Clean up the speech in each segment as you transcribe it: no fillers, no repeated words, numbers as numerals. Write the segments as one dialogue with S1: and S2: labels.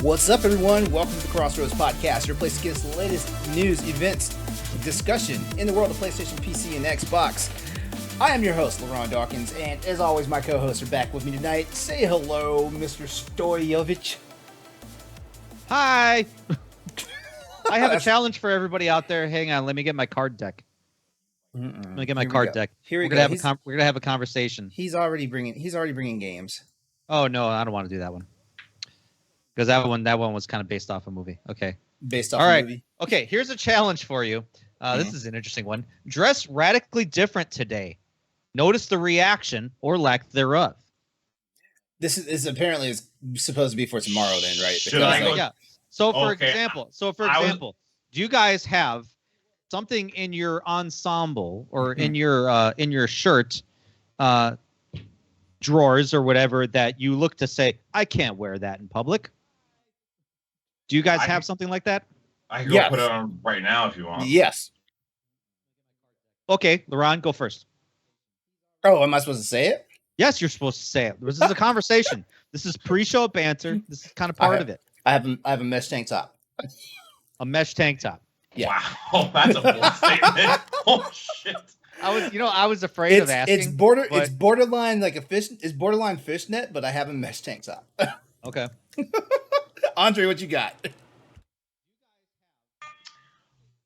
S1: What's up, everyone? Welcome to the Crossroads Podcast, your place to get us the latest news, events, discussion in the world of PlayStation, PC, and Xbox. I am your host, LeRon Dawkins, and as always, my co-hosts are back with me tonight. Say hello, Mr. Stoyovich.
S2: Hi! I have a challenge for everybody out there. Hang on, let me get my card deck. Let me get my card deck.
S1: Here we
S2: go. We're gonna have a conversation.
S1: He's already bringing games.
S2: Oh no, I don't want to do that one because that one was kind of based off a movie. Okay,
S1: based off a movie.
S2: Okay, here's a challenge for you. This is an interesting one. Dress radically different today. Notice the reaction or lack thereof.
S1: This is apparently is supposed to be for tomorrow, then, right?
S3: Should I go?
S2: Yeah. So for example, do you guys have something in your ensemble or in your shirt drawers or whatever that you look to say, I can't wear that in public? Do you guys have something like that?
S3: I can go put it on right now if you want.
S1: Yes.
S2: Okay, LeRon, go first.
S1: Oh, am I supposed to say it?
S2: Yes, you're supposed to say it. This is a conversation. This is pre-show banter. This is kind of part of it.
S1: I have a mesh tank top.
S2: A mesh tank top.
S3: Yeah. Wow, that's a bold statement. Oh shit.
S2: I was afraid of asking.
S1: It's borderline like a fish. It's borderline fishnet, but I have a mesh tank top.
S2: Okay.
S1: Andre, what you got?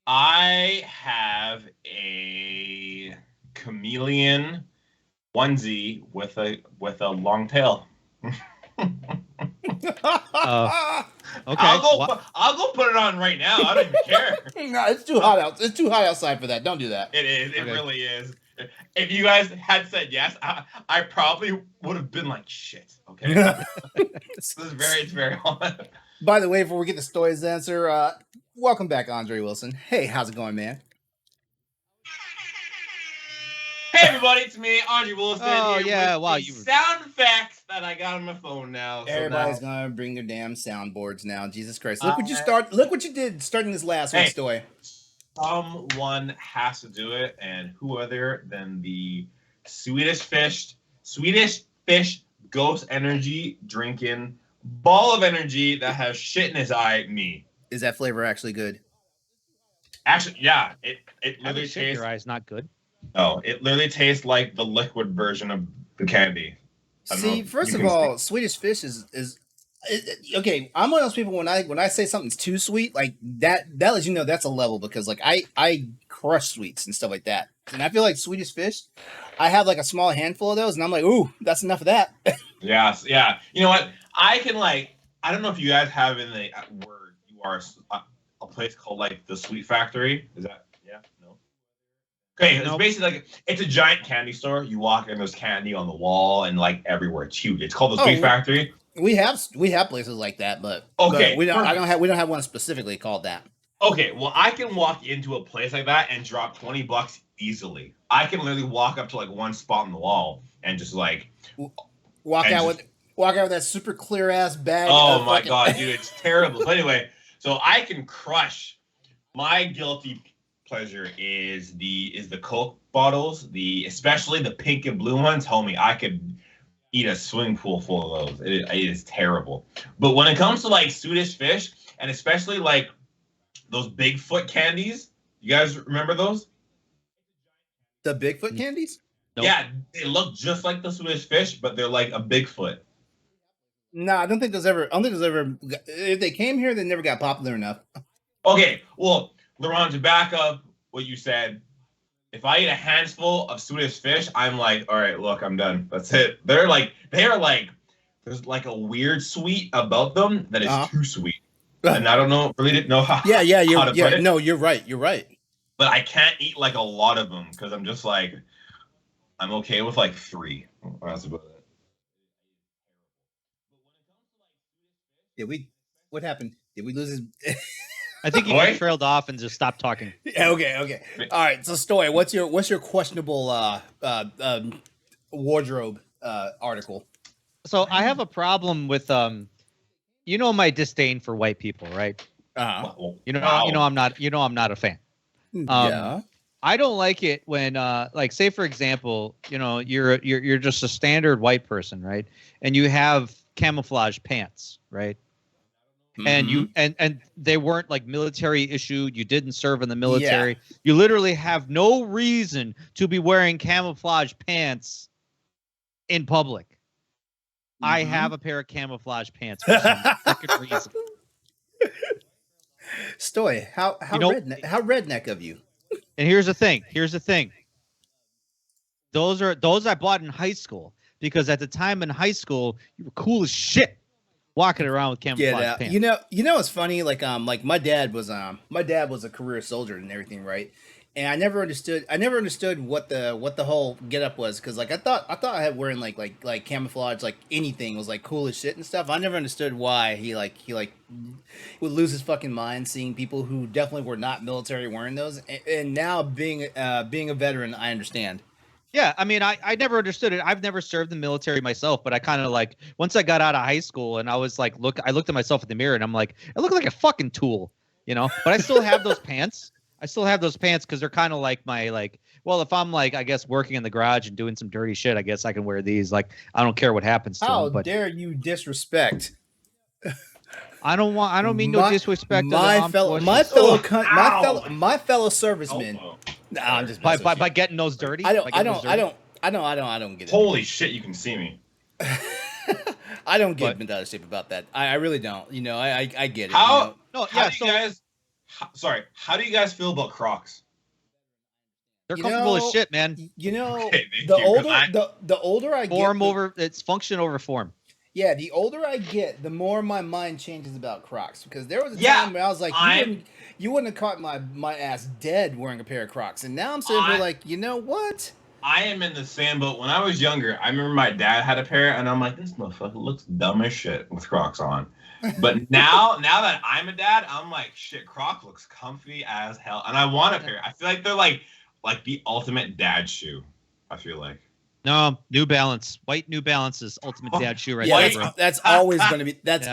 S3: I have a chameleon onesie with a long tail.
S2: Okay.
S3: I'll go put it on right now. I don't even care.
S1: No, it's too hot out. It's too hot outside for that. Don't do that.
S3: It is. It really is. If you guys had said yes, I probably would have been like, shit. Okay. It's very hot.
S1: By the way, before we get to Stoy's answer, welcome back, Andre Wilson. Hey, how's it going, man?
S3: Hey everybody, it's me, Andre Wilson.
S2: Oh yeah, wow!
S3: Sound effects that I got on my phone now.
S1: Everybody's gonna bring their damn soundboards now. Jesus Christ! Look what you did starting this last week, Stoy.
S3: Someone has to do it, and who other than the Swedish fish ghost energy drinking ball of energy that has shit in his eye? Me.
S1: Is that flavor actually good?
S3: Actually, yeah. It literally
S2: shit in your eye is not good.
S3: No, it literally tastes like the liquid version of the candy.
S1: See, first of all, Swedish fish is okay. I'm one of those people when I say something's too sweet, like that lets you know that's a level, because like I crush sweets and stuff like that, and I feel like Swedish fish, I have like a small handful of those, and I'm like, ooh, that's enough of that.
S3: Yeah. You know what? I don't know if you guys have in the where you are a place called like the Sweet Factory. Is that? Okay, it's basically like it's a giant candy store. You walk in, there's candy on the wall and like everywhere. It's huge. It's called the Sweet Factory.
S1: We have places like that, but we don't have one specifically called that.
S3: Okay, well I can walk into a place like that and drop $20 easily. I can literally walk up to like one spot on the wall and just like
S1: walk out with that super clear ass bag.
S3: Oh my god, dude, it's terrible. But anyway, so I can crush. My guilty pleasure is the Coke bottles, especially the pink and blue ones. Homie, I could eat a swimming pool full of those. It is terrible. But when it comes to like Swedish fish, and especially like those Bigfoot candies, you guys remember those?
S1: The Bigfoot candies?
S3: Nope. Yeah, they look just like the Swedish fish, but they're like a Bigfoot.
S1: No, I don't think there's ever. If they came here, they never got popular enough.
S3: Okay, well, LeRon, to back up what you said, if I eat a handful of Swedish fish, I'm like, all right, look, I'm done. That's it. They are like, there's like a weird sweet about them that is too sweet. And I don't know, really didn't know how.
S1: Yeah, no, you're right.
S3: But I can't eat like a lot of them because I'm just like, I'm okay with like 3. That's about it.
S1: What happened? Did we lose his?
S2: I think he trailed off and just stopped talking.
S1: Yeah, okay. All right. So, Stoy, what's your questionable wardrobe article?
S2: So I have a problem with my disdain for white people, right? I'm not a fan.
S1: Yeah.
S2: I don't like it when, like, say for example, you're just a standard white person, right? And you have camouflage pants, right? and you and they weren't like military issued, you didn't serve in the military, you literally have no reason to be wearing camouflage pants in public. I have a pair of camouflage pants for some fucking reason.
S1: Stoy, how redneck of you.
S2: And here's the thing. Those I bought in high school, because at the time in high school you were cool as shit walking around with camouflage pants.
S1: You know what's funny? Like my dad was a career soldier and everything, right? And I never understood what the whole get up was, because like I thought I had wearing like camouflage, like anything was like cool as shit and stuff. I never understood why he would lose his fucking mind seeing people who definitely were not military wearing those. And now being a veteran, I understand.
S2: Yeah, I mean, I never understood it. I've never served in the military myself, but I kind of like, once I got out of high school and I was like, I looked at myself in the mirror and I'm like, I look like a fucking tool, you know? But I still have those pants. Because they're kind of like my, like, well, if I'm like, I guess working in the garage and doing some dirty shit, I guess I can wear these. Like, I don't care what happens to them.
S1: How dare you disrespect?
S2: I don't mean no disrespect.
S1: My fellow servicemen. Nah, I'm just
S2: by getting those dirty.
S1: I don't get it.
S3: Holy shit, you can see me.
S1: I don't get bent out of shape about that. I really don't. You know, I get it.
S3: How?
S1: You know?
S3: How do you guys feel about Crocs?
S2: They're comfortable as shit, man.
S1: You know, the older I get,
S2: it's function over form.
S1: Yeah, the older I get, the more my mind changes about Crocs. Because there was a time where I was like, you wouldn't have caught my ass dead wearing a pair of Crocs. And now I'm sitting here like, you know what?
S3: I am in the same boat. When I was younger, I remember my dad had a pair, and I'm like, this motherfucker looks dumb as shit with Crocs on. But now that I'm a dad, I'm like, shit, Croc looks comfy as hell. And I want a pair. I feel like they're like the ultimate dad shoe, I feel like.
S2: No, New Balance. White New Balance is ultimate dad shoe right there, bro.
S1: That's always going to be the dad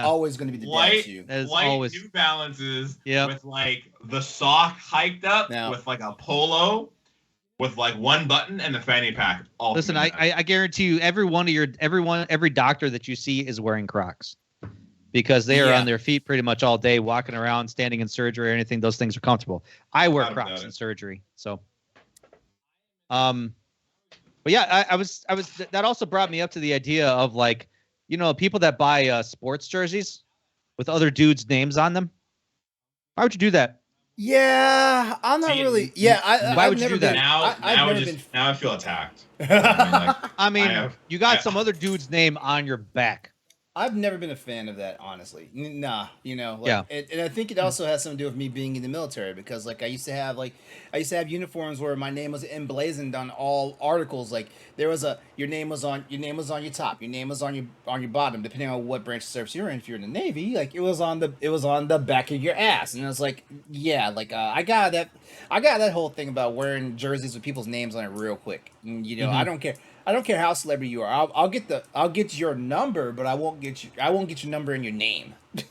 S1: shoe.
S3: White New Balances with like the sock hiked up with like a polo with like one button and the fanny pack.
S2: Listen, I guarantee you every doctor that you see is wearing Crocs, because they are on their feet pretty much all day, walking around, standing in surgery or anything. Those things are comfortable. I wear Crocs in surgery, so but yeah, I was that also brought me up to the idea of, like, you know, people that buy sports jerseys with other dudes' names on them. Why would you do that?
S1: Yeah, I'm not really. Yeah,
S2: why would you do that?
S3: Now I feel attacked.
S2: I mean, you got some other dude's name on your back.
S1: I've never been a fan of that, honestly. Nah, you know. Like, and I think it also has something to do with me being in the military, because like I used to have uniforms where my name was emblazoned on all articles. Like there was your name was on your top, your name was on your bottom, depending on what branch of service you're in. If you're in the Navy, like it was on the back of your ass, and it was like, yeah, like I got that whole thing about wearing jerseys with people's names on it real quick. And, you know, I don't care. I don't care how celebrity you are. I'll get your number, but I won't get your number and your name.
S2: Do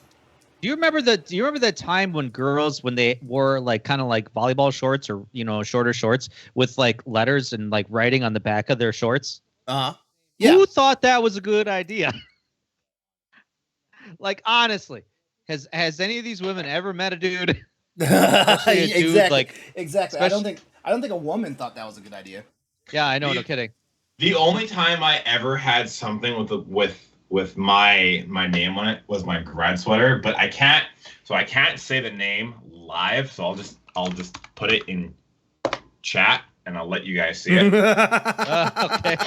S2: you remember that time when girls, when they wore like kind of like volleyball shorts, or, you know, shorter shorts with like letters and like writing on the back of their shorts?
S1: Yeah.
S2: Who thought that was a good idea? Like, honestly, has any of these women ever met a dude?
S1: Exactly.
S2: Dude, like,
S1: exactly. I don't think a woman thought that was a good idea.
S2: Yeah, I know. No kidding.
S3: The only time I ever had something with my name on it was my grad sweater, but I can't say the name live, so I'll just put it in chat and I'll let you guys see it.
S2: Okay.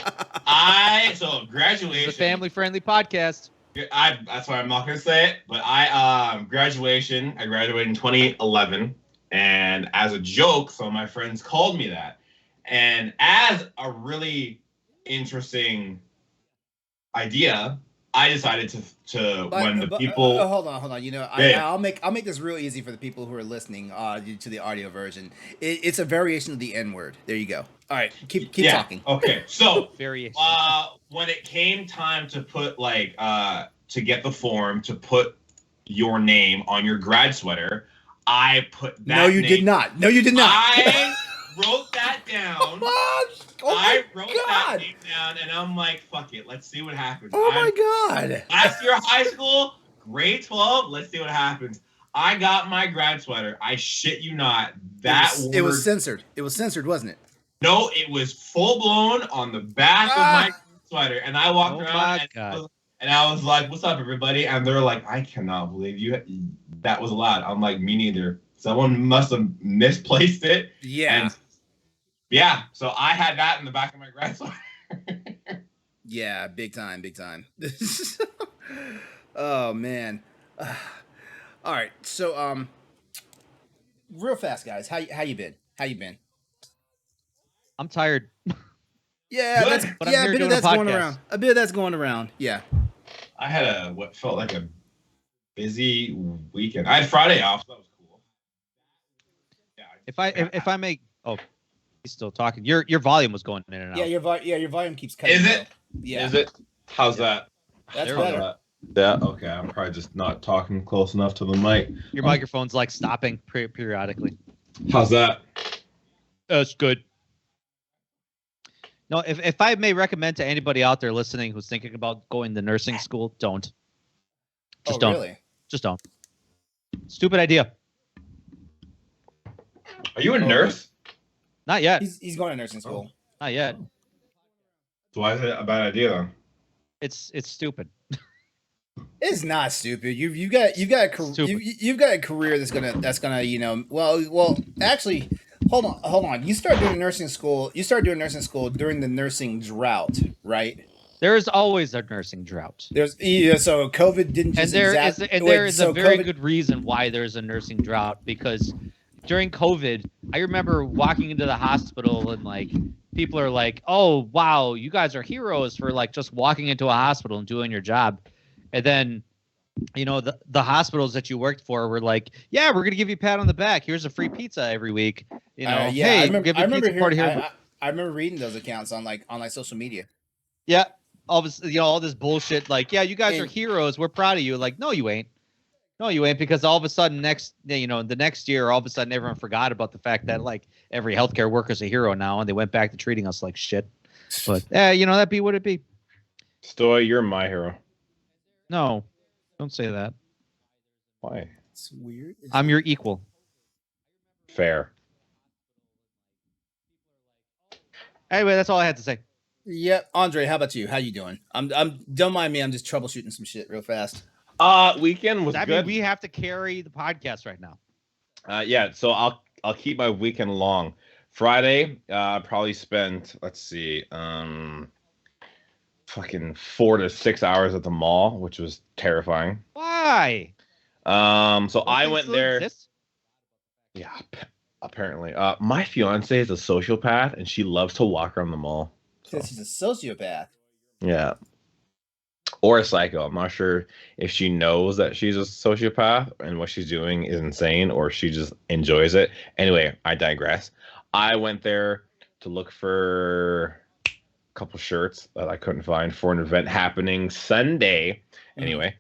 S3: Graduation.
S2: It's a family-friendly podcast.
S3: That's why I'm not gonna say it, but I graduated in 2011, and as a joke, some of my friends called me that, and as a really interesting idea, I decided to when the people
S1: hold on. You know, I'll make this real easy for the people who are listening to the audio version. It's a variation of the N word. There you go. All right, keep talking.
S3: Okay, so
S2: variation.
S3: When it came time to put to get the form to put your name on your grad sweater, I put that.
S1: No, you did not.
S3: I wrote that down.
S1: I
S3: wrote that name down, and I'm like, fuck it, let's see what happens.
S1: Oh my god!
S3: Last year of high school, grade 12. Let's see what happens. I got my grad sweater. I shit you not.
S1: It was censored. It was censored, wasn't it?
S3: No, it was full blown on the back of my sweater, and I walked around and I was like, "What's up, everybody?" And they're like, "I cannot believe you that was allowed." I'm like, "Me neither." Someone must have misplaced it.
S1: Yeah.
S3: And yeah. So I had that in the back of my grad sweater.
S1: Yeah, big time. Oh man. All right. So real fast, guys. How you been?
S2: I'm tired.
S1: Yeah,
S3: Good.
S1: a bit of that's going around. A bit of that's going around. Yeah.
S3: I had what felt like a busy weekend. I had Friday off, so that was cool.
S2: Yeah. If I may, he's still talking. Your volume was going in and out.
S1: Yeah, your volume keeps cutting.
S3: Is it?
S1: Yeah.
S3: Is it? How's that?
S1: That's better.
S3: Yeah. Okay. I'm probably just not talking close enough to the mic.
S2: Your microphone's like stopping periodically.
S3: How's that?
S2: That's good. No, if I may recommend to anybody out there listening who's thinking about going to nursing school, don't. Just don't.
S1: Really?
S2: Just don't. Stupid idea.
S3: Are you a nurse?
S2: Not yet.
S1: He's going to nursing school.
S2: Not yet.
S3: So why is it a bad idea then?
S2: It's stupid.
S1: It's not stupid. You've got a career that's gonna well actually hold on. You start doing nursing school during the nursing drought, right?
S2: There is always a nursing drought.
S1: So COVID didn't just
S2: there is a very good reason why there's a nursing drought, because during COVID, I remember walking into the hospital and like people are like, "Oh wow, you guys are heroes for like just walking into a hospital and doing your job." And then, the hospitals that you worked for were like, "Yeah, we're gonna give you a pat on the back. Here's a free pizza every week."
S1: I remember reading those accounts on social media.
S2: Yeah, all this bullshit. Like, yeah, you guys are heroes. We're proud of you. Like, no, you ain't. No, you ain't, because all of a sudden the next year, all of a sudden everyone forgot about the fact that like every healthcare worker's a hero now, and they went back to treating us like shit. But that be what it be.
S3: Stoy, you're my hero.
S2: No, don't say that.
S3: Why?
S1: It's weird.
S2: I'm your equal.
S3: Fair.
S2: Anyway, that's all I had to say.
S1: Yeah, Andre, how about you? How you doing? I'm don't mind me. I'm just troubleshooting some shit real fast.
S3: Weekend was good.
S2: We have to carry the podcast right now.
S3: Yeah, so I'll keep my weekend long. Friday, probably spent, let's see, fucking 4 to 6 hours at the mall, which was terrifying.
S2: Why?
S3: So I went there. Yeah, apparently. My fiance is a sociopath, and she loves to walk around the mall.
S1: So she's a sociopath.
S3: Yeah. Or a psycho. I'm not sure if she knows that she's a sociopath and what she's doing is insane, or she just enjoys it. Anyway, I digress. I went there to look for a couple shirts that I couldn't find for an event happening Sunday. Anyway,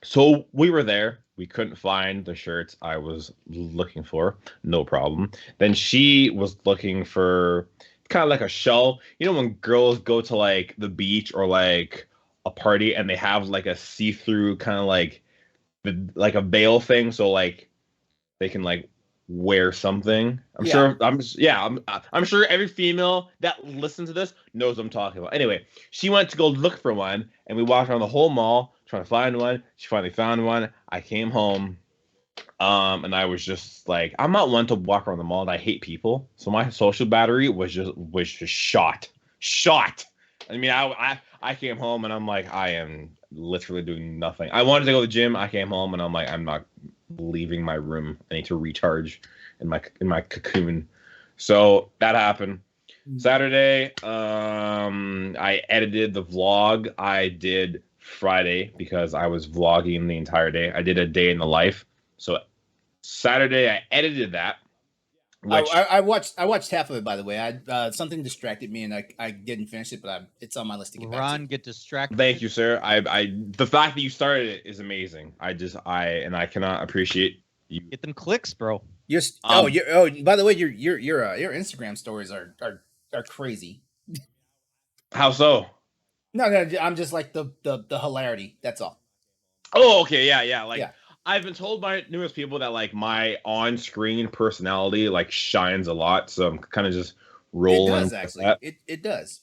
S3: so we were there. We couldn't find the shirts I was looking for. No problem. Then she was looking for kind of like a shell. You know when girls go to like the beach or like a party and they have like a see-through kind of like a veil thing, so like they can like wear something. I'm sure every female that listens to this knows what I'm talking about. Anyway, she went to go look for one, and we walked around the whole mall trying to find one. She finally found one. I came home, and I was just like, I'm not one to walk around the mall, and I hate people. So my social battery was just shot. I mean, I came home and I'm like, I am literally doing nothing. I wanted to go to the gym. I came home and I'm like, I'm not leaving my room. I need to recharge in my cocoon. So that happened. Saturday, I edited the vlog I did Friday because I was vlogging the entire day. I did a day in the life. So Saturday I edited that.
S1: I watched half of it, by the way. I something distracted me and I didn't finish it, but it's on my list to get back to.
S2: Get distracted.
S3: Thank you, sir. The fact that you started it is amazing. I cannot appreciate you.
S2: Get them clicks, bro.
S1: By the way, your Instagram stories are crazy.
S3: How so?
S1: No, I'm just like the hilarity. That's all.
S4: Oh, okay, yeah. Like
S1: Yeah.
S4: I've been told by numerous people that like my on-screen personality like shines a lot, so I'm kind of just
S1: It
S4: rolling
S1: does
S4: with
S1: actually.
S4: that.
S1: It does.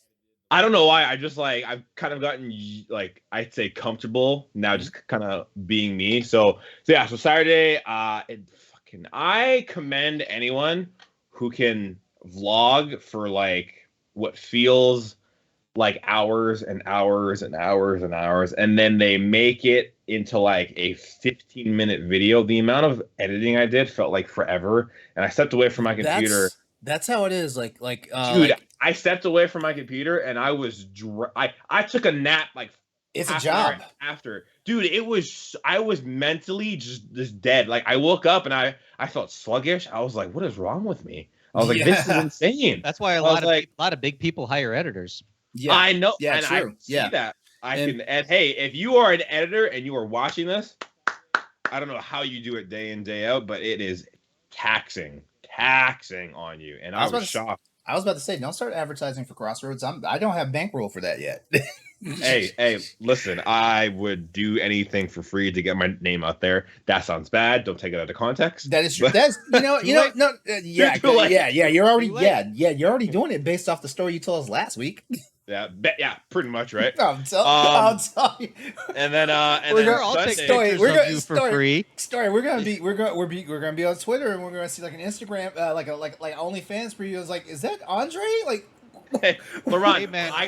S4: I don't know why. I just like I've kind of gotten like I'd say comfortable now, just kind of being me. So yeah. So Saturday, I commend anyone who can vlog for like what feels like hours and hours and hours and hours, and then they make it into like a 15-minute video. The amount of editing I did felt like forever, and I stepped away from my computer.
S1: That's how it is.
S4: Dude, I stepped away from my computer and I was I took a nap like
S1: it's a
S4: half an hour
S1: job.
S4: after. Dude, I was mentally just dead. Like I woke up and I felt sluggish. I was like, what is wrong with me? I was like, this is insane.
S2: That's why a lot of big people hire editors.
S1: Yeah,
S4: I know.
S1: Yeah,
S4: and
S1: true.
S4: I see that. And hey, if you are an editor and you are watching this, I don't know how you do it day in, day out, but it is taxing on you. And I was shocked.
S1: I was about to say, don't start advertising for Crossroads. I don't have bankroll for that yet.
S4: Hey, listen, I would do anything for free to get my name out there. That sounds bad. Don't take it out of context.
S1: That is true. That's you're already doing it based off the story you told us last week.
S4: Yeah, pretty much, right?
S1: I'll tell you.
S4: And then
S2: I'll take pictures of you for free.
S1: Story. We're gonna be on Twitter and we're gonna see like an Instagram like OnlyFans preview. It's like, is that Andre? Like,
S4: hey, LeRon,
S2: hey man, I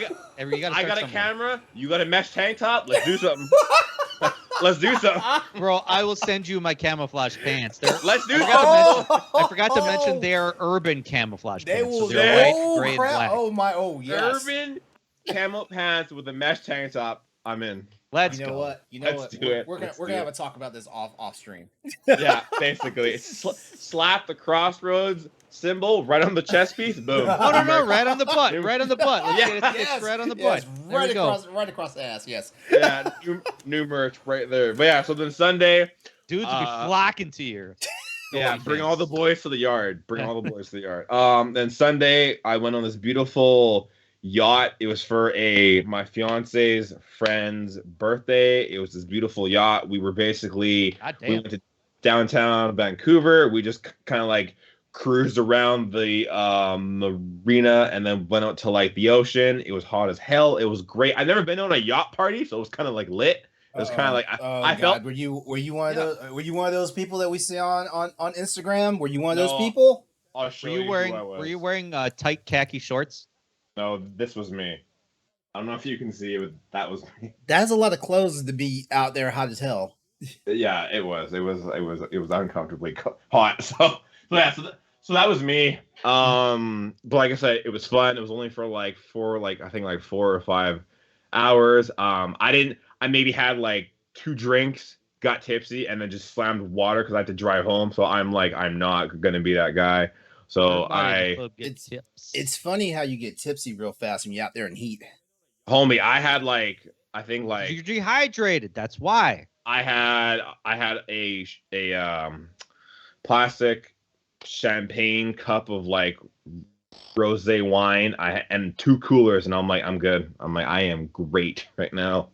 S4: got a camera. You got a mesh tank top. Let's do something. Let's do something,
S2: bro. I will send you my camouflage pants.
S4: Let's do
S2: something. I forgot to mention they are urban camouflage pants.
S1: Will.
S2: So they're white, gray, and black.
S1: Oh yes.
S4: Urban camo pants with a mesh tank top. I'm in.
S2: Let's
S1: go.
S2: What?
S1: Let's do it. We're gonna have a talk about this off stream.
S4: Yeah, basically, slap the Crossroads symbol right on the chest piece. Boom.
S2: No, right on the butt. Right on the butt. Let's get it fixed right on the butt.
S1: Right across the ass. Yes.
S4: Yeah, new merch right there. But yeah, so then Sunday,
S2: dudes will be flocking to you.
S4: Yeah, bring all the boys to the yard. Then Sunday, I went on this beautiful yacht. It was for my fiance's friend's birthday. It was this beautiful yacht. We were basically we went to downtown Vancouver. We just kind of like cruised around the marina and then went out to like the ocean. It was hot as hell. It was great. I've never been on a yacht party, so it was kind of like lit. It was kind of like I felt.
S1: Were you one of those? Were you one of those people that we see on Instagram? Were you one of those people?
S4: I'll show
S2: Were you wearing tight khaki shorts?
S4: No, this was me. I don't know if you can see it, but that was me.
S1: That's a lot of clothes to be out there hot as hell.
S4: Yeah, it was uncomfortably hot. So that was me. But like I said, it was fun. It was only for like 4 or 5 hours. I maybe had like 2 drinks, got tipsy, and then just slammed water because I had to drive home. So I'm not gonna be that guy. So
S1: it's funny how you get tipsy real fast when you're out there in heat.
S4: Homie, I had
S2: you're dehydrated. That's why.
S4: I had a plastic champagne cup of like rosé wine. And 2 coolers, and I'm like, I'm good. I am great right now.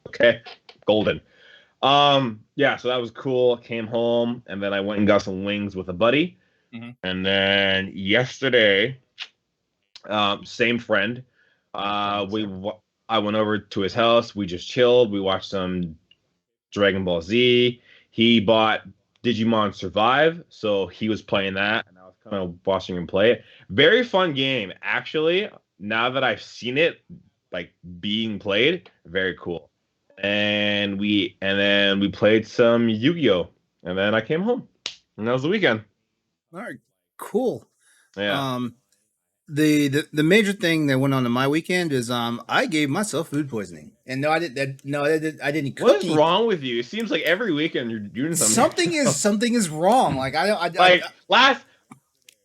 S4: Okay, golden. Yeah, so that was cool. Came home and then I went and got some wings with a buddy. Mm-hmm. And then yesterday, same friend. I went over to his house. We just chilled. We watched some Dragon Ball Z. He bought Digimon Survive, so he was playing that, and I was kind of watching him play it. Very fun game, actually. Now that I've seen it, like being played, very cool. And then we played some Yu-Gi-Oh, and then I came home, and that was the weekend.
S1: All right, cool.
S4: Yeah.
S1: The major thing that went on in my weekend is I gave myself food poisoning, and I didn't cook.
S4: What is wrong with you? It seems like every weekend you're doing something.
S1: Something is wrong. Like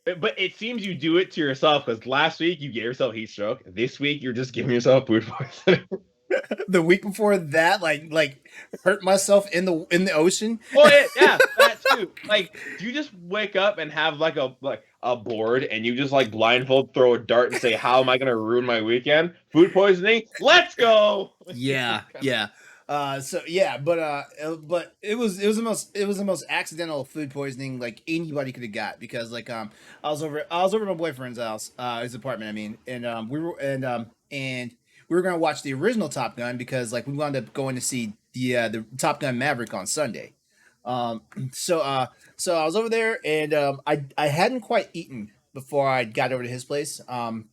S4: but it seems you do it to yourself because last week you gave yourself heat stroke. This week you're just giving yourself food poisoning.
S1: The week before that, like hurt myself in the ocean.
S4: Oh yeah, that too. Like, do you just wake up and have like a board and you just like blindfold throw a dart and say, "How am I gonna ruin my weekend?" Food poisoning. Let's go.
S1: Yeah. So yeah, but it was the most accidental food poisoning like anybody could have got because like I was over at my boyfriend's house, his apartment, I mean, and we were gonna watch the original Top Gun because like we wound up going to see the Top Gun Maverick on Sunday. Um, so so I was over there and I hadn't quite eaten before I got over to his place.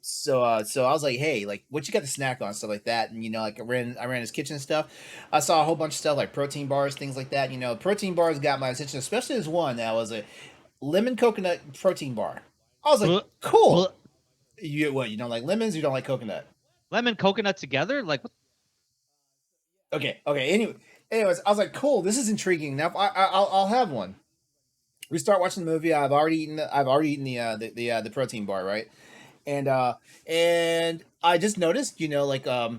S1: So I was like, hey, like what you got to snack on, stuff like that, and like I ran his kitchen and stuff. I saw a whole bunch of stuff like protein bars, things like that. Protein bars got my attention, especially this one that was a lemon coconut protein bar. I was like,
S2: Blech,
S1: cool.
S2: blech.
S1: You don't like lemons? You don't like coconut?
S2: Lemon coconut together? Like what?
S1: Okay. Anyways, I was like, cool. This is intriguing enough. I'll have one. We start watching the movie. I've already eaten the protein bar, right? And I just noticed, like we're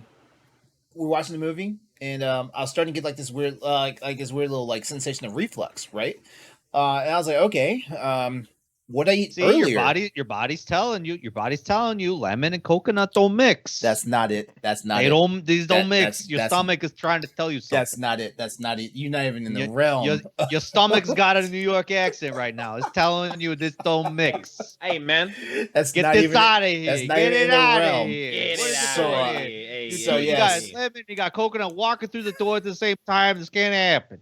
S1: watching the movie, and I was starting to get like this weird like this weird little like sensation of reflux, right? And I was like, okay, what I eat
S2: See,
S1: earlier?
S2: your body's telling you lemon and coconut don't mix.
S1: That's not it. That's not
S2: they
S1: it.
S2: don't these don't
S1: That-
S2: mix. Your stomach is trying to tell you something.
S1: That's not it. That's not it. You're not even in the
S2: Your-
S1: realm.
S2: Your stomach's got a New York accent right now. It's telling you this don't mix.
S4: Hey, man.
S1: That's
S2: Get
S1: not
S2: this
S1: even.
S2: out of here.
S1: that's not
S2: Get
S1: even
S2: it
S1: in the
S2: out of
S1: realm.
S2: here.
S4: Get
S2: What
S4: it
S2: is
S4: out
S2: it
S1: so,
S2: doing
S1: uh,
S2: here?
S4: Hey,
S1: so,
S2: You
S1: yes.
S2: got lemon, you got coconut walking through the door at the same time. This can't happen.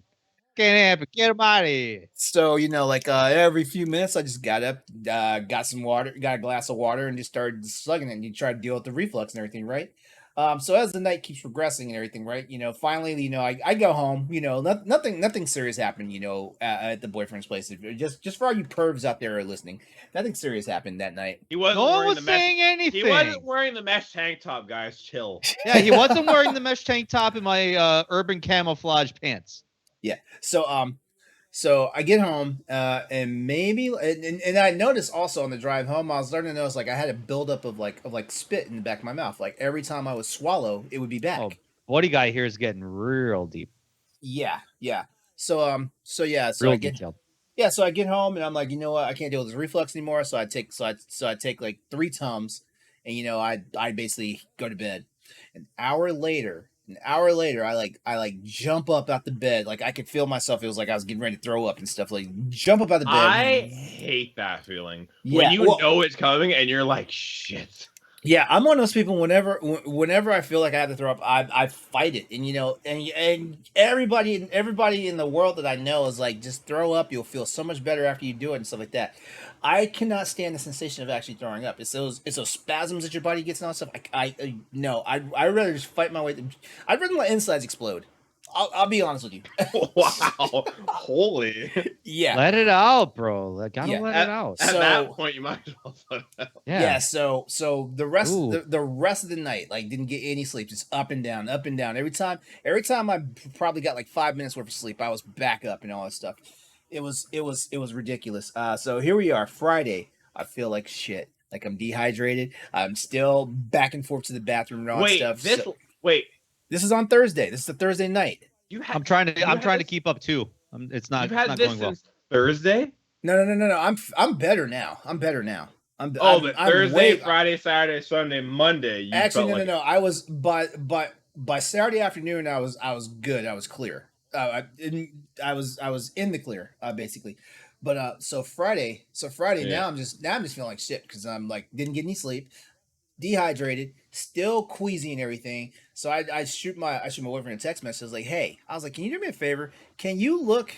S2: Can't happen. Get him out of here.
S1: So like every few minutes, I just got up, got some water, got a glass of water, and just started slugging it. And you try to deal with the reflux and everything, right? So as the night keeps progressing and everything, right? Finally, I go home. Nothing serious happened. At the boyfriend's place. Just for all you pervs out there who are listening, nothing serious happened that night.
S4: He wasn't
S2: No one
S4: wearing
S2: was
S4: the mesh.
S2: saying anything.
S4: He wasn't wearing the mesh tank top, guys. Chill.
S2: Yeah, he wasn't wearing the mesh tank top and my urban camouflage pants.
S1: Yeah. So I get home, and maybe, and I noticed also on the drive home, I was starting to notice like I had a buildup of like spit in the back of my mouth. Like every time I would swallow, it would be back.
S2: Oh, Buddy guy here is getting real deep.
S1: Yeah. So yeah. So
S2: Real
S1: I get
S2: detailed.
S1: yeah. So I get home and I'm like, you know what? I can't deal with this reflux anymore. So I take like 3 Tums, and I basically go to bed. An hour later, I jump up out the bed. Like I could feel myself. It was like I was getting ready to throw up and stuff. Like jump up out the bed.
S4: I hate that feeling.
S1: Yeah,
S4: When you
S1: well-
S4: know it's coming and you're like, shit.
S1: Yeah, I'm one of those people. Whenever I feel like I have to throw up, I fight it, and everybody in the world that I know is like, just throw up. You'll feel so much better after you do it and stuff like that. I cannot stand the sensation of actually throwing up. It's those spasms that your body gets and all that stuff. No, I'd rather just fight my way. I'd rather my insides explode. I'll be honest with you.
S4: Wow. Holy.
S1: Yeah.
S2: Let it out, bro. Gotta
S1: Yeah.
S2: let it out.
S4: At
S1: So-
S4: that point, you might as well let it out.
S1: Yeah. So the rest
S2: Ooh.
S1: the rest of the night, like didn't get any sleep, just up and down, up and down. Every time I probably got like 5 minutes worth of sleep, I was back up and all that stuff. It was ridiculous. So here we are, Friday. I feel like shit. Like I'm dehydrated. I'm still back and forth to the bathroom and all that
S4: Wait,
S1: stuff.
S4: wait.
S1: This is on Thursday. This is a Thursday night.
S4: You have
S2: I'm trying to
S4: this-
S2: keep up too. It's not,
S4: You've had
S2: not
S4: this
S2: going well.
S4: since Thursday?
S1: No. I'm better now. I'm
S4: But
S1: I'm
S4: Thursday,
S1: way-
S4: Friday, Saturday, Sunday, Monday. You
S1: Actually,
S4: felt
S1: no. I was by Saturday afternoon. I was good. I was clear. I was in the clear, basically. But so Friday.
S4: Yeah.
S1: Now I'm just feeling like shit because I'm like didn't get any sleep, dehydrated, still queasy and everything. So I shoot my boyfriend a text message. I was like, hey, can you do me a favor? Can you look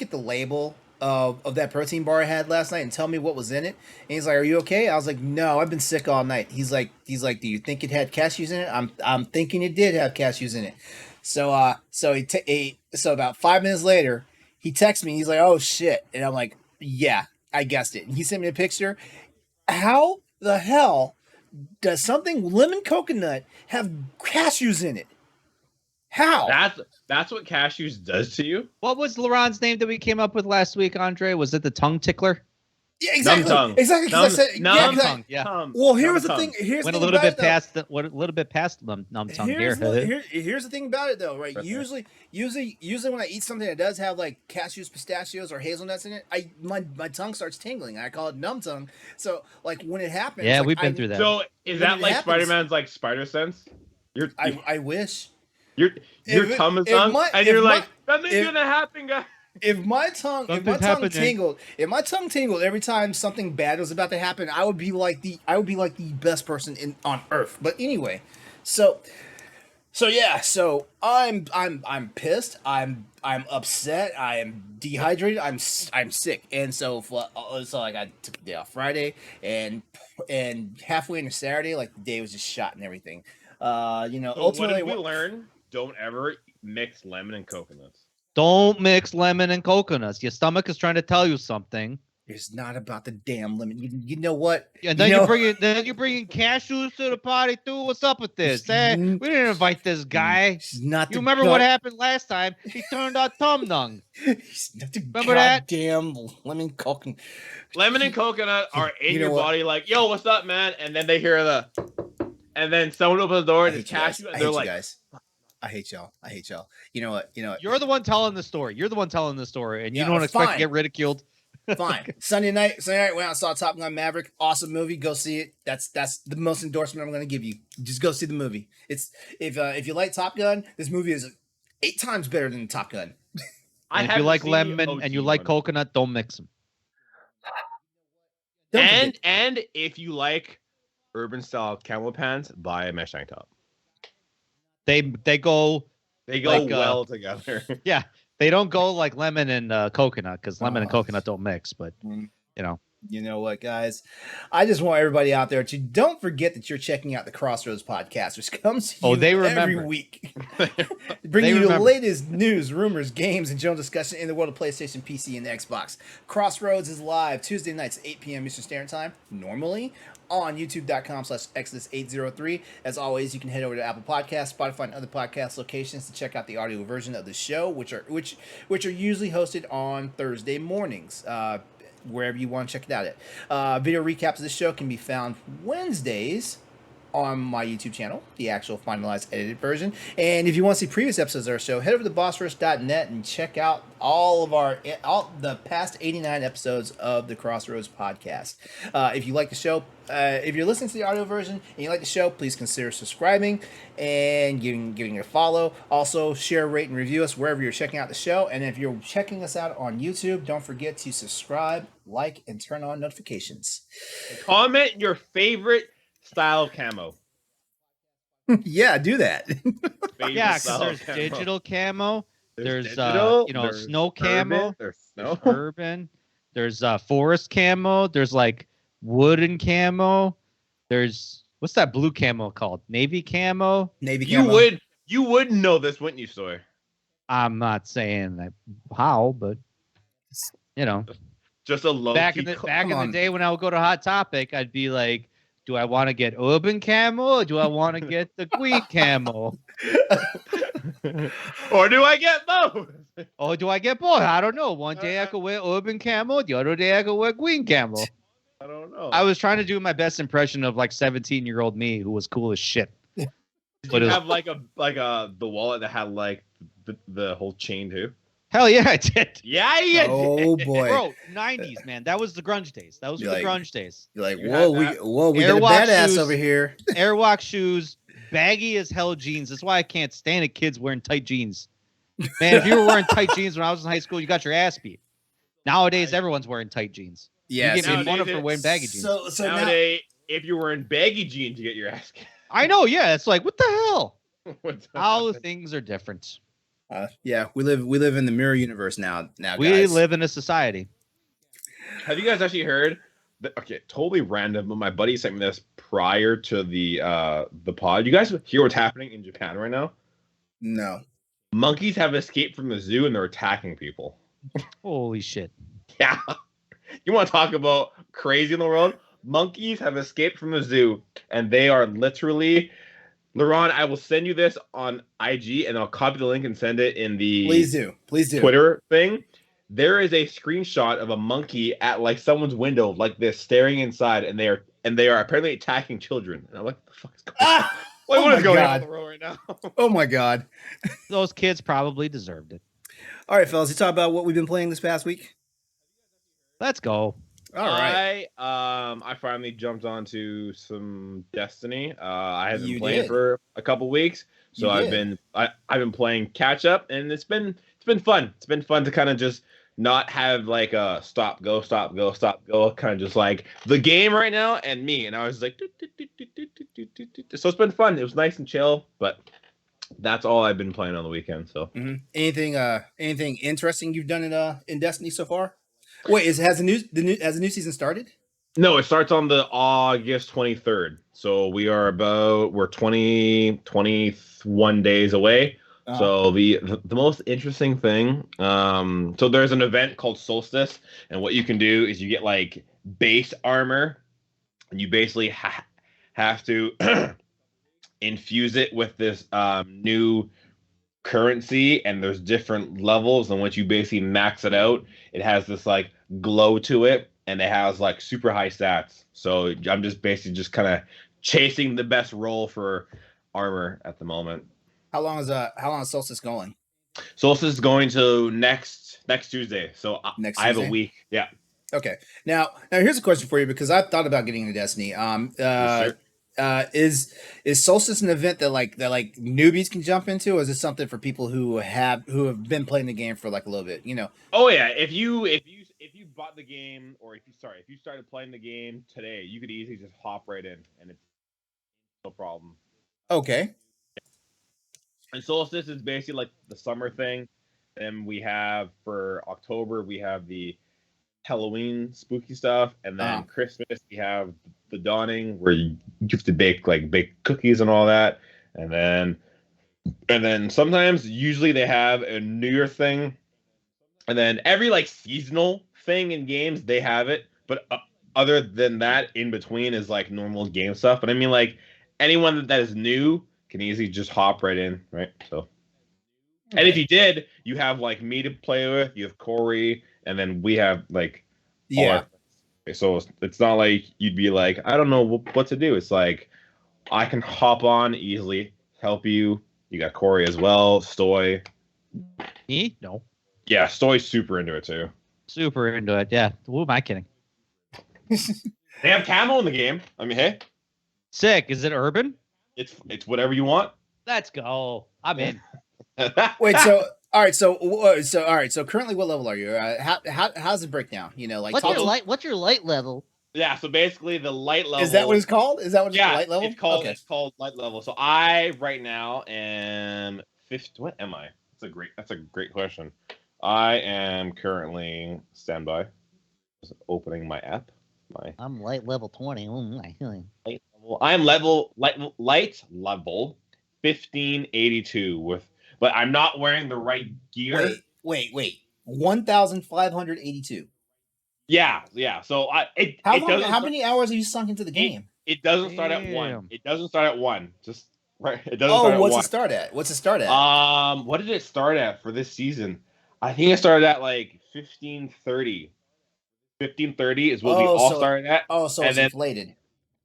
S1: at the label of that protein bar I had last night and tell me what was in it? And he's like, are you okay? I was like, no, I've been sick all night. He's like, do you think it had cashews in it? I'm thinking it did have cashews in it. So so about 5 minutes later, he texts me. He's like, oh shit, and I'm like, yeah, I guessed it. And he sent me a picture. How the hell does something lemon coconut have cashews in it? How?
S4: That's what cashews does to you?
S2: What was LeRon's name that we came up with last week, Andre? Was it the tongue tickler?
S1: Yeah, exactly.
S4: Numb tongue.
S1: Exactly. 'Cause I said,
S4: numb
S1: yeah, 'cause I-
S2: tongue. Yeah.
S1: Well, here
S4: Numb
S1: was the
S4: tongue.
S1: thing. Here's
S2: Went
S1: the
S2: a
S1: thing
S2: little
S1: about
S2: bit
S1: it, though.
S2: past the little bit past numb tongue
S1: Here's
S2: here.
S1: here's the thing about it though, right?
S4: Right.
S1: Usually when I eat something that does have like cashews, pistachios, or hazelnuts in it, my tongue starts tingling. I call it numb tongue. So like when it happens,
S2: Yeah,
S1: like,
S2: we've been through that.
S4: So is
S1: When
S4: that
S1: it
S4: like
S1: happens-
S4: Spider-Man's like spider sense?
S1: I wish.
S4: Your
S1: If
S4: tongue is
S1: if
S4: done,
S1: my-
S4: and
S1: if
S4: you're
S1: my-
S4: like, nothing's
S1: if-
S4: gonna happen, guys.
S1: If my tongue
S2: happening.
S1: tingled, every time something bad was about to happen, I would be like the best person on earth. But anyway, so yeah, so I'm pissed. I'm upset. I am dehydrated. I'm sick, and so like I took the day off Friday, and halfway into Saturday, like the day was just shot and everything.
S4: So
S1: Ultimately,
S4: what did we learn? Don't ever mix lemon and coconuts.
S2: Don't mix lemon and coconuts. Your stomach is trying to tell you something.
S1: it's not about the damn lemon. You know what?
S2: And then you bring cashews to the party too. What's up with this? We didn't invite this guy.
S1: He's not
S2: You remember what happened last time? He turned out tum nung.
S1: He's not the
S2: Remember that?
S1: goddamn lemon coconut.
S4: Lemon and coconut are in
S1: You know
S4: your
S1: what?
S4: body, like, yo, what's up, man? And then they hear and then someone opens the door and it's cashew, and they're like,
S1: guys. I hate y'all. You know what?
S2: You're the one telling the story. You're the one telling the story, and you
S1: Yeah,
S2: don't expect
S1: fine.
S2: to get ridiculed.
S1: Fine. Sunday night, went out and saw Top Gun Maverick. Awesome movie. Go see it. That's the most endorsement I'm going to give you. Just go see the movie. It's if you like Top Gun, this movie is 8 times better than Top Gun.
S2: And if you like lemon and you like coconut, don't mix them.
S4: And if you like urban style camel pants, buy a mesh tank top.
S2: They go like,
S4: well together.
S2: Yeah, they don't go like lemon and coconut because lemon and coconut don't mix. But
S1: You know what, guys? I just want everybody out there to don't forget that you're checking out the Crossroads podcast, which comes to you every week. Bringing you the latest news, rumors, games, and general discussion in the world of PlayStation, PC, and Xbox. Crossroads is live Tuesday nights at 8 p.m. Eastern Standard Time, normally on youtube.com/Exodus803. As always, you can head over to Apple Podcasts, Spotify, and other podcast locations to check out the audio version of the show, which are usually hosted on Thursday mornings. Wherever you want to check it out at. Video recaps of this show can be found Wednesdays on my YouTube channel, the actual finalized edited version. And if you want to see previous episodes of our show, head over to bossrush.net and check out all the past 89 episodes of the Crossroads podcast. If you like the show, if you're listening to the audio version and you like the show, please consider subscribing and giving it a follow. Also, share, rate, and review us wherever you're checking out the show. And if you're checking us out on YouTube, don't forget to subscribe, like, and turn on notifications.
S4: Comment your favorite style of camo.
S1: Yeah, do that.
S2: Yeah, because there's digital camo. There's
S4: digital,
S2: there's snow camo.
S4: There's
S2: There's urban. There's forest camo. There's like wooden camo. There's what's that blue camo called? Navy camo.
S1: Navy camo.
S4: You would know this, wouldn't you, Stoy?
S2: I'm not saying that how, but
S4: just a low
S2: back in the day when I would go to Hot Topic, I'd be like, do I want to get urban camo or do I want to get the green camo?
S4: Or do I get both?
S2: Or do I get both? I don't know. One day I could wear urban camo, the other day I could wear green camo.
S4: I don't know.
S2: I was trying to do my best impression of like 17-year-old me who was cool as shit.
S4: Did you have like the wallet that had like the whole chain too?
S2: Hell yeah, I did.
S4: Yeah.
S1: Oh boy,
S2: bro, 90s, man. That was the grunge days. Those were the grunge days.
S1: You're like, whoa, we got a badass shoes, over here.
S2: Airwalk shoes, baggy as hell jeans. That's why I can't stand it. Kids wearing tight jeans. Man, if you were wearing tight jeans when I was in high school, you got your ass beat. Nowadays, everyone's wearing tight jeans.
S1: Yeah,
S2: you get made fun of for wearing baggy jeans.
S1: So
S4: nowadays, if you're wearing baggy jeans, you get your ass kicked.
S2: I know. Yeah, it's like what the hell? How things are different.
S1: Yeah, we live in the mirror universe now.
S2: We
S1: guys.
S2: live in a society.
S4: Have you guys actually heard? Okay, totally random, but my buddy sent me this prior to the pod. You guys hear what's happening in Japan right now?
S1: No.
S4: Monkeys have escaped from the zoo and they're attacking people.
S2: Holy shit!
S4: Yeah, you want to talk about crazy in the world? Monkeys have escaped from the zoo and they are literally. LeRon, I will send you this on IG and I'll copy the link and send it in the
S1: Please do.
S4: Twitter thing. There is a screenshot of a monkey at like someone's window like this staring inside and they are apparently attacking children. And I'm like, what the fuck is going on? What is going on in the world right now?
S1: Oh my god.
S2: Those kids probably deserved it.
S1: All right, fellas, you talk about what we've been playing this past week?
S2: Let's go.
S1: All right.
S4: I finally jumped onto some Destiny. I had been
S1: You
S4: playing
S1: did.
S4: for a couple weeks, so
S1: You
S4: I've
S1: did.
S4: been playing catch up, and it's been fun. It's been fun to kind of just not have like a stop go stop go stop go, kind of just like the game right now and me. And I was like, so it's been fun. It was nice and chill, but that's all I've been playing on the weekend. So
S1: Anything interesting you've done in Destiny so far? Wait, has the new season started?
S4: no, it starts on the August 23rd. So we're 21 days away.
S1: Uh-huh.
S4: So the most interesting thing, so there's an event called Solstice, and what you can do is you get like base armor, and you basically have to infuse it with this new currency, and there's different levels, and once you basically max it out, it has this like glow to it, and it has like super high stats. So I'm just basically just kind of chasing the best roll for armor at the moment.
S1: How long is Solstice going?
S4: Solstice is going to next Tuesday, so
S1: Next
S4: I have a
S1: Tuesday?
S4: week. Yeah.
S1: Okay. Now here's a question for you because I've thought about getting into Destiny.
S4: Yes, sir.
S1: Is Solstice an event that like newbies can jump into, or is it something for people who have been playing the game for like a little bit? You know.
S4: Oh yeah, if you bought the game, or if you started playing the game today, you could easily just hop right in, and it's no problem.
S1: Okay.
S4: And Solstice is basically like the summer thing. Then we have for October we have the Halloween spooky stuff, and then Christmas we have the dawning where you have to bake cookies and all that, and then sometimes usually they have a New Year thing, and then every like seasonal thing in games they have it, but other than that, in between is like normal game stuff. But I mean, like anyone that is new can easily just hop right in, right? So, and if you did, you have like me to play with, you have Corey, and then we have like all
S1: Yeah.
S4: so it's not like you'd be like, I don't know what to do. It's like I can hop on easily, help you. You got Corey as well, Stoy.
S2: Me? No.
S4: Yeah, Stoy's super into it too.
S2: Super into it. Yeah. Who am I kidding?
S4: They have camo in the game. I mean, hey,
S2: Sick. Is it urban?
S4: it's whatever you want.
S2: Let's go. I'm in.
S1: Wait. So all right. So all right. So currently, what level are you? How's it break down? You know, like
S5: What's your light level?
S4: Yeah, so basically the light level.
S1: Is that what it's called? Is that what it's
S4: Yeah,
S1: light level?
S4: it's called light level. So I right now am 50. What am I? That's a great question. I am currently standby. Just opening my app.
S5: I'm light level 20. Oh my.
S4: Light level. I am light level 1582 but I'm not wearing the right gear.
S1: Wait. 1,582.
S4: Yeah. So
S1: How many hours have you sunk into the game?
S4: It doesn't start at 1.
S2: Damn.
S4: It doesn't start at 1. Just right. It doesn't start at 1.
S1: What's it start at?
S4: What did it start at for this season? I think it started at like 1530. 1530 is what we all started at.
S1: Oh, so it's inflated.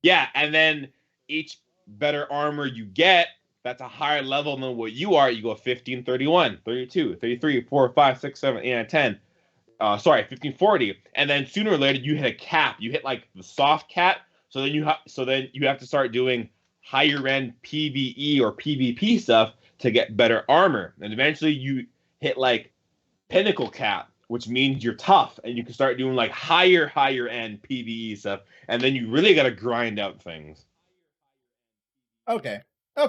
S4: Yeah, and then each better armor you get, that's a higher level than what you are. You go 1531, 32, 33, 4, 5, 6, 7, 8, 9, 10. 1540. And then sooner or later you hit a cap. You hit like the soft cap. So then you have to start doing higher end PvE or PvP stuff to get better armor. And eventually you hit like pinnacle cap, which means you're tough, and you can start doing like higher end PvE stuff, and then you really got to grind out things.
S1: Okay.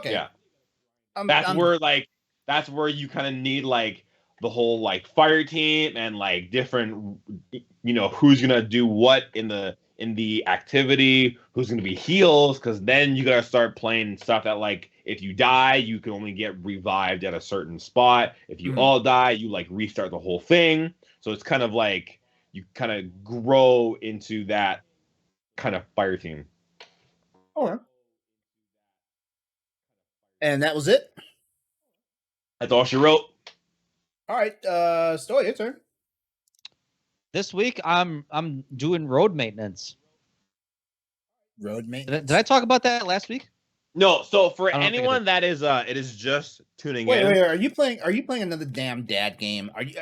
S4: Yeah. That's where you kind of need like the whole like fire team and like different, who's gonna do what in the activity, who's gonna be heals, because then you gotta start playing stuff that like if you die you can only get revived at a certain spot. If you all die, you like restart the whole thing. So it's kind of like you kind of grow into that kind of fire team.
S1: Okay. And that was it?
S4: That's all she wrote.
S1: All right, Stoy, your turn.
S2: This week I'm doing road maintenance.
S1: Road maintenance.
S2: Did I talk about that last week?
S4: No. So for anyone that is it is just tuning in.
S1: Wait. Are you playing another damn dad game? Are you?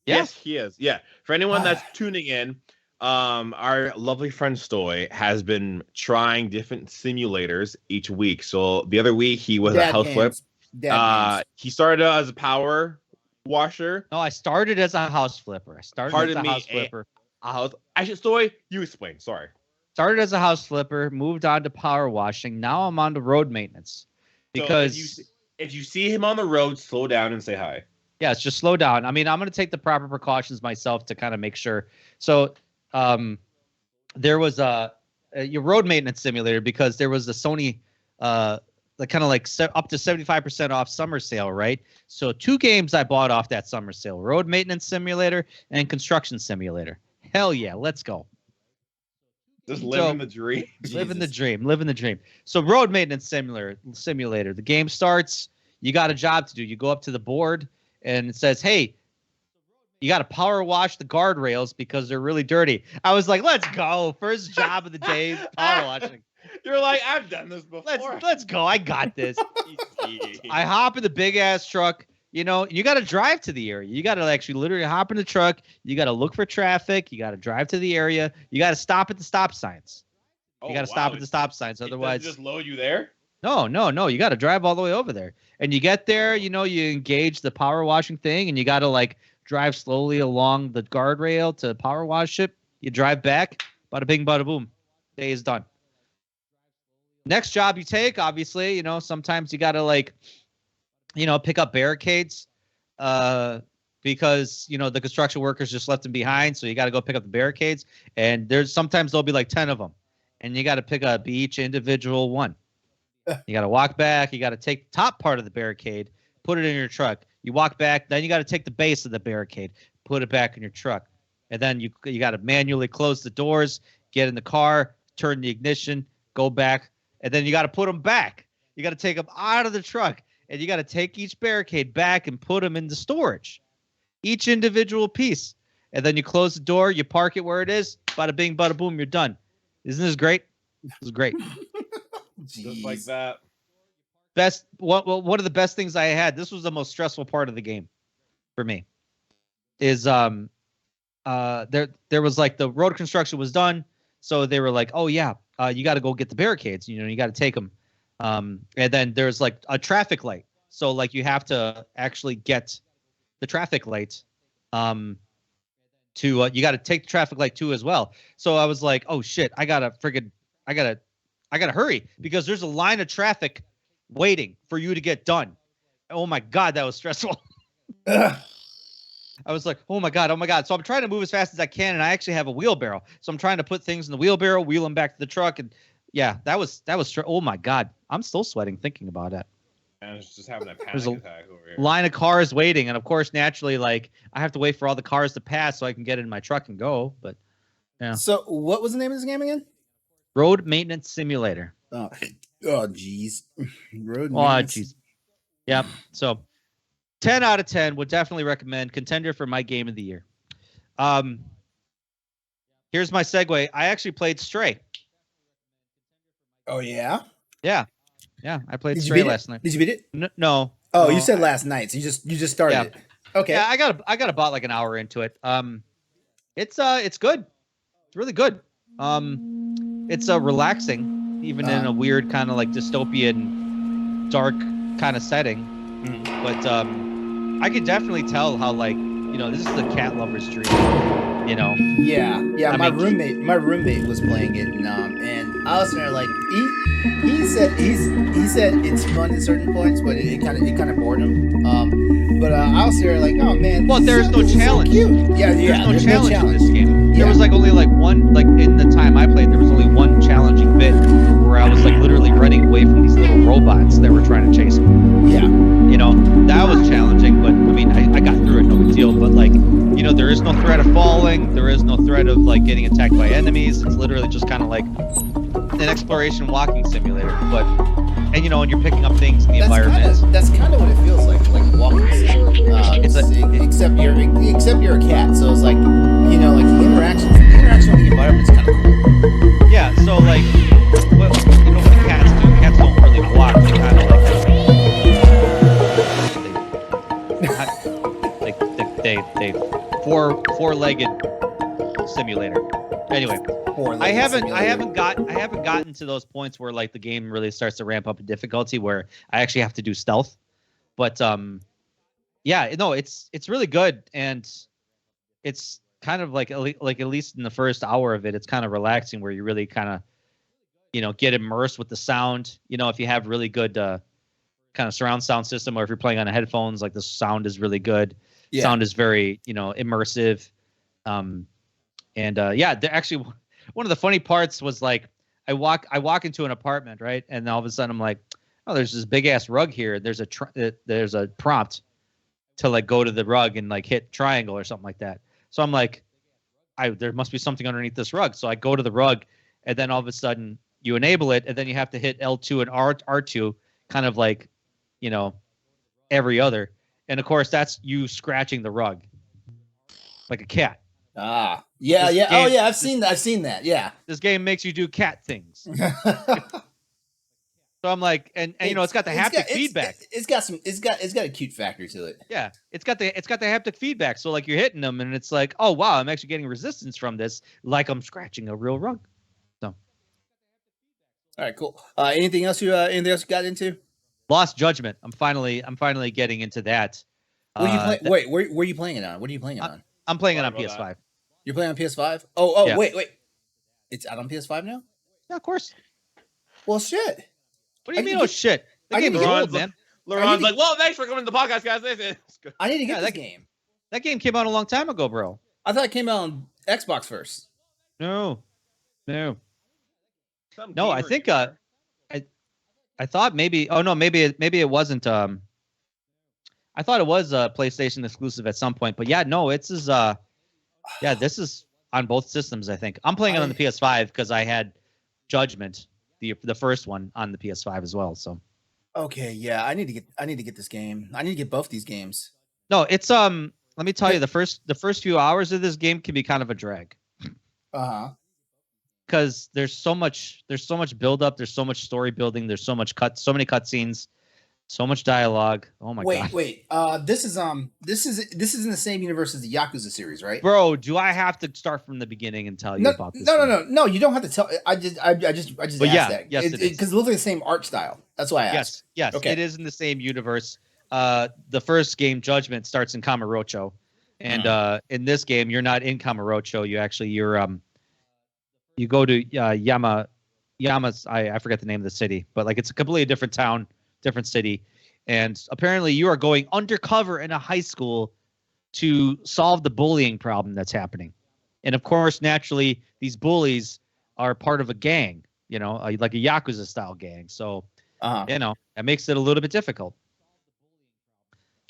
S4: Yes, he is. Yeah. For anyone that's tuning in, our lovely friend Stoy has been trying different simulators each week. So the other week he was a
S1: Dad
S4: house flip.
S1: hands. Dad hands.
S4: He started as a power washer.
S2: No, I started as a house flipper.
S4: Pardon me,
S2: House flipper.
S4: Actually, Stoy, you explain. Sorry.
S2: Started as a house flipper, moved on to power washing. Now I'm on to road maintenance. Because
S4: So if you see him on the road, slow down and say hi.
S2: yeah, it's just slow down. I mean, I'm going to take the proper precautions myself to kind of make sure. So there was your road maintenance simulator because there was the Sony like kind of like up to 75% off summer sale, right? So 2 games I bought off that summer sale: road maintenance simulator and construction simulator. Hell yeah, let's go.
S4: Just living the dream.
S2: Living the dream. So road maintenance simulator. The game starts. You got a job to do. You go up to the board and it says, "Hey, you got to power wash the guardrails because they're really dirty." I was like, "Let's go! First job of the day, power washing."
S4: You're like, I've done this before.
S2: Let's go. I got this. I hop in the big ass truck. You know, you got to drive to the area. You got to actually literally hop in the truck. You got to look for traffic. You got to drive to the area. You got to stop at the stop signs. You got to stop at the stop signs. Otherwise,
S4: just load you there.
S2: No. You got to drive all the way over there. And you get there, you know, you engage the power washing thing, and you got to like drive slowly along the guardrail to power wash it. You drive back, bada bing, bada boom. Day is done. Next job you take, obviously, you know, sometimes you got to like, you know, pick up barricades because, you know, the construction workers just left them behind. So you got to go pick up the barricades. And sometimes there'll be like 10 of them. And you got to pick up each individual one. You got to walk back. You got to take the top part of the barricade, put it in your truck. You walk back. Then you got to take the base of the barricade, put it back in your truck. And then you got to manually close the doors, get in the car, turn the ignition, go back. And then you got to put them back. You got to take them out of the truck. And you got to take each barricade back and put them into storage. Each individual piece. And then you close the door. You park it where it is. Bada bing, bada boom. You're done. Isn't this great? This is great.
S4: Just like that.
S2: One of the best things I had. This was the most stressful part of the game for me. Is there was like the road construction was done. So they were like, oh yeah, you got to go get the barricades. You know, you got to take them. And then there's like a traffic light. So like you have to actually get the traffic light you got to take the traffic light too as well. So I was like, oh shit, I gotta hurry because there's a line of traffic waiting for you to get done. Oh my God, that was stressful. I was like, oh my God. So I'm trying to move as fast as I can. And I actually have a wheelbarrow. So I'm trying to put things in the wheelbarrow, wheel them back to the truck. And yeah, that was, oh my God. I'm still sweating thinking about it.
S4: I was just having a panic attack over here.
S2: Line of cars waiting. And of course, naturally, like I have to wait for all the cars to pass so I can get in my truck and go. But yeah.
S1: So what was the name of this game again?
S2: Road Maintenance Simulator.
S1: Oh, geez. Road
S2: Oh,
S1: maintenance.
S2: jeez. Yep. So 10 out of 10 would definitely recommend. Contender for my game of the year. Here's my segue. I actually played Stray.
S1: Oh, yeah?
S2: Yeah. I played
S1: Did you
S2: Stray
S1: beat it?
S2: last night.
S1: Did you beat it?
S2: No.
S1: Oh,
S2: No,
S1: you said last night. So you just started
S2: Yeah.
S1: it. Okay.
S2: Yeah, I got about like an hour into it. It's good. It's really good. It's relaxing, even in a weird kind of like dystopian, dark kind of setting.
S1: Mhm.
S2: But I could definitely tell how like, you know, this is the cat lover's dream. You know.
S1: Yeah.
S2: I
S1: My
S2: mean-
S1: roommate was playing it, and I was there like he said it's fun at certain points, but it kind of bored him. But I was there like, oh man.
S2: Well,
S1: this
S2: there's
S1: is-
S2: no
S1: this is so
S2: challenge.
S1: cute. Yeah,
S2: There's no challenge in this game.
S1: Yeah.
S2: There was like only like one, like in the time I played, there was only one challenging bit where I was like literally running away from these little robots that were trying to chase me.
S1: Yeah.
S2: You know, that was challenging, but I mean, I got through it, no big deal. But like, you know, there is no threat of falling. There is no threat of like getting attacked by enemies. It's literally just kind of like an exploration walking simulator. But, and you know, and you're picking up things in the environment.
S1: That's kind of what it feels like walking. Except you're a cat, so it's like, you know, like the interaction with the environment is kind of cool.
S2: Yeah, so like, what, you know what cats do? Cats don't really walk. They kind of like they four-legged simulator. Anyway,
S1: Poor
S2: I
S1: living
S2: haven't
S1: simulator.
S2: gotten to those points where like the game really starts to ramp up in difficulty where I actually have to do stealth. But yeah, no, it's really good, and it's kind of like at least in the first hour of it, it's kind of relaxing where you really kind of get immersed with the sound. If you have really good kind of surround sound system, or if you're playing on headphones, like the sound is really good.
S1: Yeah.
S2: Sound is very immersive. And yeah, actually one of the funny parts was like I walk into an apartment, right, and all of a sudden I'm like, oh, there's this big ass rug here. There's a prompt to like go to the rug and like hit triangle or something like that. So I'm like, there must be something underneath this rug. So I go to the rug, and then all of a sudden you enable it, and then you have to hit L2 and R2, kind of like, every other. And of course that's you scratching the rug like a cat.
S1: Ah, yeah,
S2: This
S1: yeah.
S2: game-
S1: Oh, yeah. I've seen that. I've seen that. Yeah.
S2: This game makes you do cat things. So I'm like, and it's got the haptic feedback.
S1: It's got a cute factor to it.
S2: Yeah, it's got the haptic feedback. So like you're hitting them, and it's like, oh wow, I'm actually getting resistance from this, like I'm scratching a real rug. So,
S1: all right, cool. Anything else you got into?
S2: Lost Judgment. I'm finally getting into that.
S1: What are you playing? Wait, where are you playing it on? What are you playing it on?
S2: I'm playing it on
S4: Sorry about
S2: PS5.
S1: You're playing on PS5? Oh,
S2: Yeah.
S1: wait. It's out on PS5 now?
S2: Yeah, of course.
S1: Well, shit.
S2: What do you
S1: I
S2: mean?
S1: need
S2: Oh
S1: to-
S2: shit! The
S1: I
S2: game
S1: need
S2: is
S1: to-
S2: old, man.
S3: LeRon's like, well, thanks for coming to the podcast, guys. It's good.
S1: I need to get
S2: Yeah,
S1: this game.
S2: That game came out a long time ago, bro.
S1: I thought it came out on Xbox first.
S2: No.
S3: Some
S2: No, I
S3: gamer
S2: think
S3: here.
S2: I thought maybe. Oh no, maybe it wasn't. I thought it was a PlayStation exclusive at some point, but yeah, no, this is on both systems. I think I'm playing it on the PS5 because I had Judgment, the first one, on the PS5 as well. So
S1: Okay, yeah, I need to get this game. I need to get both these games.
S2: no, it's Let me tell you, the first few hours of this game can be kind of a drag
S1: Uh-huh.
S2: because there's so much build up, there's so much story building, there's so many cutscenes, so much dialogue. Oh my god.
S1: Wait. This is in the same universe as the Yakuza series, right?
S2: Bro, do I have to start from the beginning and tell you about this?
S1: No. You don't have to tell. I just
S2: But
S1: asked
S2: yeah,
S1: that.
S2: yes, it is.
S1: Because it looks like the same art style. That's why I asked.
S2: Yes,
S1: Okay.
S2: it is in the same universe. The first game, Judgment, starts in Kamurocho, and in this game, you're not in Kamurocho. You go to Yama's. I forget the name of the city, but like it's a completely different town, different city, and apparently you are going undercover in a high school to solve the bullying problem that's happening, and of course, naturally, these bullies are part of a gang. Like a Yakuza style gang. So.
S1: Uh-huh.
S2: That makes it a little bit difficult.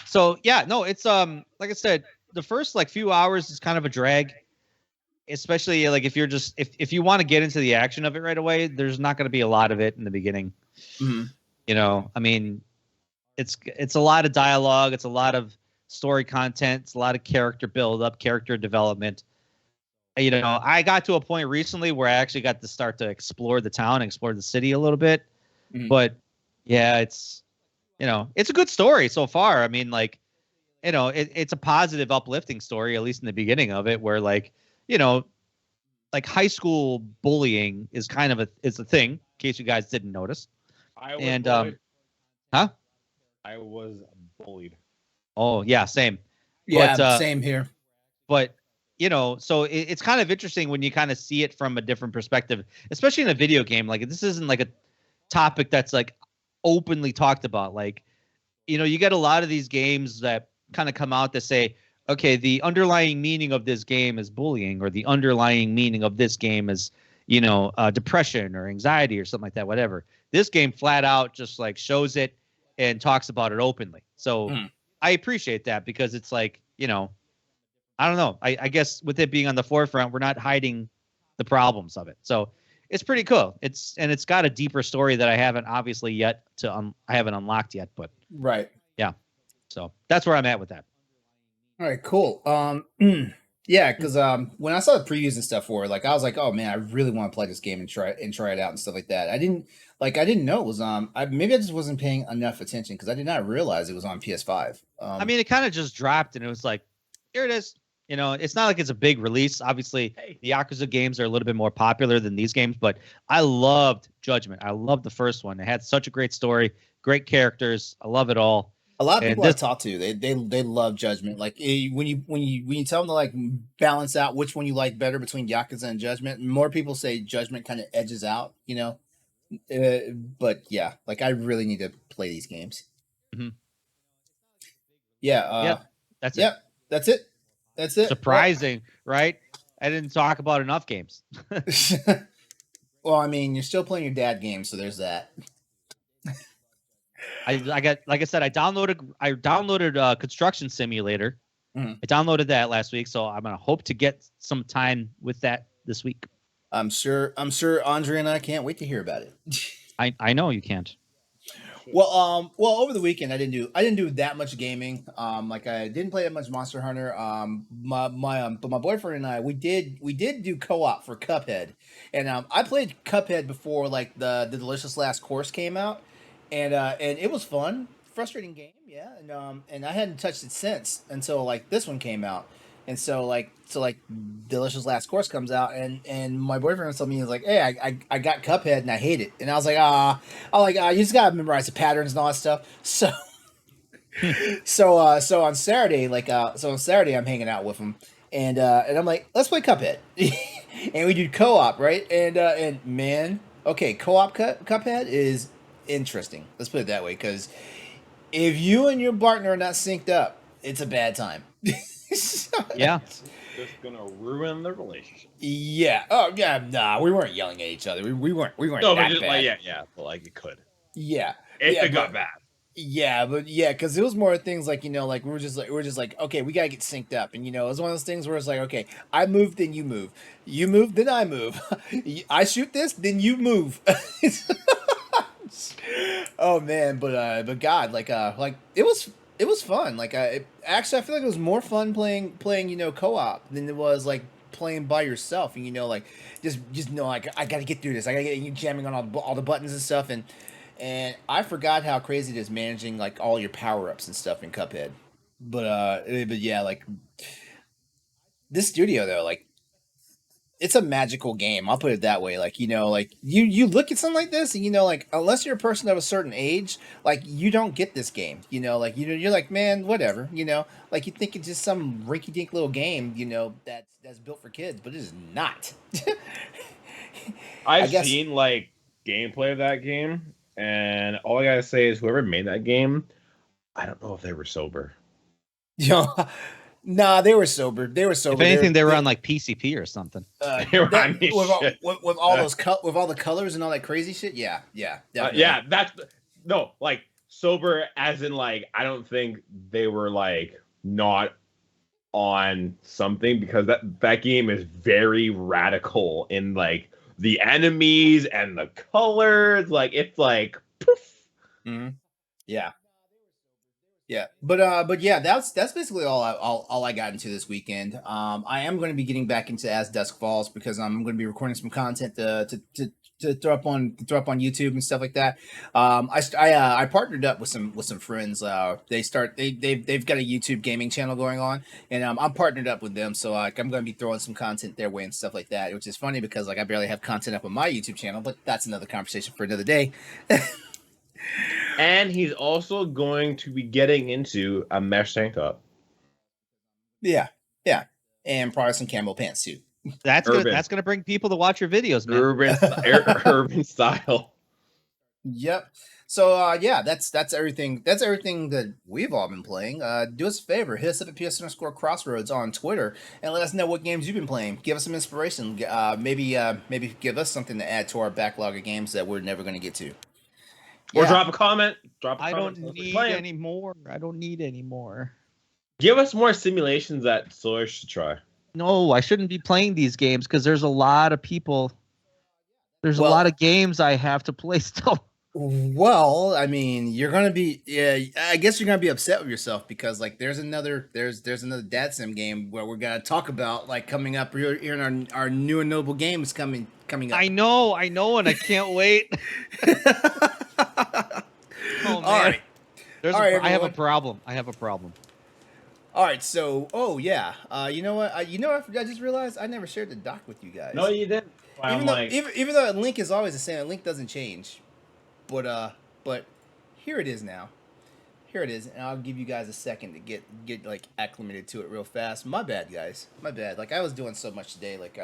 S2: So yeah, no, it's like I said, the first like few hours is kind of a drag, especially like if you're just if you want to get into the action of it right away, there's not going to be a lot of it in the beginning.
S1: Mhm.
S2: I mean, it's a lot of dialogue, it's a lot of story content, it's a lot of character build up, character development. I got to a point recently where I actually got to start to explore the town, explore the city a little bit.
S1: Mhm.
S2: But yeah, it's a good story so far. I mean, like, it's a positive, uplifting story, at least in the beginning of it, where like high school bullying is kind of a thing, in case you guys didn't notice.
S4: I was
S2: And
S4: bullied.
S2: huh?
S4: I was bullied.
S2: Oh yeah, same.
S1: Yeah,
S2: But,
S1: same here.
S2: But so it's kind of interesting when you kind of see it from a different perspective, especially in a video game. Like this isn't like a topic that's like openly talked about. Like, you get a lot of these games that kind of come out to say, okay, the underlying meaning of this game is bullying, or the underlying meaning of this game is, depression or anxiety or something like that, whatever. This game flat out just like shows it and talks about it openly. So I appreciate that because it's like, I don't know. I guess with it being on the forefront, we're not hiding the problems of it. So it's pretty cool. It's got a deeper story that I haven't obviously yet I haven't unlocked yet, but
S1: Right.
S2: yeah. So that's where I'm at with that.
S1: All right, cool. Yeah, because when I saw the previews and stuff for it, like I was like, oh man, I really want to play this game and try it out and stuff like that. I didn't know it was maybe I just wasn't paying enough attention because I did not realize it was on PS5.
S2: I mean, it kind of just dropped and it was like, here it is. You know, it's not like it's a big release. Obviously, the Yakuza games are a little bit more popular than these games, but I loved Judgment. I loved the first one. It had such a great story, great characters. I love it all.
S1: A lot of
S2: And
S1: people I've talked to, they love Judgment. Like when you tell them to like balance out which one you like better between Yakuza and Judgment, more people say Judgment kind of edges out. You know, but yeah, like I really need to play these games.
S2: Mm-hmm.
S1: Yeah.
S2: That's
S1: it. That's it. That's it.
S2: Surprising, right? I didn't talk about enough games.
S1: Well, I mean, you're still playing your dad game, so there's that.
S2: I got, like I said, I downloaded Construction Simulator.
S1: Mm-hmm.
S2: I downloaded that last week, so I'm gonna hope to get some time with that this week.
S1: I'm sure Andre and I can't wait to hear about it.
S2: I know you can't.
S1: Well, over the weekend I didn't do that much gaming. Like I didn't play that much Monster Hunter. But my boyfriend and I we did do co-op for Cuphead, and I played Cuphead before like the Delicious Last Course came out, and it was fun. Frustrating game, yeah, and I hadn't touched it since until like this one came out. And so Delicious Last Course comes out, and my boyfriend was telling me, he was like, hey, I got Cuphead and I hate it. And I was like, you just gotta memorize the patterns and all that stuff. So on Saturday, I'm hanging out with him, and I'm like, let's play Cuphead. And we do co-op, right? And man, okay, co-op Cuphead is interesting. Let's put it that way, because if you and your partner are not synced up, it's a bad time.
S2: Yeah.
S4: It's just gonna ruin the relationship.
S1: Yeah. Oh yeah. Nah, we weren't yelling at each other. We weren't.
S4: No,
S1: that
S4: but just
S1: bad.
S4: yeah. But like it could.
S1: Yeah.
S4: If it got bad.
S1: Yeah, because it was more things like, like we were just like, okay, we gotta get synced up, and it was one of those things where it's like, okay, I move, then you move, then I move, I shoot this, then you move. Oh man, but God, like it was fun. Like actually, I feel like it was more fun playing co-op than it was like playing by yourself. And like just like I gotta get through this. I gotta get you jamming on all the buttons and stuff. And I forgot how crazy it is managing like all your power ups and stuff in Cuphead. But yeah, like this studio though, like it's a magical game. I'll put it that way. Like, like you look at something like this and, like, unless you're a person of a certain age, like you don't get this game, like, you're like, man, whatever, like you think it's just some rinky dink little game, that's built for kids, but it is not.
S4: I've seen like gameplay of that game, and all I gotta say is whoever made that game, I don't know if they were sober.
S1: Nah, they were sober.
S2: If anything, they were on like PCP or something.
S1: With all the colors and all that crazy shit. Yeah,
S4: That's like sober as in like I don't think they were like not on something, because that game is very radical in like the enemies and the colors. Like it's like poof.
S1: Mm-hmm. Yeah. Yeah, but yeah, that's basically all I got into this weekend. I am going to be getting back into As Dusk Falls, because I'm going to be recording some content to throw up on YouTube and stuff like that. I partnered up with some friends. They've got a YouTube gaming channel going on, and I'm partnered up with them. So I'm going to be throwing some content their way and stuff like that, which is funny because like I barely have content up on my YouTube channel, but that's another conversation for another day.
S4: And he's also going to be getting into a mesh tank top.
S1: Yeah, and probably some camo pants too.
S2: That's gonna bring people to watch your videos, man.
S4: Urban style.
S1: Yep. So yeah, that's everything. That's everything that we've all been playing. Do us a favor, hit us up at PS_Crossroads on Twitter and let us know what games you've been playing. Give us some inspiration. Maybe give us something to add to our backlog of games that we're never going to get to.
S4: Or drop a comment.
S2: I don't need any more. I don't need any more.
S4: Give us more simulations that Stoy should try.
S2: No, I shouldn't be playing these games because there's a lot of people. There's a lot of games I have to play still.
S1: Well, I mean, you're gonna be, I guess you're gonna be upset with yourself because like there's another Dad Sim game where we're gonna talk about like coming up here in our new and noble games coming up.
S2: I know, and I can't wait. Oh man!
S1: All right.
S2: I have a problem.
S1: All right, so you know what? I just realized I never shared the doc with you guys.
S3: No, you didn't. Why,
S1: even
S3: I'm
S1: though
S3: like,
S1: even though the link is always the same, the link doesn't change. But here it is now. Here it is, and I'll give you guys a second to get like acclimated to it real fast. My bad, guys. My bad. Like I was doing so much today, like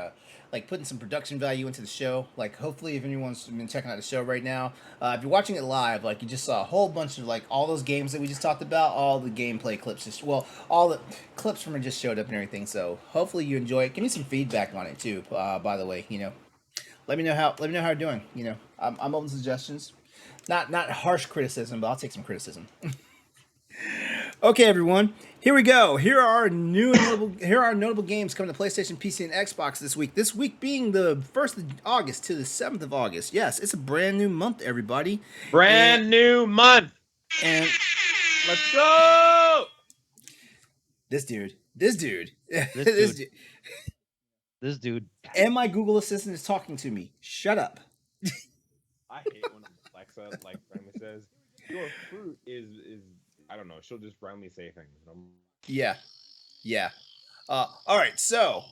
S1: putting some production value into the show. Like hopefully, if anyone's been checking out the show right now, if you're watching it live, like you just saw a whole bunch of like all those games that we just talked about, all the gameplay clips. All the clips from it just showed up and everything. So hopefully you enjoy it. Give me some feedback on it too. By the way, let me know how you're doing. I'm open to suggestions. Not harsh criticism, but I'll take some criticism. Okay, everyone. Here we go. Here are our notable games coming to PlayStation, PC, and Xbox this week. This week being the 1st of August to the 7th of August. Yes, it's a brand new month, everybody.
S4: Brand new month.
S1: And
S4: Let's go.
S1: this dude.
S2: This dude.
S1: And my Google Assistant is talking to me. Shut up.
S4: I hate when Alexa like randomly says your fruit is I don't know. She'll just randomly say things.
S1: Yeah. All right, so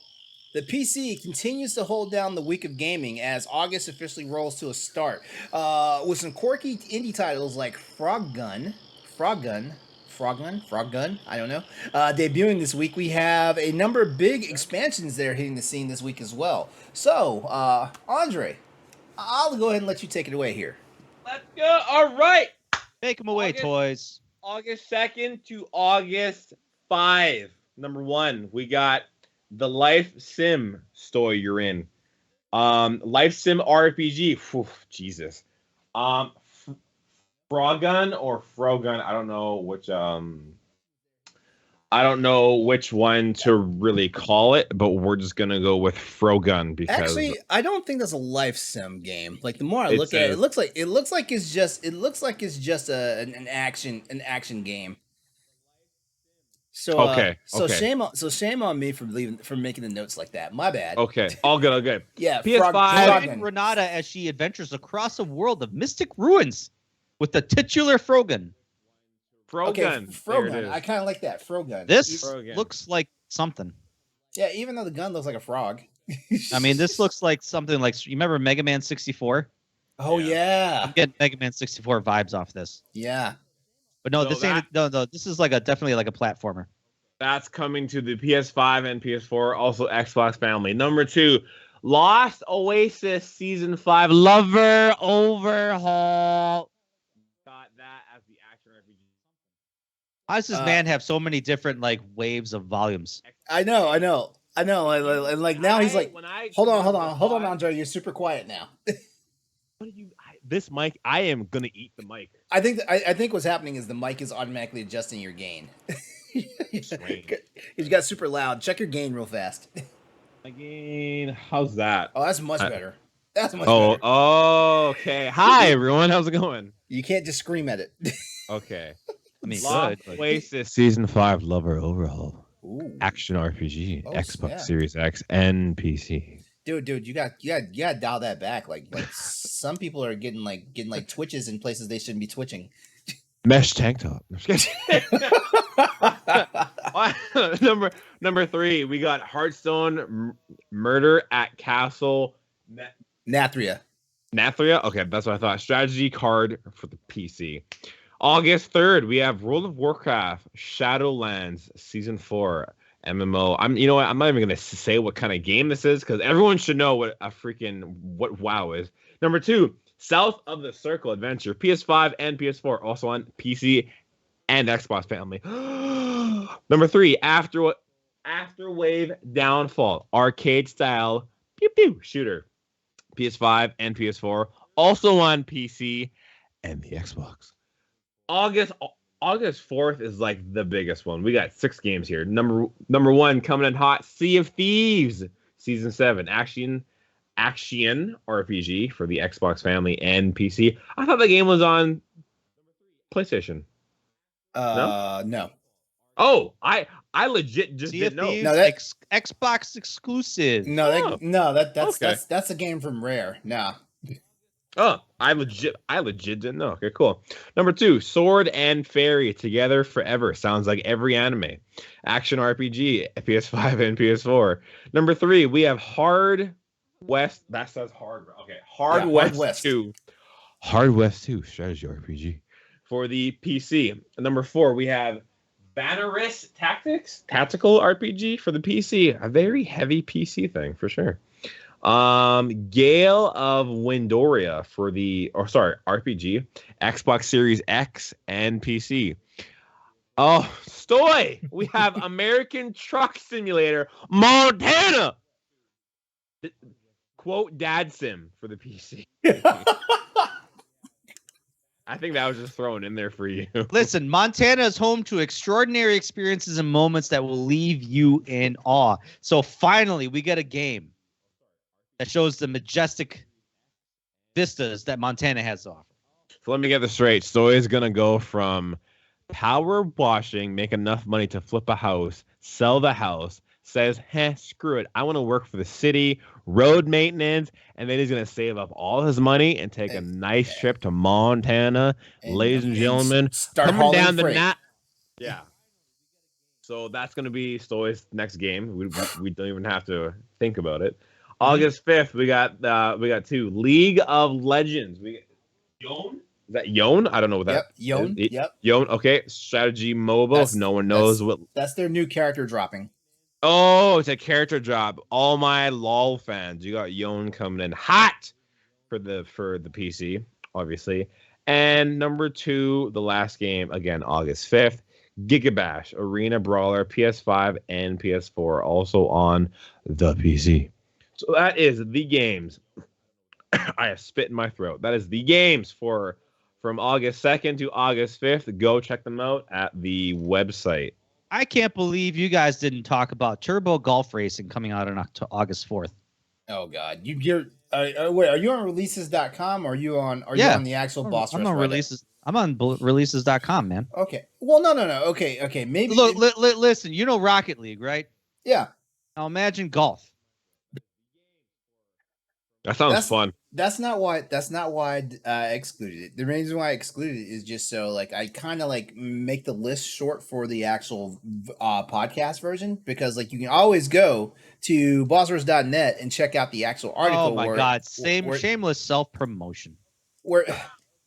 S1: the PC continues to hold down the week of gaming as August officially rolls to a start with some quirky indie titles like Frog Gun. I don't know. Debuting this week, we have a number of big expansions that are hitting the scene this week as well. So, Andre, I'll go ahead and let you take it away here.
S4: Let's go. All right.
S2: Take them away, toys.
S4: August 2nd to August 5. Number 1, we got the Life Sim Stoy you're in. Life Sim RPG. Whew, Jesus. Frogun or Frogun. I don't know which one to really call it, but we're just gonna go with Frogun because
S1: actually, I don't think that's a life sim game. Like the more I look at it, it looks like it's just an action game. So
S4: okay.
S1: shame on me for making the notes like that. My bad.
S4: Okay, all good.
S1: Yeah,
S4: PS5.
S2: Join Renata as she adventures across a world of mystic ruins with the titular Frogun.
S1: Frogun. I kind of like that. Frogun.
S2: This looks like something.
S1: Yeah, even though the gun looks like a frog.
S2: I mean, this looks like something like, you remember Mega Man 64?
S1: Oh yeah.
S2: I'm getting Mega Man 64 vibes off this.
S1: Yeah.
S2: But no, this is definitely like a platformer.
S4: That's coming to the PS5 and PS4, also Xbox family. Number 2, Lost Oasis Season 5 Lover Overhaul. Got that as the action RPG.
S2: How does this man have so many different like waves of volumes?
S1: I know. And like now he's like, hold on, Andre, you're super quiet now.
S4: This mic, I am gonna eat the mic.
S1: I think what's happening is the mic is automatically adjusting your gain. You got super loud. Check your gain real fast.
S4: My gain, how's that?
S1: Oh, that's much better. That's much better.
S4: Oh, okay. Hi everyone, how's it going?
S1: You can't just scream at it.
S4: Okay.
S2: I mean,
S4: Lost
S2: good.
S4: Oasis Season 5 Lover Overhaul.
S1: Ooh.
S4: Action RPG, Xbox
S1: snap.
S4: Series X and PC.
S1: Dude, you got dial that back. Like some people are getting twitches in places they shouldn't be twitching.
S4: Mesh tank top. Number 3, we got Hearthstone Murder at Castle
S1: Nathria.
S4: Okay, that's what I thought. Strategy card for the PC. August 3rd, we have World of Warcraft Shadowlands Season 4 MMO. I'm not even gonna say what kind of game this is because everyone should know what WoW is. Number 2, South of the Circle Adventure, PS5 and PS4, also on PC and Xbox family. Number 3, Afterwave Downfall, arcade style pew pew shooter, PS5 and PS4, also on PC and the Xbox. August 4th is like the biggest one. We got 6 games here. Number 1 coming in hot, Sea of Thieves Season 7 action RPG for the Xbox family and PC. I thought the game was on PlayStation.
S1: No.
S4: Oh, I legit just didn't know.
S2: No, that's Xbox exclusive.
S1: That's a game from Rare. Nah.
S4: Oh, I legit didn't know. Okay, cool. Number 2, Sword and Fairy Together Forever. Sounds like every anime. Action RPG, PS5 and PS4. Number 3, we have Hard West. That says hard. Okay, Hard
S1: Yeah,
S4: West
S1: Hard West.
S4: 2. Hard West 2 strategy RPG for the PC. Number 4, we have Bannerist Tactical RPG for the PC. A very heavy PC thing for sure. Gale of Windoria for the RPG, Xbox Series X and PC. Oh, Stoy! We have American Truck Simulator Montana. Quote Dad Sim for the PC. I think that was just thrown in there for you.
S2: Listen, Montana is home to extraordinary experiences and moments that will leave you in awe. So finally, we get a game that shows the majestic vistas that Montana has to offer.
S4: So let me get this straight. Stoy is going to go from power washing, make enough money to flip a house, sell the house, says, screw it. I want to work for the city, road maintenance, and then he's going to save up all his money and take a nice trip to Montana. Ladies and gentlemen,
S1: start
S4: coming down the
S1: freight.
S4: Yeah. So that's going to be Stoy's next game. We don't even have to think about it. August 5th, we got 2 League of Legends. We got Yon. Is that Yon? I don't know what that.
S1: Yon. Yep.
S4: Yon. Okay, strategy mobile. If no one knows what.
S1: That's their new character dropping.
S4: Oh, it's a character drop. All my LOL fans, you got Yon coming in hot for the PC, obviously. And number 2, the last game again, August 5th, Gigabash Arena Brawler, PS5 and PS4, also on the PC. So that is the games. I have spit in my throat. That is the games from August 2nd to August 5th. Go check them out at the website.
S2: I can't believe you guys didn't talk about Turbo Golf Racing coming out on August 4th.
S1: Oh God, wait, are you on releases.com or are you on the actual Boss Rush?
S2: I'm on releases. I'm on releases.com, man.
S1: Okay. Well, no. Okay. Maybe
S2: look. Listen. You know Rocket League, right?
S1: Yeah.
S2: Now imagine golf.
S4: That sounds fun.
S1: That's not why I excluded it. The reason why I excluded it is just so like I kind of like make the list short for the actual podcast version, because like you can always go to bossrush.net and check out the actual article.
S2: Oh my God! Shameless self promotion.
S1: Where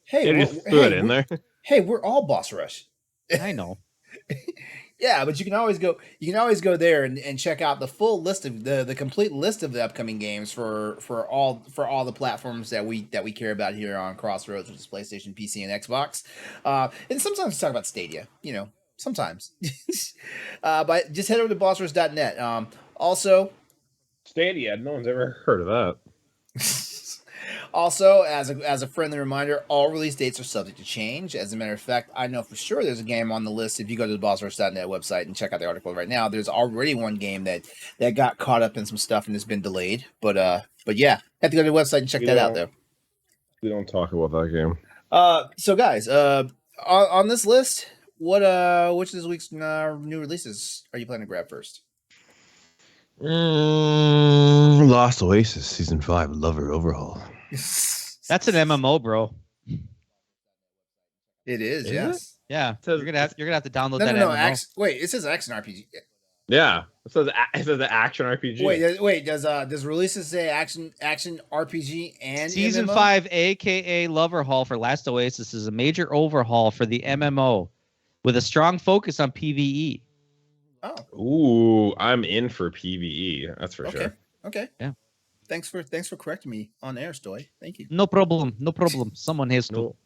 S1: hey,
S4: in there.
S1: Hey, we're all Boss Rush.
S2: I know.
S1: Yeah, but you can always go there and check out the full list of the complete list of the upcoming games for all the platforms that we care about here on Crossroads, which is PlayStation, PC, and Xbox. And sometimes talk about Stadia, sometimes. But just head over to bossrush.net. Also,
S4: Stadia, no one's ever heard of that.
S1: Also, as a friendly reminder, all release dates are subject to change. As a matter of fact, I know for sure there's a game on the list. If you go to the bossrush.net website and check out the article right now, there's already one game that got caught up in some stuff and has been delayed. But yeah, have to go to the website and check that out, though.
S4: We don't talk about that game.
S1: So guys, on this list, which of this week's new releases are you planning to grab first?
S4: Lost Oasis Season 5 Lover Overhaul.
S2: That's an MMO, bro.
S1: It is, yes.
S2: Yeah, you're gonna have to download
S1: that.
S2: No.
S1: MMO. Wait, it says action RPG.
S4: Yeah, it says the action RPG.
S1: Wait. Does releases say action RPG and
S2: Season
S1: MMO?
S2: 5, aka Loverhaul for Last Oasis, is a major overhaul for the MMO with a strong focus on PvE.
S1: Oh.
S4: Ooh, I'm in for PvE. That's for sure.
S1: Okay.
S2: Yeah.
S1: Thanks for correcting me on air, Stoy. Thank you.
S2: No problem. Someone has to.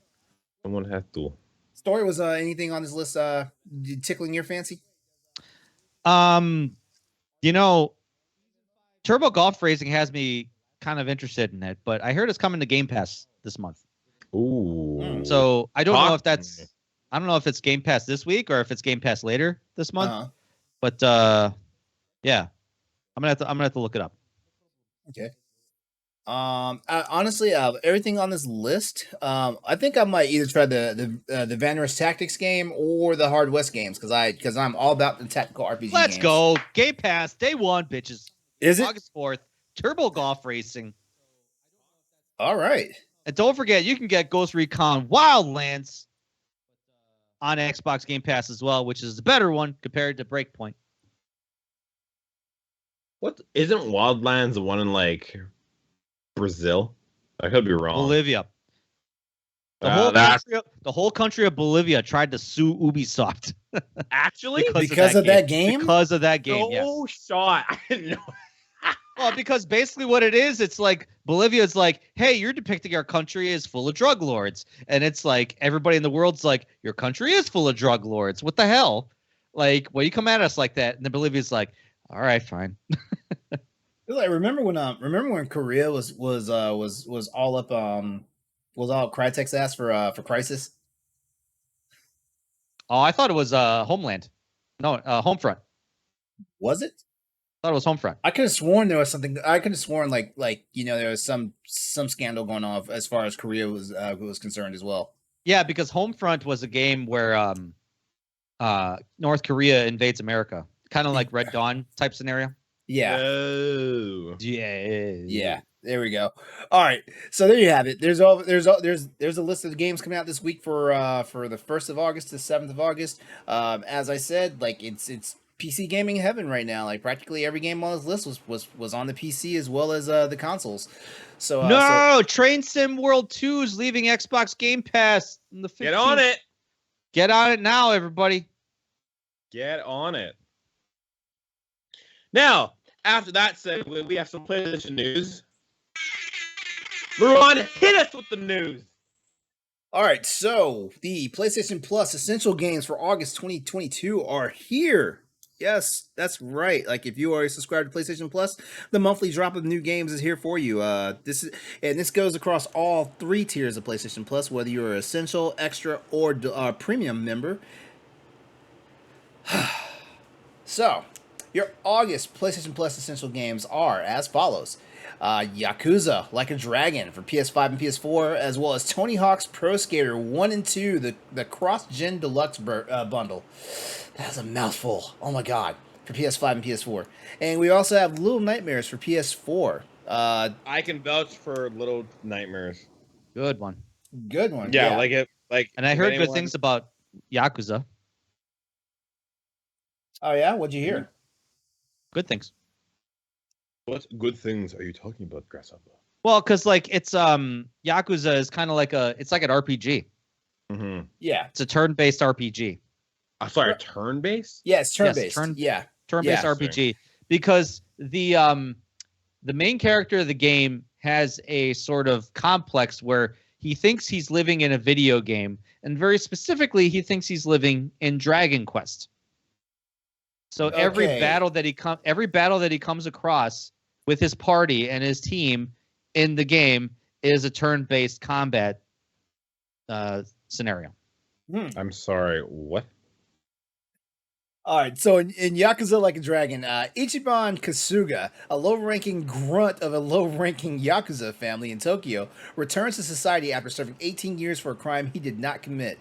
S4: Someone has to.
S1: Story, was anything on this list tickling your fancy?
S2: Turbo Golf Racing has me kind of interested in it, but I heard it's coming to Game Pass this month.
S4: Ooh.
S2: So I don't know if it's Game Pass this week or if it's Game Pass later this month.
S1: Uh-huh.
S2: But yeah, I'm gonna have to look it up.
S1: Okay. Honestly, everything on this list, I think I might either try the Vanner's Tactics game or the Hard West games because I'm all about the tactical RPG.
S2: Let's go Game Pass day one, bitches.
S1: Is it
S2: August 4th? Turbo Golf Racing.
S1: All right.
S2: And don't forget, you can get Ghost Recon Wildlands on Xbox Game Pass as well, which is the better one compared to Breakpoint.
S4: What isn't Wildlands the one in like Brazil? I could be wrong.
S2: Bolivia. The whole country of Bolivia tried to sue Ubisoft.
S4: Actually,
S1: because of that game.
S2: Because of that game,
S4: no
S2: yes.
S4: shot. I didn't know.
S2: Well, because basically what it is, it's like Bolivia is like, hey, you're depicting our country as full of drug lords. And it's like everybody in the world's like, your country is full of drug lords. What the hell? Like, well, you come at us like that. And then Bolivia's like, all right, fine.
S1: Like, remember when Korea was all up was all Crytek's ass for Crisis?
S2: Oh, I thought it was Homeland. No, Homefront.
S1: Was it?
S2: I thought it was Homefront.
S1: I could have sworn there was something. I could have sworn like there was some scandal going on as far as Korea was concerned as well.
S2: Yeah, because Homefront was a game where North Korea invades America, kind of like Red Dawn type scenario.
S1: Yeah.
S4: Oh.
S1: Yeah. There we go. All right. So there you have it. There's a list of the games coming out this week for the 1st of August to 7th of August. As I said, like it's PC gaming heaven right now. Like practically every game on this list was on the PC as well as the consoles. So
S2: Train Sim World 2 is leaving Xbox Game Pass on the 15th.
S4: Get on it.
S2: Get on it now, everybody.
S4: Get on it. Now, after that segue, we have some PlayStation news. LeRon, hit us with the news.
S1: All right, so the PlayStation Plus Essential Games for August 2022 are here. Yes, that's right. Like if you are subscribed to PlayStation Plus, the monthly drop of new games is here for you. This goes across all 3 tiers of PlayStation Plus, whether you're an Essential, Extra, or Premium member. So, your August PlayStation Plus Essential games are as follows. Yakuza Like a Dragon for PS5 and PS4, as well as Tony Hawk's Pro Skater 1 and 2, the Cross-Gen Deluxe bundle. That's a mouthful. Oh my god. For PS5 and PS4. And we also have Little Nightmares for PS4.
S4: I can vouch for Little Nightmares.
S2: Good one.
S1: Good one.
S4: Yeah,
S2: And I heard good things about Yakuza.
S1: Oh yeah? What'd you hear?
S2: Good things.
S4: What good things are you talking about, Grasshopper?
S2: Well, because like it's Yakuza is kind of like it's like an RPG.
S4: Mm-hmm.
S1: Yeah.
S2: It's a turn-based RPG.
S4: Sorry, turn-based?
S1: Yeah, it's turn-based.
S2: Yes, turn-based RPG.
S4: Sorry.
S2: Because the main character of the game has a sort of complex where he thinks he's living in a video game, and very specifically, he thinks he's living in Dragon Quest. So every battle that he comes across with his party and his team in the game is a turn-based combat scenario.
S4: I'm sorry, what?
S1: All right, so in Yakuza Like a Dragon, Ichiban Kasuga, a low-ranking grunt of a low-ranking Yakuza family in Tokyo, returns to society after serving 18 years for a crime he did not commit.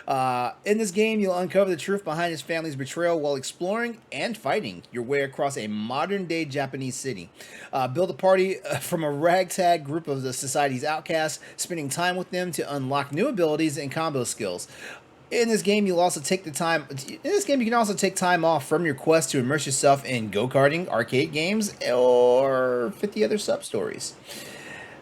S1: In this game, you'll uncover the truth behind his family's betrayal while exploring and fighting your way across a modern-day Japanese city. Build a party from a ragtag group of the society's outcasts, spending time with them to unlock new abilities and combo skills. In this game, you can also take time off from your quest to immerse yourself in go-karting, arcade games, or 50 other sub-stories.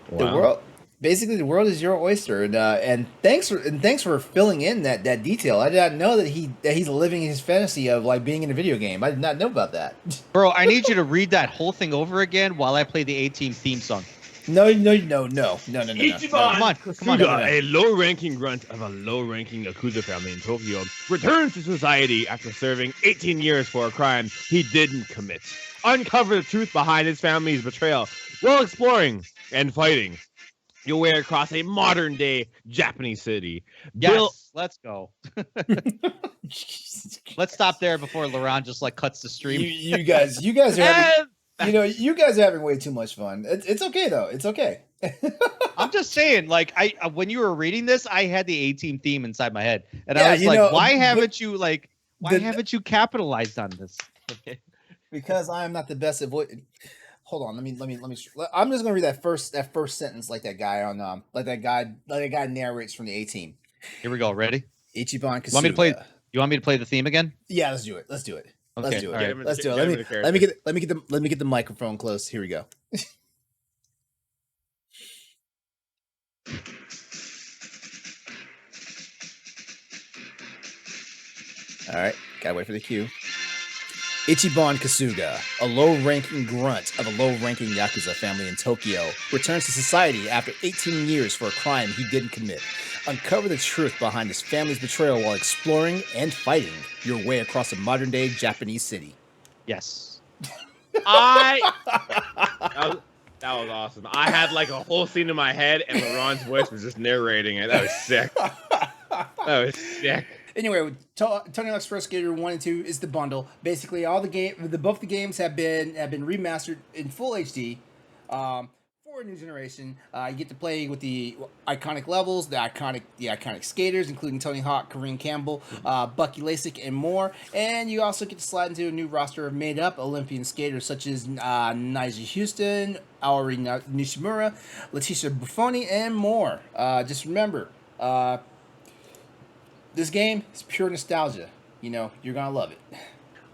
S4: Wow.
S1: The world is your oyster, and thanks for filling in that detail. I did not know that he's living his fantasy of like being in a video game. I did not know about that.
S2: Bro, I need you to read that whole thing over again while I play the A-Team theme song.
S1: No.
S2: Come on.
S4: A low-ranking grunt of a low-ranking Yakuza family in Tokyo returns to society after serving 18 years for a crime he didn't commit. Uncover the truth behind his family's betrayal while exploring and fighting your way across a modern-day Japanese city.
S2: Yes, let's go. Let's stop there before LeRon just like cuts the stream.
S1: You guys are having, you guys are having way too much fun. It's okay though. It's okay.
S2: I'm just saying, like when you were reading this, I had the A-Team theme inside my head, and I was like, why haven't you capitalized on this?
S1: Because I am not the best at voice. hold on. I'm just gonna read that first sentence like that guy on like that guy narrates from the A-Team.
S2: Here we go. Ready?
S1: Ichiban Kasuga.
S2: You want me to play? You want me to play the theme again?
S1: Yeah, let's do it. Let's do it.
S2: Okay,
S1: Let's do it.
S2: all right.
S1: Let's do it. Let me get the microphone close. Here we go. All right, gotta wait for the cue. Ichiban Kasuga, a low-ranking grunt of a low-ranking Yakuza family in Tokyo, returns to society after 18 years for a crime he didn't commit. Uncover the truth behind his family's betrayal while exploring and fighting your way across a modern-day Japanese city.
S2: Yes.
S4: That was awesome. I had like a whole scene in my head, and LeRon's voice was just narrating it. That was sick. That was sick.
S1: Anyway, Tony Hawk's Pro Skater 1 and 2 is the bundle. Basically, both the games have been remastered in full HD for a new generation. You get to play with the iconic levels, the iconic skaters, including Tony Hawk, Kareem Campbell, Bucky Lasik, and more. And you also get to slide into a new roster of made-up Olympian skaters such as Nigel Houston, Aori Nishimura, Leticia Buffoni, and more. Just remember. This game is pure nostalgia. You know, you're gonna love it.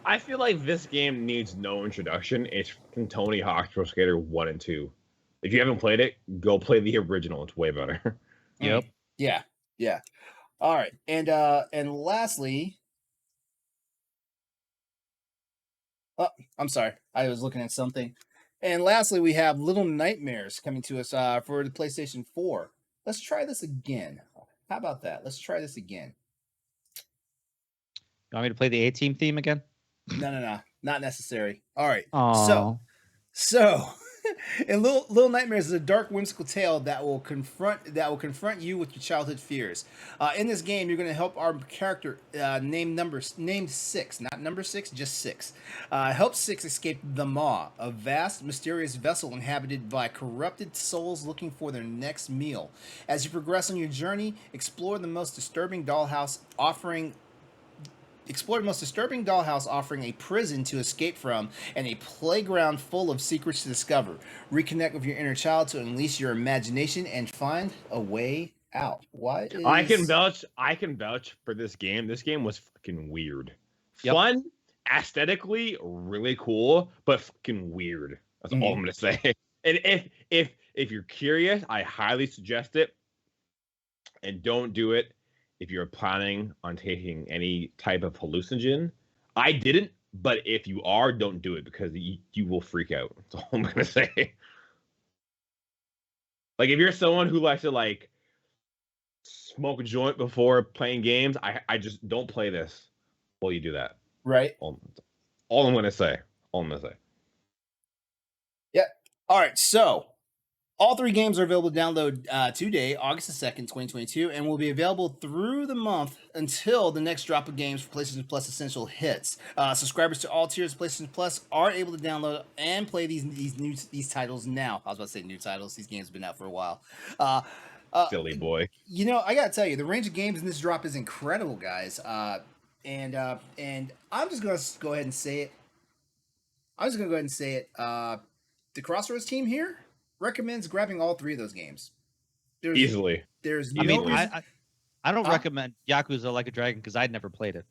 S4: I feel like this game needs no introduction. It's fucking Tony Hawk's Pro Skater 1 and 2. If you haven't played it, go play the original. It's way better.
S2: Yep.
S1: Yeah. All right, and lastly, oh, I'm sorry, I was looking at something. And lastly, we have Little Nightmares coming to us for the PlayStation 4. Let's try this again. How about that? Let's try this again.
S2: You want me to play the A-Team theme again?
S1: No, not necessary. All right.
S2: Aww.
S1: So, and Little Nightmares is a dark, whimsical tale that will confront you with your childhood fears. In this game, you're going to help our character named 6, not number 6, just 6. Help 6 escape the Maw, a vast, mysterious vessel inhabited by corrupted souls looking for their next meal. As you progress on your journey, explore the most disturbing dollhouse offering a prison to escape from and a playground full of secrets to discover. Reconnect with your inner child to unleash your imagination and find a way out.
S4: I can vouch for this game. This game was fucking weird.
S2: Yep.
S4: Fun, aesthetically really cool, but fucking weird. That's all I'm gonna say. And if you're curious, I highly suggest it. And don't do it if you're planning on taking any type of hallucinogen. I didn't, but if you are, don't do it because you will freak out. That's all I'm gonna say. Like if you're someone who likes to like smoke a joint before playing games, I just don't play this while you do that.
S1: Right.
S4: All I'm gonna say.
S1: Yeah. All right. So all 3 games are available to download today, August 2nd, 2022, and will be available through the month until the next drop of games for PlayStation Plus Essential hits. Subscribers to all tiers of PlayStation Plus are able to download and play these titles now. I was about to say new titles. These games have been out for a while.
S4: Silly boy.
S1: You know, I gotta tell you, the range of games in this drop is incredible, guys. And I'm just gonna go ahead and say it. The Crossroads team here recommends grabbing all 3 of those games.
S4: Easily.
S1: There's
S2: I
S1: no
S2: mean,
S1: reason.
S2: I don't recommend Yakuza Like a Dragon because I'd never played it.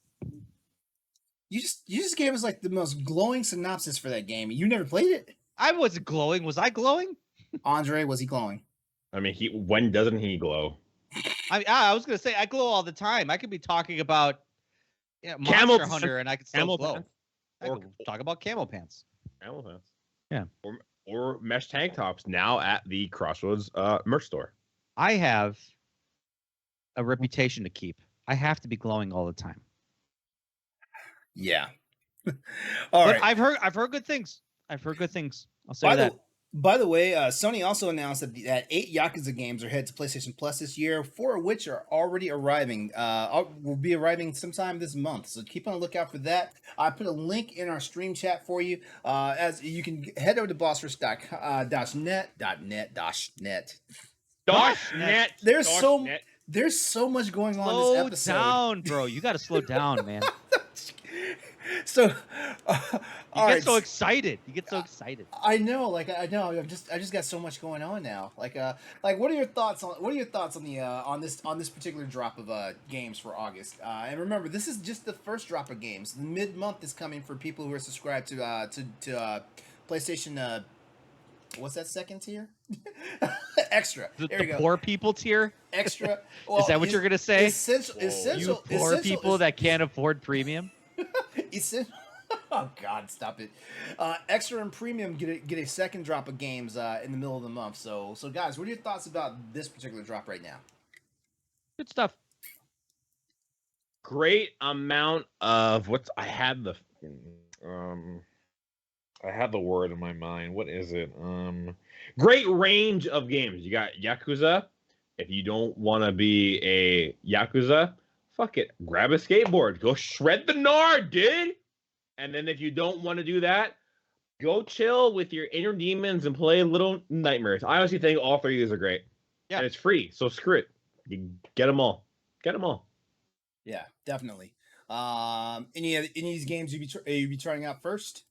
S1: You just gave us like the most glowing synopsis for that game. You never played it.
S2: I wasn't glowing. Was I glowing?
S1: Andre, was he glowing?
S4: I mean, when doesn't he glow?
S2: I was gonna say I glow all the time. I could be talking about
S4: Camel
S2: Monster Hunter and I could still glow.
S4: pants.
S2: I could talk about camel pants.
S4: Camel pants.
S2: Yeah.
S4: Or mesh tank tops now at the Crossroads merch store.
S2: I have a reputation to keep. I have to be glowing all the time.
S1: Yeah.
S2: All
S1: right.
S2: I've heard good things. I'll say that.
S1: By the way, Sony also announced that 8 Yakuza games are headed to PlayStation Plus this year, 4 of which are already arriving. Will be arriving sometime this month, so keep on the lookout for that. I put a link in our stream chat for you. As you can head over to bossrush.net. There's so much going on this episode.
S2: Slow down, bro. You got to slow down, man.
S1: So,
S2: You
S1: all
S2: get
S1: right.
S2: so excited. You get so excited.
S1: I know, like I know, I just got so much going on now. Like what are your thoughts on the on this particular drop of games for August? And remember, this is just the first drop of games. The mid month is coming for people who are subscribed to PlayStation. What's that second tier? Extra. There
S2: The
S1: you go.
S2: poor people tier.
S1: Extra. Well,
S2: Is that what you're gonna say?
S1: Essential.
S4: Whoa.
S1: Essential.
S2: You poor
S1: essential
S2: people
S1: is-
S2: that can't afford premium.
S1: Oh God, stop it! Extra and premium get a second drop of games in the middle of the month. So guys, what are your thoughts about this particular drop right now?
S2: Good stuff.
S4: Great amount of I had the word in my mind. What is it? Great range of games. You got Yakuza. If you don't want to be a Yakuza, fuck it. Grab a skateboard. Go shred the nard, dude. And then if you don't want to do that, go chill with your inner demons and play Little Nightmares. I honestly think all three of these are great.
S2: Yeah.
S4: And it's free, so screw it. You get them all. Get them all.
S1: Yeah, definitely. Any of these games you be trying out first?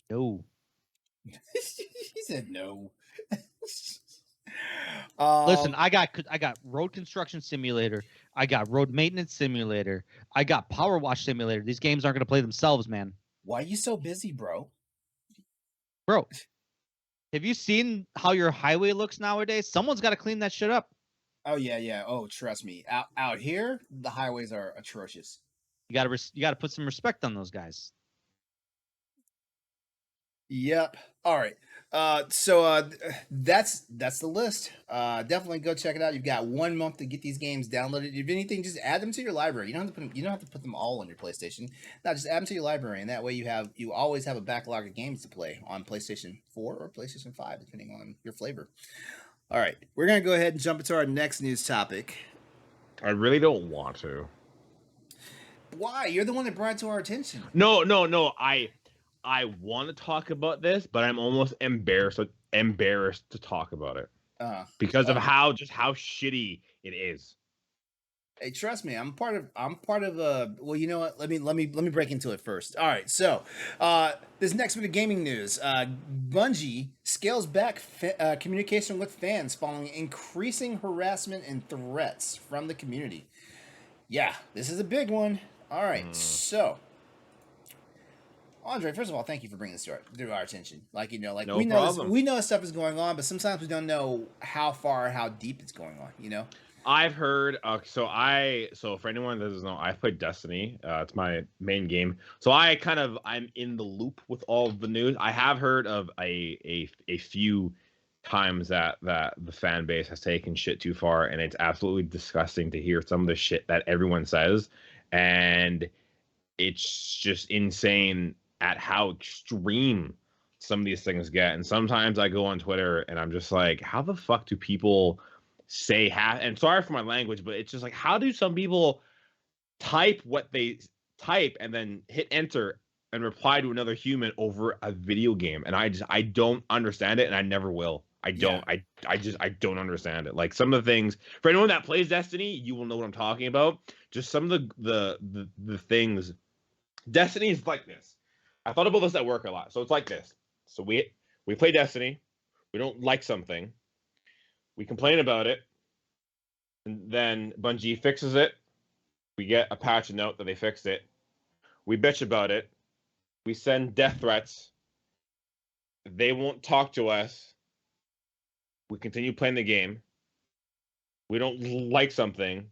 S2: No.
S1: He said no.
S2: Listen, I got road construction simulator. I got road maintenance simulator. I got power wash simulator. These games aren't gonna play themselves, man.
S1: why are you so busy, bro?
S2: Bro, have you seen how your highway looks nowadays? Someone's got to clean that shit up.
S1: Oh yeah. Oh, trust me. Out here, the highways are atrocious.
S2: You gotta put some respect on those guys.
S1: Yep. All right. So that's the list. Definitely go check it out. You've got 1 month to get these games downloaded. If anything, just add them to your library. You don't have to put them all on your PlayStation. No, just add them to your library, and that way you always have a backlog of games to play on PlayStation 4 or PlayStation 5, depending on your flavor. All right, we're gonna go ahead and jump into our next news topic.
S4: I really don't want to.
S1: Why? You're the one that brought it to our attention.
S4: No. I want to talk about this, but I'm almost embarrassed to talk about it because of how shitty it is.
S1: Hey, trust me, I'm part of well, you know what? Let me break into it first. All right, so this next bit of gaming news: Bungie scales back communication with fans following increasing harassment and threats from the community. Yeah, this is a big one. All right, so Andre, first of all, thank you for bringing this to our attention. Like, you know, like
S4: No
S1: we know
S4: problem.
S1: we know stuff is going on, but sometimes we don't know how far or how deep it's going on. You know.
S4: I've heard. So for anyone that doesn't know, I've played Destiny. It's my main game. So I'm in the loop with all of the news. I have heard of a few times that the fan base has taken shit too far, and it's absolutely disgusting to hear some of the shit that everyone says, and it's just insane at how extreme some of these things get. And sometimes I go on Twitter and I'm just like, how the fuck do people say half? And sorry for my language, but it's just like, how do some people type what they type and then hit enter and reply to another human over a video game? And I don't understand it, and I never will. I don't. Yeah. I don't understand it. Like, some of the things, for anyone that plays Destiny, you will know what I'm talking about. Just some of the things. Destiny is like this. I thought about this at work a lot. So it's like this. So we play Destiny. We don't like something. We complain about it. And then Bungie fixes it. We get a patch note that they fixed it. We bitch about it. We send death threats. They won't talk to us. We continue playing the game. We don't like something.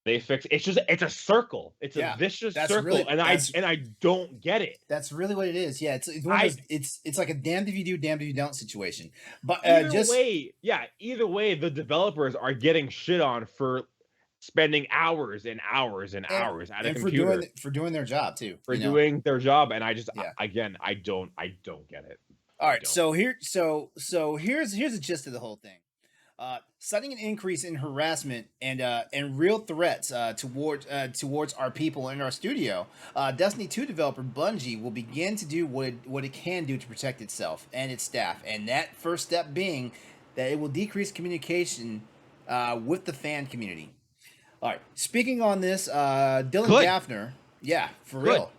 S4: They fix it. It's a circle. It's a vicious circle,
S1: really,
S4: and I don't get it.
S1: That's really what it is. Yeah, it's like a damned if you do, damned if you don't situation. But
S4: either way, the developers are getting shit on for spending hours and hours and hours at a computer
S1: for doing their job too.
S4: Doing their job, and I just I don't get it.
S1: All right, so here's the gist of the whole thing. Citing an increase in harassment and real threats towards our people in our studio, Destiny 2 developer Bungie will begin to do what it can do to protect itself and its staff, and that first step being that it will decrease communication with the fan community. All right, speaking on this, Dylan Gaffner, yeah, for real.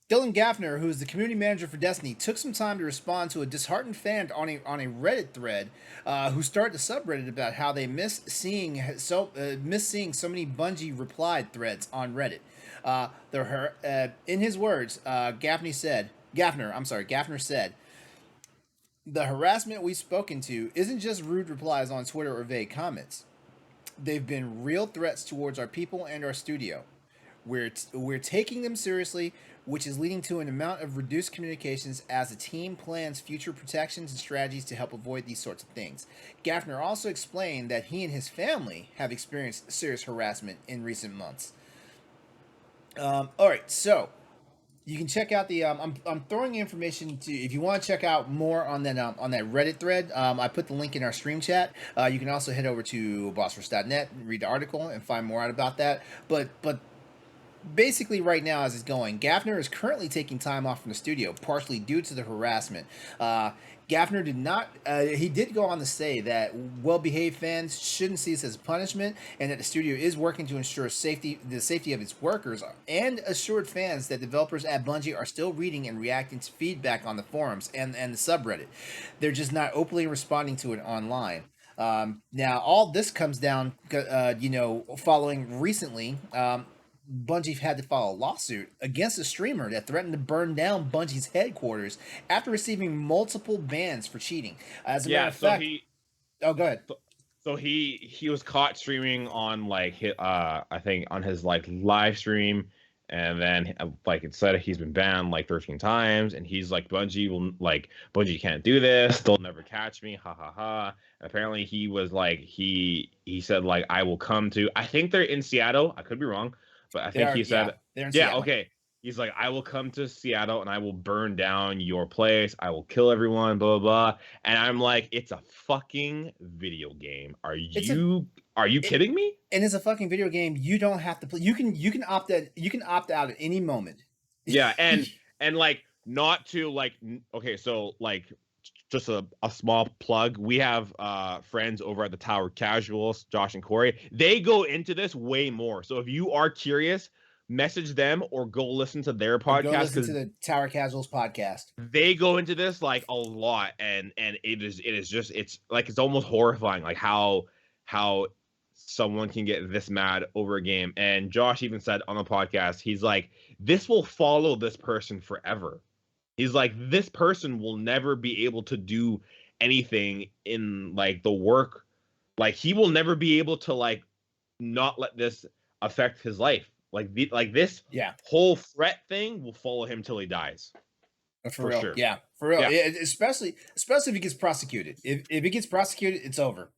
S1: Dylan Gaffner, who is the community manager for Destiny, took some time to respond to a disheartened fan on a Reddit thread, who started a subreddit about how they miss seeing so many Bungie replied threads on Reddit. In his words, Gaffner said, "The harassment we've spoken to isn't just rude replies on Twitter or vague comments. They've been real threats towards our people and our studio. We're taking them seriously, which is leading to an amount of reduced communications as the team plans future protections and strategies to help avoid these sorts of things." Gaffner also explained that he and his family have experienced serious harassment in recent months. All right, so you can check out the. I'm throwing information to if you want to check out more on that Reddit thread. I put the link in our stream chat. You can also head over to bossforce.net, read the article, and find more out about that. But basically right now as it's going, Gaffner is currently taking time off from the studio, partially due to the harassment. Gaffner did not, he did go on to say that well-behaved fans shouldn't see this as a punishment, and that the studio is working to ensure the safety of its workers, and assured fans that developers at Bungie are still reading and reacting to feedback on the forums and the subreddit. They're just not openly responding to it online. Now, all this comes down, following recently, Bungie had to file a lawsuit against a streamer that threatened to burn down Bungie's headquarters after receiving multiple bans for cheating. As a matter of fact, go ahead.
S4: So he was caught streaming on I think on his live stream, and then it said he's been banned 13 times, and he's like, Bungie can't do this, they'll never catch me, ha ha ha. And apparently he was he said I will come to, I think they're in Seattle, I could be wrong. But I think he said, okay. He's like, I will come to Seattle and I will burn down your place. I will kill everyone, blah, blah, blah. And I'm like, it's a fucking video game. Are you kidding me?
S1: And it's a fucking video game. You don't have to play. You can opt out at any moment.
S4: Yeah. And not to okay. So just a small plug. We have friends over at the Tower Casuals, Josh and Corey. They go into this way more. So if you are curious, message them or go listen to their podcast. Go
S1: listen to the Tower Casuals podcast.
S4: They go into this a lot, and it is just it's almost horrifying how someone can get this mad over a game. And Josh even said on the podcast, he's like, this will follow this person forever. He's like, this person will never be able to do anything in the work. He will never be able to not let this affect his life. This whole threat thing will follow him till he dies.
S1: For real. Sure. Yeah, for real. Yeah. Especially if he gets prosecuted. If he gets prosecuted, it's over.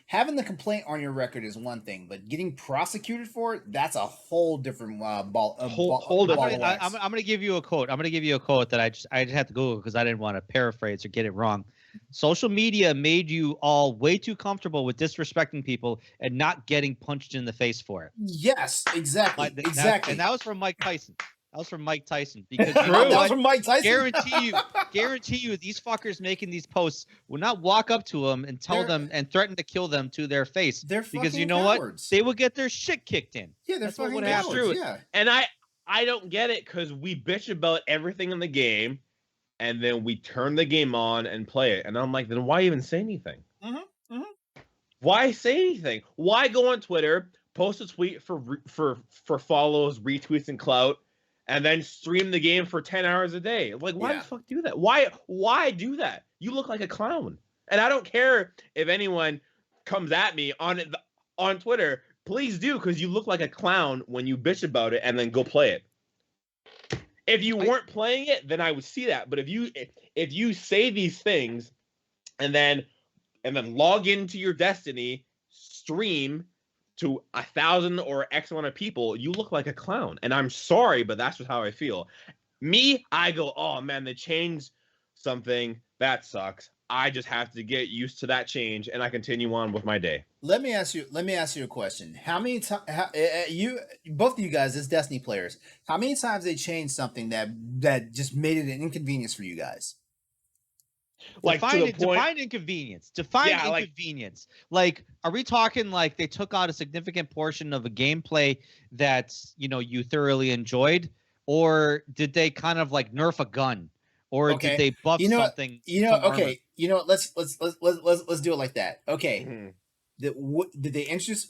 S1: Having the complaint on your record is one thing, but getting prosecuted for it, that's a whole different ball. I'm
S2: going to give you a quote. I'm going to give you a quote that I just had to Google because I didn't want to paraphrase or get it wrong. Social media made you all way too comfortable with disrespecting people and not getting punched in the face for it.
S1: Yes, exactly. Exactly.
S2: And that was from Mike Tyson. That was from Mike Tyson. Because
S1: that was from Mike Tyson.
S2: Guarantee you, these fuckers making these posts will not walk up to them and tell them and threaten to kill them to their face.
S1: They're
S2: because you
S1: know
S2: cowards. What? They will get their shit kicked in.
S1: Yeah, they're fucking cowards. Yeah.
S4: And I don't get it because we bitch about everything in the game, and then we turn the game on and play it, and I'm like, then why even say anything?
S1: Mm-hmm. Mm-hmm.
S4: Why say anything? Why go on Twitter, post a tweet for follows, retweets, and clout? And then stream the game for 10 hours a day. Why the fuck do that? Why do that? You look like a clown. And I don't care if anyone comes at me on Twitter. Please do, because you look like a clown when you bitch about it and then go play it. If you weren't playing it, then I would see that. But if you say these things and then log into your Destiny, stream to 1,000 or X amount of people, you look like a clown. And I'm sorry, but that's just how I feel. Me, I go, oh man, they changed something. That sucks. I just have to get used to that change, and I continue on with my day.
S1: Let me ask you a question. How many times both of you guys as Destiny players, how many times they changed something that just made it an inconvenience for you guys?
S2: Define inconvenience. Inconvenience. Are we talking they took out a significant portion of a gameplay that you thoroughly enjoyed, or did they kind of like nerf a gun, or
S1: Okay.
S2: did they buff
S1: You know what?
S2: something?
S1: You know,
S2: some armor?
S1: okay. You know what? Let's do it like that. Okay.
S4: Mhm.
S1: Did they introduce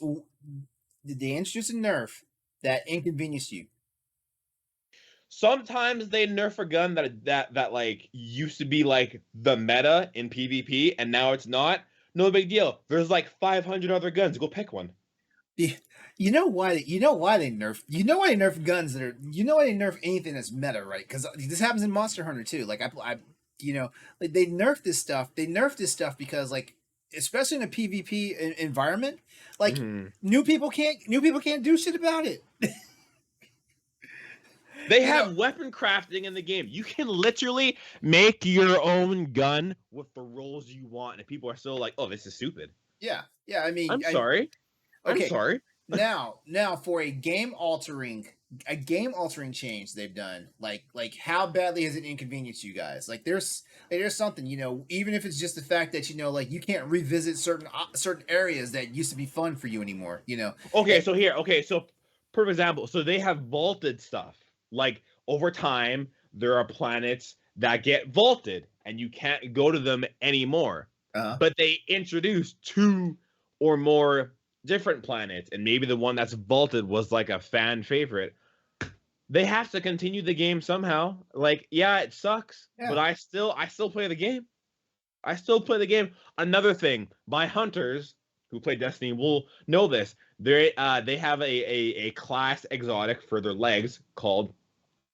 S1: a nerf that inconvenienced you?
S4: Sometimes they nerf a gun that like used to be like the meta in PvP, and now it's not. No big deal. There's like 500 other guns. Go pick one.
S1: You know why? You know why they nerf? You know why they nerf guns that are? You know why they nerf anything that's meta, right? Because this happens in Monster Hunter too. Like you know, like they nerf this stuff. They nerf this stuff because like, especially in a PvP environment, like
S4: Mhm.
S1: new people can't do shit about it.
S4: They
S1: You
S4: have
S1: know-
S4: weapon crafting in the game. You can literally make your own gun with the rolls you want, and people are still like, "Oh, this is stupid."
S1: Yeah, yeah. I mean,
S4: I'm sorry. I'm
S1: okay.
S4: sorry.
S1: Now for a game altering change they've done, like how badly has it inconvenienced you guys? Like there's something, you know, even if it's just the fact that, you know, like you can't revisit certain areas that used to be fun for you anymore, you know.
S4: Okay, so for example, so they have vaulted stuff. Like over time, there are planets that get vaulted and you can't go to them anymore.
S1: Uh-huh.
S4: But they introduce 2 or more different planets, and maybe the one that's vaulted was like a fan favorite. They have to continue the game somehow. Like, yeah, it sucks,
S1: Yeah.
S4: but I still play the game. I still play the game. Another thing, my hunters who play Destiny will know this. They have a class exotic for their legs called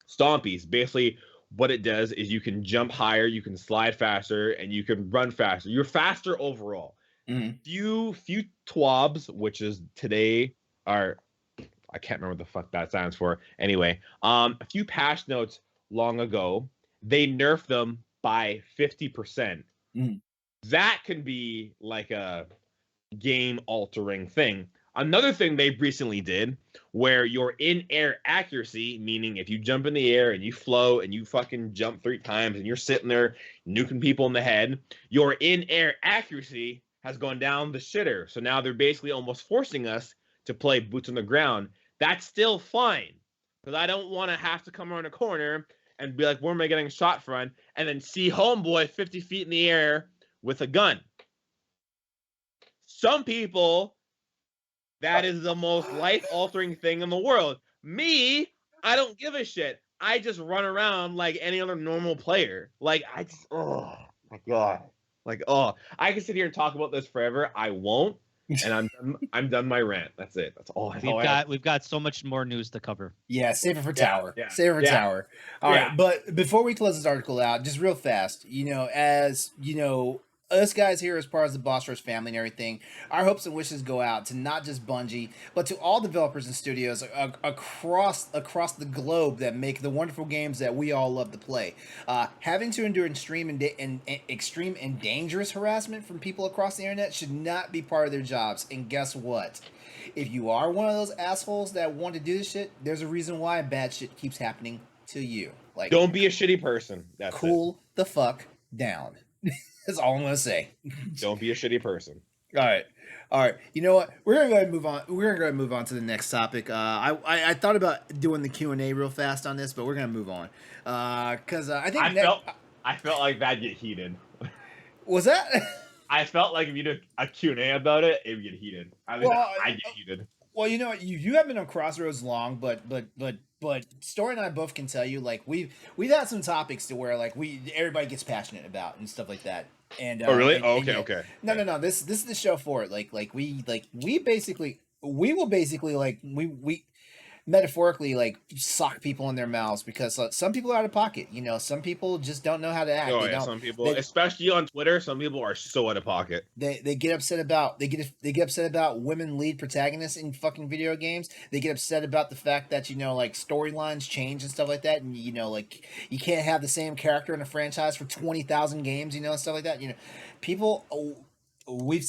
S4: Stompies. Basically, what it does is you can jump higher, you can slide faster, and you can run faster. You're faster overall.
S1: Mhm.
S4: Few twabs, which is today are, I can't remember what the fuck that stands for. Anyway, a few patch notes long ago, they nerfed them by 50%.
S1: Mhm.
S4: That can be like a game altering thing. Another thing they recently did, where your in-air accuracy, meaning if you jump in the air and you float and you fucking jump 3 times and you're sitting there nuking people in the head, your in-air accuracy has gone down the shitter. So now they're basically almost forcing us to play boots on the ground. That's still fine, because I don't want to have to come around a corner and be like, where am I getting shot from? And then see homeboy 50 feet in the air with a gun. Some people, that is the most life-altering thing in the world. Me, I don't give a shit. I just run around like any other normal player. Like, I just, oh my god. Like, oh, I can sit here and talk about this forever. I won't. And I'm done my rant. That's it. That's all.
S2: We've got so much more news to cover.
S1: Yeah, save it for
S4: Yeah,
S1: Tower.
S4: yeah,
S1: Save it for
S4: yeah.
S1: Tower. All
S4: Yeah.
S1: right, but before we close this article out, just real fast, you know, as you know, us guys here as part of the Boss Rush family and everything, our hopes and wishes go out to not just Bungie, but to all developers and studios across the globe that make the wonderful games that we all love to play. Having to endure extreme and dangerous harassment from people across the internet should not be part of their jobs. And guess what? If you are one of those assholes that want to do this shit, there's a reason why bad shit keeps happening to you. Like,
S4: Don't be a shitty person. That's
S1: cool the fuck down. That's all I'm gonna say.
S4: it. Don't be a shitty person.
S1: All right. You know what? We're gonna go ahead and move on. We're gonna go ahead and move on to the next topic. I thought about doing the Q&A real fast on this, but we're gonna move on because I think
S4: I felt like that'd get heated.
S1: was that.
S4: I felt like if you did a Q&A about it, it would get heated. I mean,
S1: Well,
S4: I'd get heated.
S1: Well, you know what? You haven't been on Crossroads long, but Story and I both can tell you, like we've had some topics to where like everybody gets passionate about and stuff like that. And
S4: Oh, really?
S1: and-
S4: Oh,
S1: and
S4: okay,
S1: yeah.
S4: okay.
S1: No. This is the show for it. We will basically like we metaphorically like sock people in their mouths because some people are out of pocket. You know, some people just don't know how to act.
S4: Oh,
S1: They
S4: yeah,
S1: don't-
S4: some people,
S1: they-
S4: especially on Twitter, some people are so out of pocket.
S1: They get upset about they get upset about women lead protagonists in fucking video games. They get upset about the fact that, you know, like storylines change and stuff like that, and you know, like you can't have the same character in a franchise for 20,000 games, you know, and stuff like that. You know, people we've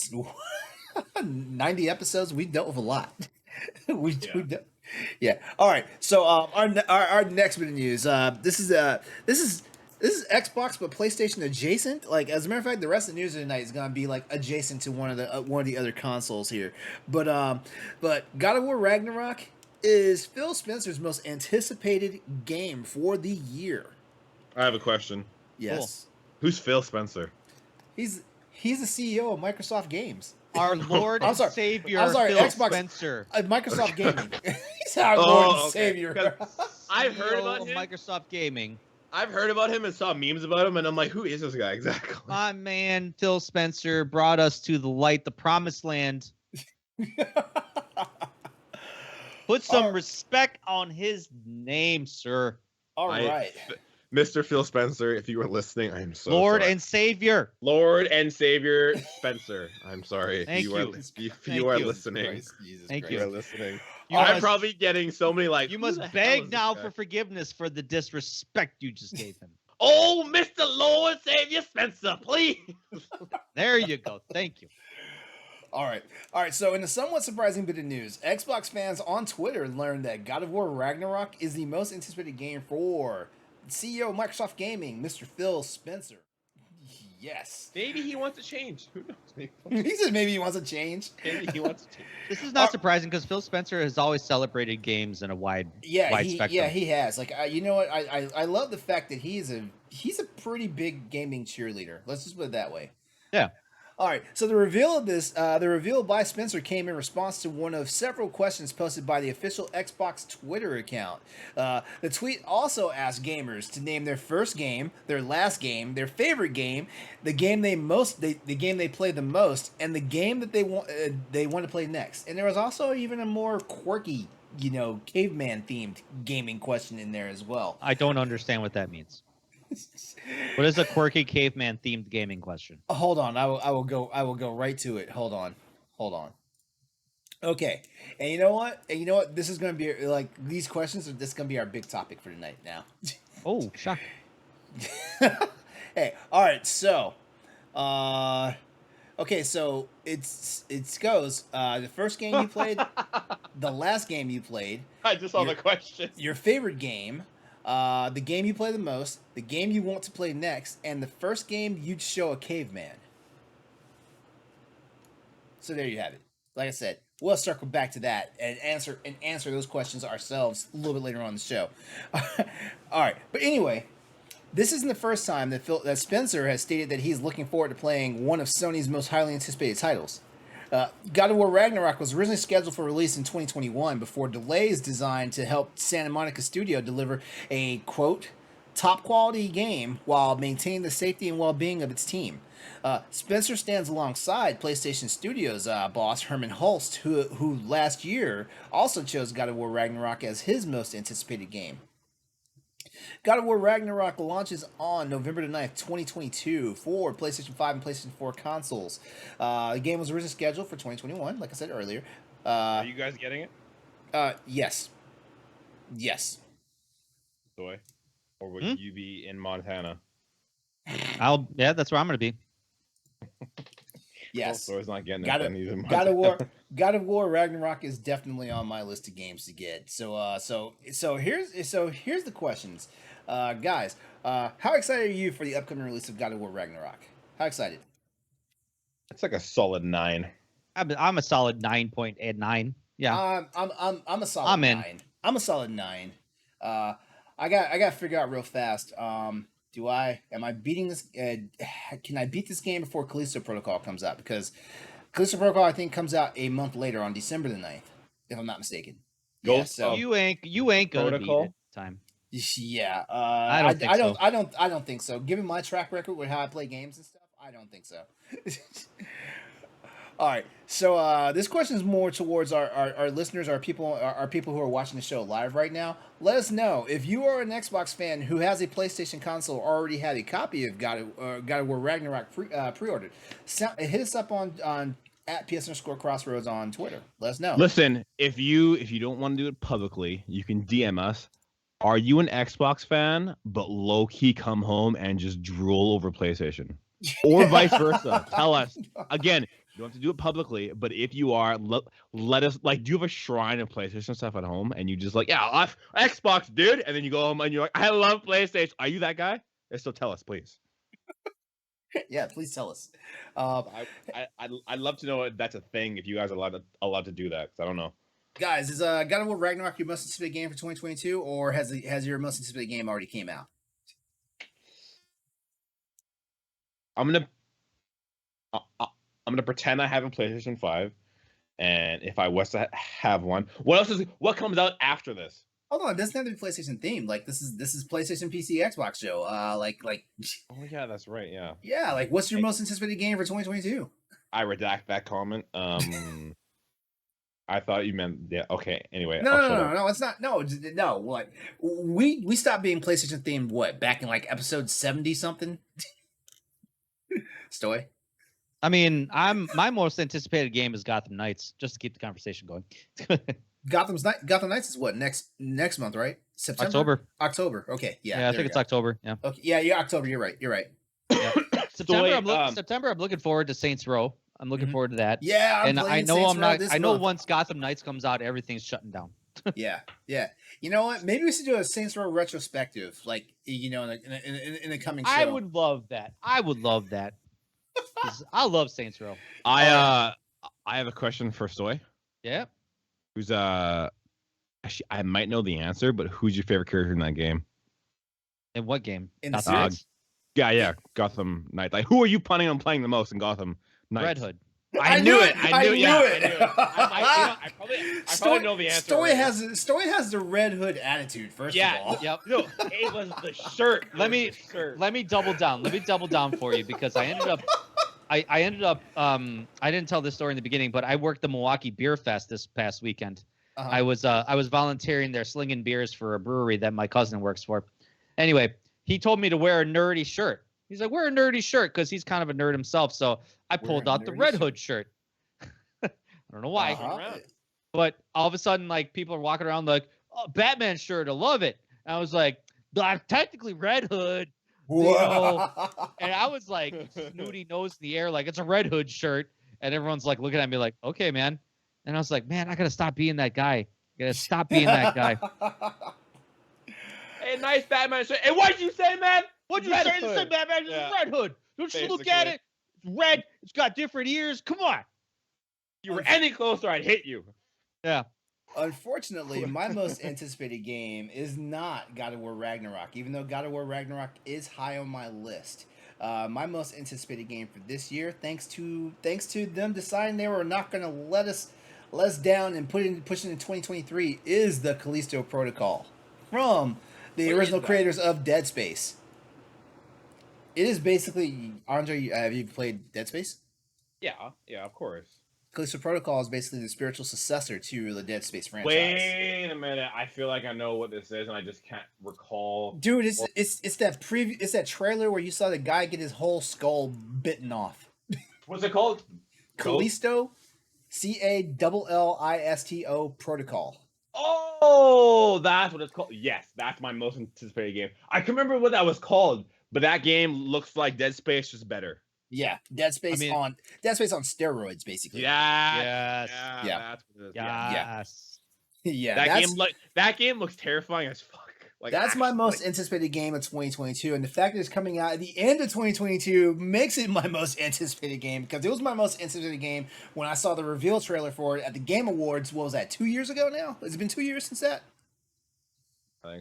S1: 90 episodes. We've dealt with a lot. we've dealt. Yeah. All right. So our next bit of news. This is Xbox but PlayStation adjacent. Like, as a matter of fact, the rest of the news of the night is gonna be like adjacent to one of the other consoles here. But God of War Ragnarok is Phil Spencer's most anticipated game for the year?
S4: I have a question.
S1: Yes.
S4: Who's Phil Spencer?
S1: He's the CEO of Microsoft Games.
S2: Our Lord
S1: I'm
S2: and
S1: sorry.
S2: Savior,
S1: I'm sorry,
S2: Phil
S1: Xbox-
S2: Spencer.
S1: Microsoft Gaming. He's our Lord and
S4: okay.
S1: Savior.
S4: 'Cause I've heard
S2: CEO
S4: about
S2: of
S4: him.
S2: Microsoft Gaming.
S4: I've heard about him and saw memes about him, and I'm like, who is this guy exactly?
S2: My man, Phil Spencer, brought us to the light, the promised land. Put some respect on his name, sir.
S1: All right.
S4: Mr. Phil Spencer, if you were listening, I'm so
S2: Lord
S4: sorry.
S2: and Savior.
S4: Lord and Savior Spencer. I'm sorry.
S2: Thank
S4: you.
S2: you.
S4: Are, if you are listening.
S1: Jesus
S2: Thank
S1: Christ.
S4: You are listening.
S2: You
S4: I'm
S2: must-
S4: probably getting so many like.
S2: You
S4: who
S2: must
S4: the hell
S2: beg
S4: is
S2: now
S4: this
S2: for
S4: guy?
S2: forgiveness for the disrespect you just gave him.
S4: Oh, Mr. Lord Savior Spencer, please.
S2: There you go. Thank you.
S1: All right. So, in a somewhat surprising bit of news, Xbox fans on Twitter learned that God of War Ragnarok is the most anticipated game for CEO of Microsoft Gaming, Mr. Phil Spencer. Yes.
S4: Maybe he wants to change. Who knows?
S1: He said maybe he wants to change.
S4: Maybe he wants to change.
S2: This is not surprising because Phil Spencer has always celebrated games in a wide spectrum.
S1: Yeah, he has. Like, you know what? I love the fact that he's a pretty big gaming cheerleader. Let's just put it that way.
S2: Yeah.
S1: All right. So the reveal by Spencer came in response to one of several questions posted by the official Xbox Twitter account. The tweet also asked gamers to name their first game, their last game, their favorite game, the game the game they play the most, and the game that they want to play next. And there was also even a more quirky, caveman themed gaming question in there as well.
S2: I don't understand what that means. What is a quirky caveman themed gaming question?
S1: Hold on, I will go right to it. Hold on. Okay, and you know what? This is going to be like these questions. This is going to be our big topic for tonight. Now.
S2: Oh, shock!
S1: Hey, all right. So, okay. So it goes. The first game you played, the last game you played.
S4: I just saw the question.
S1: Your favorite game. The game you play the most, the game you want to play next, and the first game you'd show a caveman. So there you have it. Like I said, we'll circle back to that and answer those questions ourselves a little bit later on in the show. All right, but anyway, this isn't the first time that Spencer has stated that he's looking forward to playing one of Sony's most highly anticipated titles. God of War Ragnarok was originally scheduled for release in 2021 before delays designed to help Santa Monica Studio deliver a, quote, top quality game while maintaining the safety and well-being of its team. Spencer stands alongside PlayStation Studios boss Herman Hulst, who last year also chose God of War Ragnarok as his most anticipated game. God of War Ragnarok launches on November 9th, 2022 for PlayStation 5 and PlayStation 4 consoles. The game was originally scheduled for 2021, like I said earlier.
S4: Are you guys getting it?
S1: Yes. Yes.
S4: Stoy? Or would you be in Montana?
S2: That's where I'm going to be.
S1: Yes.
S4: Stoy's not getting
S1: God
S4: it
S1: of,
S4: then. He's in
S1: God of War
S4: Montana.
S1: God of War Ragnarok is definitely on my list of games to get. So here's the questions. Guys, how excited are you for the upcoming release of God of War Ragnarok? How excited?
S4: It's like a solid 9.
S2: I'm a solid 9.9. Yeah.
S1: I'm a solid
S2: I'm in.
S1: 9. I'm a solid 9. I got to figure out real fast. Am I beating this? Can I beat this game before Callisto Protocol comes out? Because Callisto Protocol, I think, comes out a month later on December the 9th, if I'm not mistaken.
S4: Ghost
S1: Yeah, so
S2: You ain't gonna beat
S4: Protocol?
S2: it. Time.
S1: yeah,
S2: I don't think so.
S1: I don't think so. Given my track record with how I play games and stuff, I don't think so. All right, so this question is more towards our listeners, our people who are watching the show live right now. Let us know if you are an Xbox fan who has a PlayStation console or already had a copy of God of War Ragnarok pre-ordered. Hit us up on at PS_Crossroads on Twitter. Let us know.
S4: Listen, if you don't want to do it publicly, you can DM us. Are you an Xbox fan, but low-key come home and just drool over PlayStation? Or vice versa. Tell us. Again, you don't have to do it publicly, but if you are, let us, like, do you have a shrine of PlayStation stuff at home? And you just like, yeah, Xbox, dude. And then you go home and you're like, I love PlayStation. Are you that guy? So tell us, please.
S1: Yeah, please tell us.
S4: I'd love to know if that's a thing, if you guys are allowed to do that, because I don't know.
S1: Guys, is God of War Ragnarok your most anticipated game for 2022, or has your most anticipated game already came out?
S4: I'm gonna pretend I have a PlayStation 5, and if I was to have one, what comes out after this?
S1: Hold on, it doesn't have to be PlayStation themed. Like this is PlayStation, PC, Xbox show. Like
S4: Oh yeah, that's right. Yeah.
S1: yeah, like what's your most anticipated game for 2022?
S4: I redact that comment. I thought you meant Okay. Anyway,
S1: No,
S4: I'll
S1: no,
S4: shut
S1: no,
S4: up.
S1: no, it's not. No. What we stopped being PlayStation themed. What back in like episode 70 something? Stoy.
S2: I mean, my most anticipated game is Gotham Knights, just to keep the conversation going.
S1: Gotham Knights is what next month, right? September. October. Okay, yeah.
S2: I think it's October. Yeah.
S1: Okay, yeah, October. You're right.
S2: September. I'm looking forward to Saints Row. I'm looking forward to that.
S1: Yeah,
S2: and I know
S1: Saints
S2: I'm
S1: Row
S2: not.
S1: this
S2: I know
S1: month.
S2: once Gotham Knights comes out, everything's shutting down.
S1: Yeah. You know what? Maybe we should do a Saints Row retrospective, like in the coming show.
S2: I would love that. 'Cause I love Saints Row.
S4: I have a question for Stoy.
S2: Yeah.
S4: Who's actually I might know the answer, but who's your favorite character in that game?
S2: In what game?
S1: In the
S2: Gotham
S1: series?
S2: Knights?
S4: Yeah, Gotham Knights. Like, who are you planning on playing the most in Gotham Knights?
S2: Red Hood.
S4: I knew it.
S1: I knew it.
S4: I probably know the answer.
S1: Stoy has the Red Hood attitude. First of all,
S2: Yep.
S4: No, it was the shirt.
S2: Let me double down. Let me double down for you because I ended up I didn't tell this story in the beginning, but I worked the Milwaukee Beer Fest this past weekend.
S1: Uh-huh.
S2: I was volunteering there slinging beers for a brewery that my cousin works for. Anyway, he told me to wear a nerdy shirt. He's like, wear a nerdy shirt because he's kind of a nerd himself. So I pulled out the Red Hood shirt. I don't know why.
S1: Uh-huh.
S2: But all of a sudden, like, people are walking around like, oh, Batman shirt, I love it. And I was like, I'm technically Red Hood. You know, and I was like snooty nose in the air, like it's a Red Hood shirt. And everyone's like looking at me like, okay, man. And I was like, man, I gotta stop being that guy. I gotta stop being that guy.
S4: Hey, nice Batman shirt. Hey, what'd you say, man?
S2: What'd you
S4: Red
S2: say?
S4: Hood.
S2: Batman? This is Red Hood. Don't you look at it? It's red. It's got different ears. Come on.
S4: You were any closer, I'd hit you.
S2: Yeah.
S1: Unfortunately, my most anticipated game is not God of War Ragnarok, even though God of War Ragnarok is high on my list. My most anticipated game for this year, thanks to them deciding they were not going to let us down and push it into 2023, is the Callisto Protocol from the original creators of Dead Space. It is basically, Andre, have you played Dead Space?
S4: Yeah, of course.
S1: Callisto Protocol is basically the spiritual successor to the Dead Space franchise.
S4: Wait a minute. I feel like I know what this is, and I just can't recall.
S1: Dude, it's that trailer where you saw the guy get his whole skull bitten off.
S4: What's it called?
S1: Callisto, Callisto Protocol.
S4: Oh, that's what it's called. Yes, that's my most anticipated game. I can remember what that was called, but that game looks like Dead Space, just better.
S1: Yeah, Dead Space on steroids, basically.
S4: Yeah.
S1: Yeah.
S4: That's what it is.
S2: Yes.
S1: Yeah,
S4: that game looks terrifying as fuck. Like,
S1: that's my most anticipated game of 2022, and the fact that it's coming out at the end of 2022 makes it my most anticipated game, because it was my most anticipated game when I saw the reveal trailer for it at the Game Awards. What was that, 2 years ago now? Has it been 2 years since that?
S4: I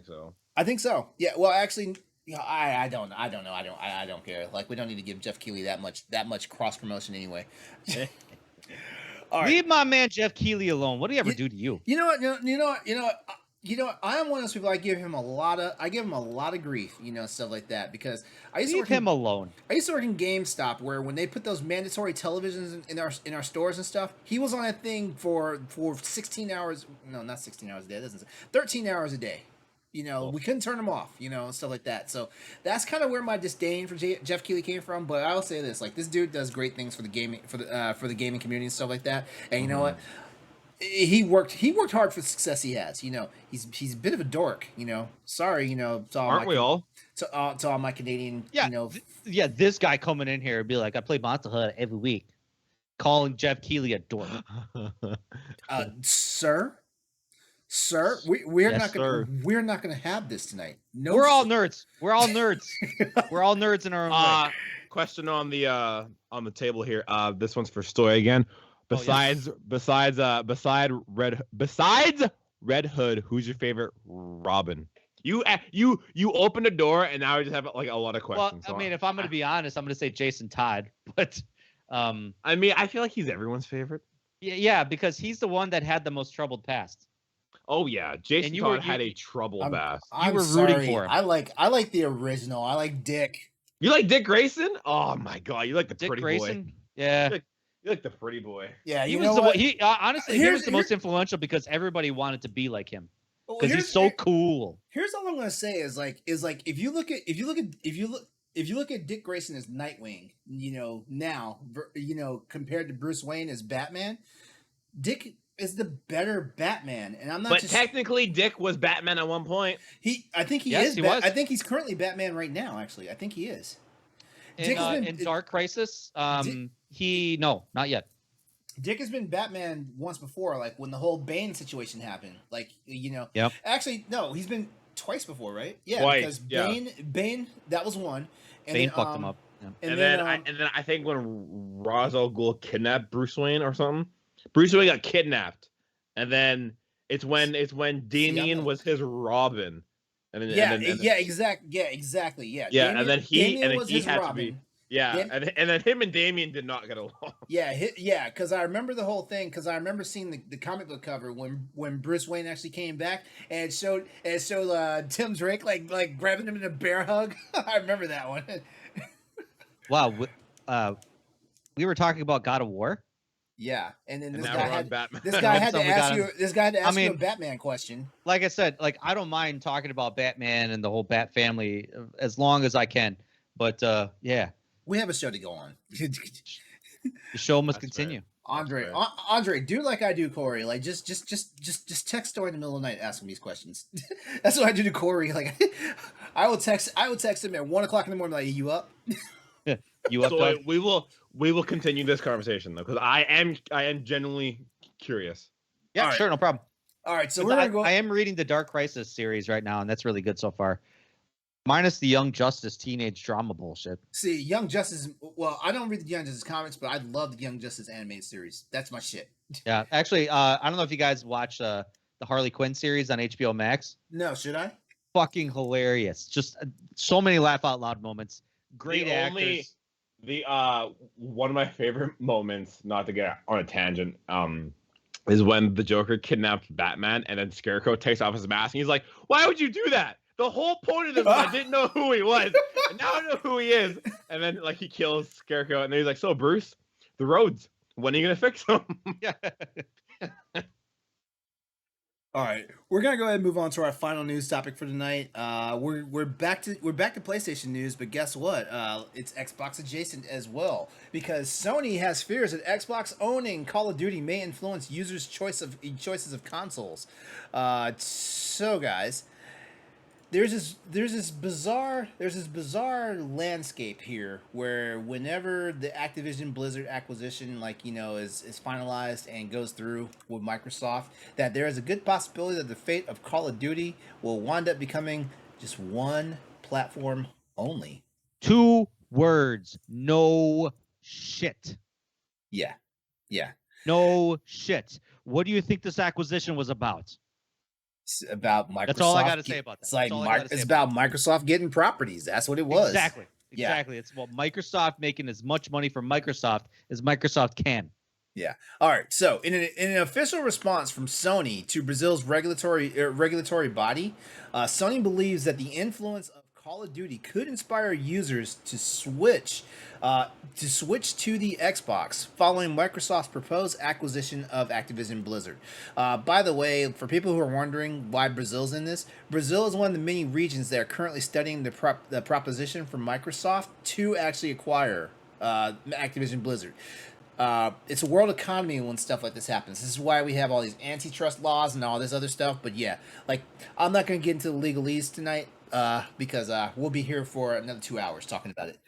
S4: think so.
S1: Yeah, well, actually, yeah, I don't know. I don't care. Like, we don't need to give Jeff Keighley that much cross promotion anyway. All right.
S2: Leave my man Jeff Keighley alone. What did he ever do to you?
S1: You know what? I am one of those people. I give him a lot of grief, stuff like that, because I used to
S2: Leave him alone.
S1: I used to work in GameStop, where when they put those mandatory televisions in our stores and stuff, he was on that thing for 16 hours. No, not 16 hours a day. 13 hours a day. We couldn't turn him off, and stuff like that. So that's kind of where my disdain for Jeff Keighley came from. But I'll say this: like, this dude does great things for the gaming for the gaming community and stuff like that. And you know what? He worked hard for the success he has. He's a bit of a dork. Sorry, to all
S4: Aren't we all?
S1: To all my Canadian.
S2: Yeah, this guy coming in here and be like, I play Monster Hunter every week, calling Jeff Keighley a dork. Sir, we're Yes,
S1: not gonna have this tonight. No,
S2: We're all nerds. We're all nerds. We're all nerds in our own way.
S4: Question on the table here. This one's for Stoy again. Besides Red Hood, who's your favorite Robin? You opened a door and now I just have like a lot of questions.
S2: Well, I mean, if I'm going to be honest, I'm going to say Jason Todd, but
S4: I mean, I feel like he's everyone's favorite.
S2: Yeah, because he's the one that had the most troubled past.
S4: Oh yeah, Jason Todd had a troubled past.
S2: You were rooting for him.
S1: I like the original. I like Dick.
S4: You like Dick Grayson? Oh my god, you like the
S2: Dick
S4: pretty
S2: Grayson?
S4: boy.
S2: Yeah.
S4: You like the pretty boy.
S1: Yeah,
S2: He was honestly he was the most influential because everybody wanted to be like him. Because he's so cool.
S1: Here's all I'm gonna say is like if you look at Dick Grayson as Nightwing, now compared to Bruce Wayne as Batman, Dick is the better Batman, and I'm not.
S4: But technically, Dick was Batman at one point.
S1: I think he is. I think he's currently Batman right now. Actually, I think he is.
S2: In Dark Crisis, not yet.
S1: Dick has been Batman once before, like when the whole Bane situation happened. Like
S2: Yep.
S1: Actually, no, he's been twice before, right? Yeah,
S4: twice,
S1: because Bane, that was one. And
S2: Bane
S1: then,
S2: fucked him up. Yeah.
S4: And then I think when Ra's al Ghul kidnapped Bruce Wayne or something, Bruce Wayne got kidnapped, and then it's when Damian was his Robin. And then,
S1: exactly. Yeah,
S4: and then he had
S1: Robin.
S4: to be. Yeah, and then him and Damian did not get along.
S1: Yeah, because I remember the whole thing. Because I remember seeing the comic book cover when Bruce Wayne actually came back, and it showed Tim Drake like grabbing him in a bear hug. I remember that one.
S2: Wow, we were talking about God of War.
S1: Yeah, and then this
S2: Batman.
S1: guy had to ask you a Batman question.
S2: Like I said, I don't mind talking about Batman and the whole Bat family as long as I can. But yeah.
S1: We have a show to go on.
S2: The show must continue.
S1: Andre, Andre, do like I do, Corey. Like just text Story in the middle of the night asking these questions. That's what I do to Corey. Like I will text him at 1:00 in the morning. Like, you up?
S2: You up?
S4: So we will continue this conversation though, because I am genuinely curious.
S2: Yeah, sure, no problem.
S1: All right, so
S2: I am reading the Dark Crisis series right now, and that's really good so far. Minus the Young Justice teenage drama bullshit.
S1: See, Young Justice. Well, I don't read the Young Justice comics, but I love the Young Justice animated series. That's my shit.
S2: Yeah, actually, I don't know if you guys watch the Harley Quinn series on HBO Max.
S1: No, should I?
S2: Fucking hilarious! Just so many laugh out loud moments. Great actors.
S4: One of my favorite moments, not to get on a tangent, is when the Joker kidnaps Batman and then Scarecrow takes off his mask and he's like, "Why would you do that? The whole point of this, I didn't know who he was, and now I know who he is." And then he kills Scarecrow, and then he's like, "So Bruce, the roads, when are you gonna fix them?"
S2: Yeah.
S1: All right, we're gonna go ahead and move on to our final news topic for tonight. We're back to PlayStation news, but guess what? It's Xbox adjacent as well, because Sony has fears that Xbox owning Call of Duty may influence users' choices of consoles. So guys, there's this bizarre landscape here where whenever the Activision Blizzard acquisition is finalized and goes through with Microsoft, that there is a good possibility that the fate of Call of Duty will wind up becoming just one platform only.
S2: 2 words. No shit.
S1: Yeah.
S2: No shit. What do you think this acquisition was about?
S1: It's about Microsoft.
S2: That's all I got to say about that.
S1: It's about Microsoft getting properties. That's what it was.
S2: Exactly. It's about Microsoft making as much money from Microsoft as Microsoft can.
S1: Yeah. All right. So, in an official response from Sony to Brazil's regulatory body, Sony believes that the influence of Call of Duty could inspire users to switch to the Xbox following Microsoft's proposed acquisition of Activision Blizzard. By the way, for people who are wondering why Brazil's in this, Brazil is one of the many regions that are currently studying the proposition from Microsoft to actually acquire Activision Blizzard. It's a world economy when stuff like this happens. This is why we have all these antitrust laws and all this other stuff. But yeah, I'm not going to get into the legalese tonight because we'll be here for another 2 hours talking about it.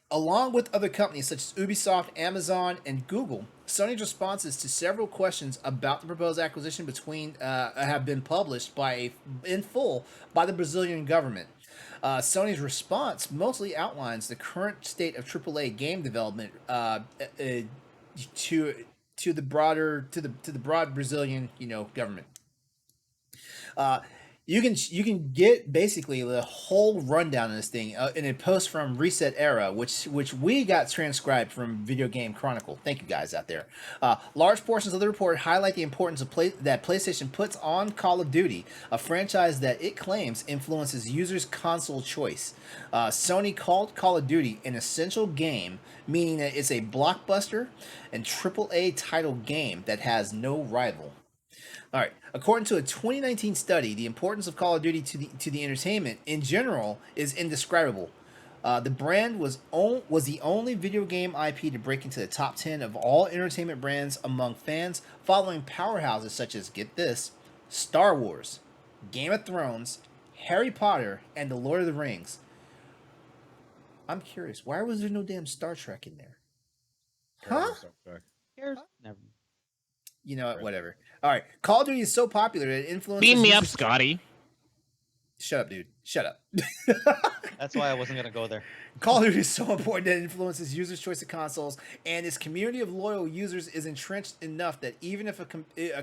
S1: Along with other companies such as Ubisoft, Amazon, and Google, Sony's responses to several questions about the proposed acquisition have been published in full by the Brazilian government. Sony's response mostly outlines the current state of AAA game development to the broader to the broad Brazilian government. Uh, you can get basically the whole rundown of this thing in a post from Reset Era, which we got transcribed from Video Game Chronicle. Thank you guys out there. Large portions of the report highlight the importance of that PlayStation puts on Call of Duty, a franchise that it claims influences users' console choice. Sony called Call of Duty an essential game, meaning that it's a blockbuster and AAA title game that has no rival. All right. According to a 2019 study, the importance of Call of Duty to the entertainment in general is indescribable. The brand was the only video game IP to break into the top 10 of all entertainment brands among fans, following powerhouses such as, get this, Star Wars, Game of Thrones, Harry Potter, and The Lord of the Rings. I'm curious, why was there no damn Star Trek in there? Huh?
S2: Here's never.
S1: You know what? Whatever. All right. Call of Duty is so popular that it influences.
S6: Beam me up, Scotty.
S1: Shut up, dude. Shut up.
S2: That's why I wasn't gonna go there.
S1: Call of Duty is so important that it influences users' choice of consoles, and its community of loyal users is entrenched enough that even if a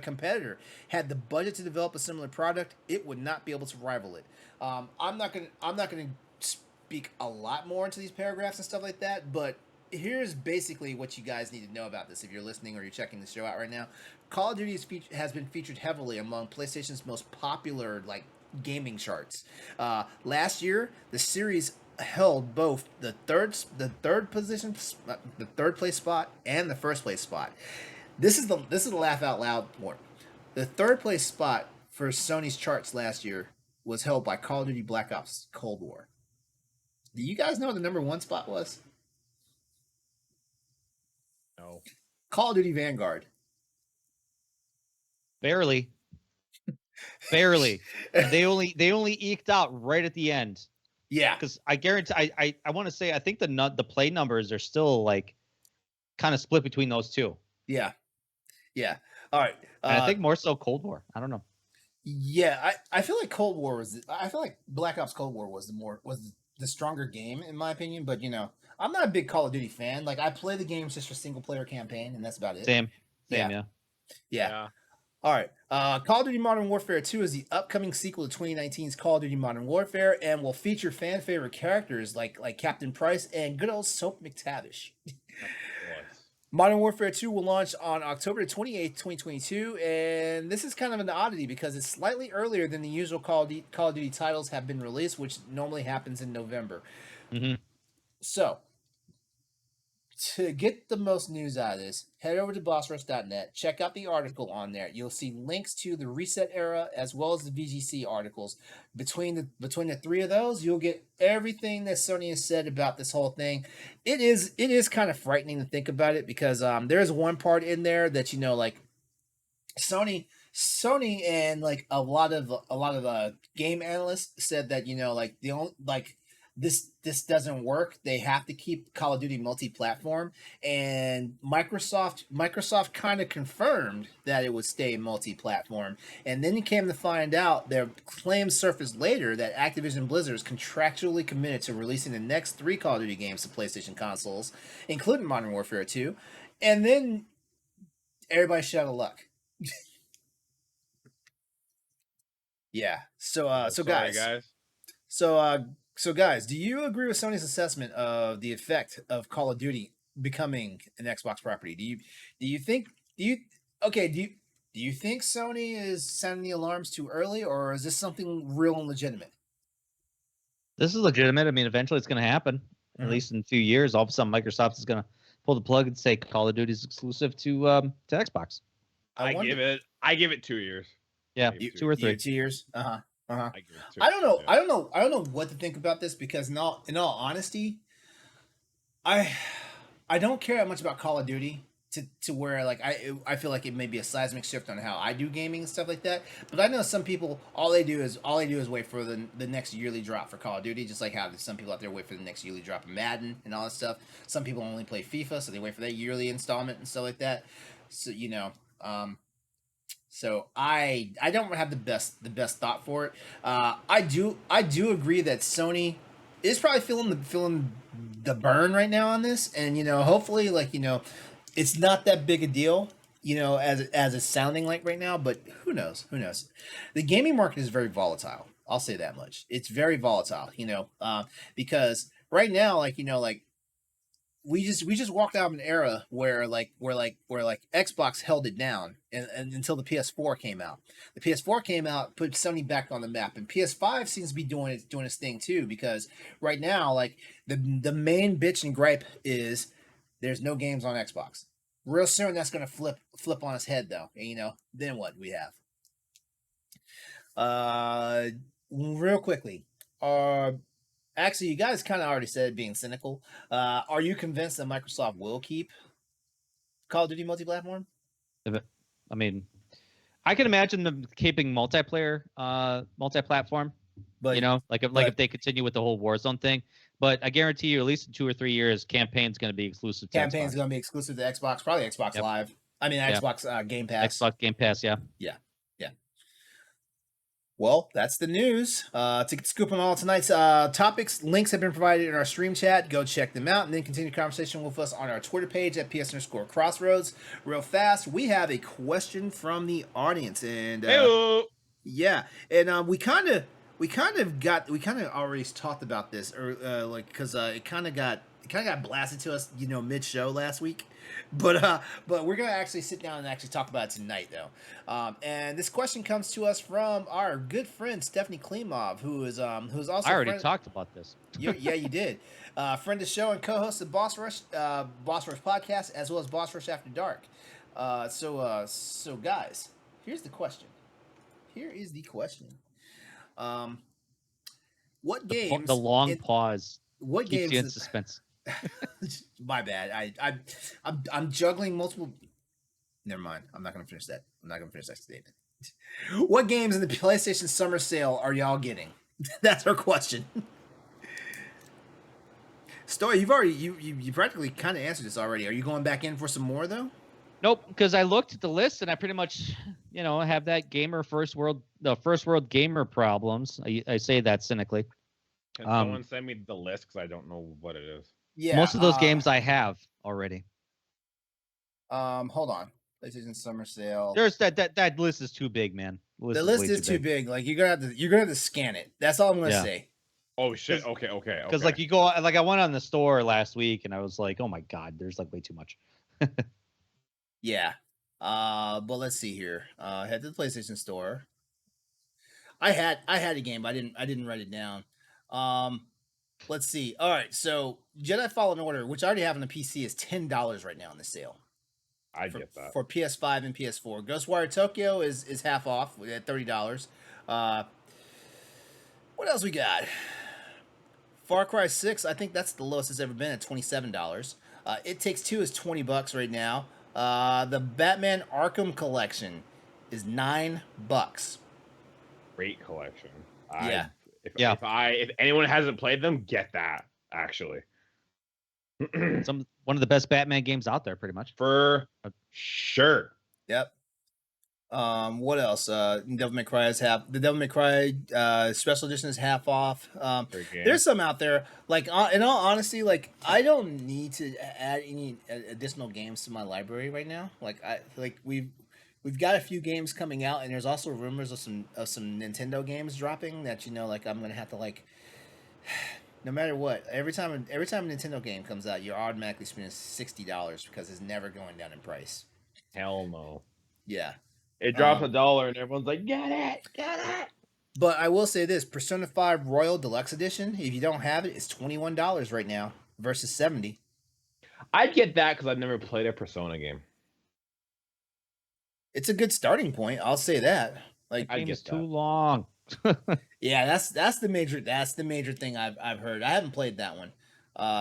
S1: competitor had the budget to develop a similar product, it would not be able to rival it. I'm not gonna speak a lot more into these paragraphs and stuff like that, but here's basically what you guys need to know about this if you're listening or you're checking the show out right now. Call of Duty has been featured heavily among PlayStation's most popular gaming charts. Last year, the series held both the third place spot and the first place spot. This is the laugh out loud one. The third place spot for Sony's charts last year was held by Call of Duty Black Ops Cold War. Do you guys know what the number one spot was?
S4: No.
S1: Call of Duty Vanguard.
S2: Barely. Barely. And they only eked out right at the end.
S1: Yeah.
S2: Because I guarantee I want to say I think the play numbers are still kind of split between those two.
S1: Yeah. Yeah. All right.
S2: And I think more so Cold War. I don't know.
S1: Yeah, I feel like Cold War I feel like Black Ops Cold War was the stronger game in my opinion, but I'm not a big Call of Duty fan. I play the games just for single player campaign, and that's about it.
S2: Same.
S1: Yeah.
S2: Yeah.
S1: All right. Call of Duty Modern Warfare 2 is the upcoming sequel to 2019's Call of Duty Modern Warfare and will feature fan favorite characters like Captain Price and good old Soap McTavish. Modern Warfare 2 will launch on October 28th, 2022, and this is kind of an oddity because it's slightly earlier than the usual Call of Duty titles have been released, which normally happens in November.
S2: Mm-hmm.
S1: So, to get the most news out of this, head over to bossrush.net, check out the article on there. You'll see links to the Reset Era as well as the VGC articles. Between the three of those, you'll get everything that Sony has said about this whole thing. It is kind of frightening to think about it because there's one part in there that Sony and a lot of game analysts said that the only this doesn't work. They have to keep Call of Duty multi-platform, and Microsoft kind of confirmed that it would stay multi-platform. And then you came to find out their claims surfaced later that Activision Blizzard is contractually committed to releasing the next 3 Call of Duty games to PlayStation consoles, including Modern Warfare 2. And then everybody's shut out of luck. Yeah. So guys. So guys, do you agree with Sony's assessment of the effect of Call of Duty becoming an Xbox property? Do you think Sony is sounding the alarms too early, or is this something real and legitimate?
S2: This is legitimate. I mean, eventually it's going to happen. At least in a few years, all of a sudden Microsoft is going to pull the plug and say Call of Duty is exclusive to Xbox.
S4: I give it 2 years.
S2: Yeah, 2 or 3.
S1: Yeah, 2 years. Uh-huh.
S4: I
S1: don't know what to think about this because in all honesty, I don't care that much about Call of Duty to where I feel like it may be a seismic shift on how I do gaming and stuff like that. But I know some people all they do is wait for the next yearly drop for Call of Duty, just like how some people out there wait for the next yearly drop of Madden and all that stuff. Some people only play FIFA, so they wait for that yearly installment and stuff like that. So So I don't have the best thought for it. I do agree that Sony is probably feeling the burn right now on this, and hopefully it's not that big a deal. as it's sounding like right now, but who knows? Who knows? The gaming market is very volatile. I'll say that much. It's very volatile, because right now, we just walked out of an era where Xbox held it down and until the PS4 came out. The PS4 came out, put Sony back on the map, and PS5 seems to be doing its thing too. Because right now, the main bitch and gripe is there's no games on Xbox. Real soon, that's going to flip on its head though, and then what we have. Real quickly, actually, you guys kind of already said being cynical. Are you convinced that Microsoft will keep Call of Duty multi-platform?
S2: I mean, I can imagine them keeping multiplayer, multi-platform.
S1: But
S2: if they continue with the whole Warzone thing. But I guarantee you, at least in 2 or 3 years, campaign's going to be exclusive to
S1: campaign's
S2: Xbox.
S1: going to be exclusive to Xbox, probably Xbox Live. I mean, Xbox Game Pass.
S2: Xbox Game Pass, yeah.
S1: Yeah. Well, that's the news. To get the scoop on all tonight's topics, links have been provided in our stream chat. Go check them out, and then continue the conversation with us on our Twitter page at PS_Crossroads. Real fast, we have a question from the audience, and yeah, and we kind of already talked about this, because it kind of got blasted to us, mid-show last week. But we're gonna actually sit down and actually talk about it tonight, though. And this question comes to us from our good friend Stephanie Klimov, who's also
S2: I already talked about this.
S1: Yeah, you did. Friend of the show and co-host of Boss Rush podcast, as well as Boss Rush After Dark. So guys, here's the question. What games?
S2: The long pause.
S1: What
S2: keeps
S1: games
S2: you in suspense?
S1: My bad. I'm juggling multiple. Never mind. I'm not gonna finish that. Statement. What games in the PlayStation Summer Sale are y'all getting? That's our question. Stoy, you've already you practically kind of answered this already. Are you going back in for some more though?
S2: Nope, because I looked at the list and I pretty much, have that first world gamer problems. I say that cynically.
S4: Can someone send me the list because I don't know what it is?
S1: Yeah,
S2: most of those games I have already.
S1: Hold on. PlayStation Summer Sale.
S2: There's that list is too big, man.
S1: The list is too big. Like you're gonna have to scan it. That's all I'm gonna say.
S4: Oh shit. Okay.
S2: Because you go I went on the store last week and I was like, oh my god, there's way too much.
S1: Yeah. But let's see here. Head to the PlayStation Store. I had a game, but I didn't write it down. Let's see. All right, so Jedi Fallen Order, which I already have on the PC, is $10 right now in the sale.
S4: I get that
S1: for PS5 and PS4. Ghostwire Tokyo is half off at $30. What else we got? Far Cry 6, I think that's the lowest it's ever been at $27. It Takes Two is $20 right now. The Batman Arkham Collection is $9.
S4: Great collection.
S1: Yeah.
S4: If anyone hasn't played them, get that actually.
S2: One of the best Batman games out there, pretty much.
S4: For sure.
S1: Yep. What else? Devil May Cry the Devil May Cry special edition is half off. There's some out there. In all honesty, I don't need to add any additional games to my library right now. We've got a few games coming out, and there's also rumors of some Nintendo games dropping that I'm gonna have to no matter what. Every time a Nintendo game comes out, you're automatically spending $60 because it's never going down in price.
S4: Hell no.
S1: Yeah.
S4: It drops $1 and everyone's like, get it.
S1: But I will say this: Persona 5 Royal Deluxe Edition, if you don't have it, it's $21 right now versus $70.
S4: I'd get that because I've never played a Persona game.
S1: It's a good starting point. I'll say that.
S2: I guess too long.
S1: Yeah, that's the major thing I've heard. I haven't played that one.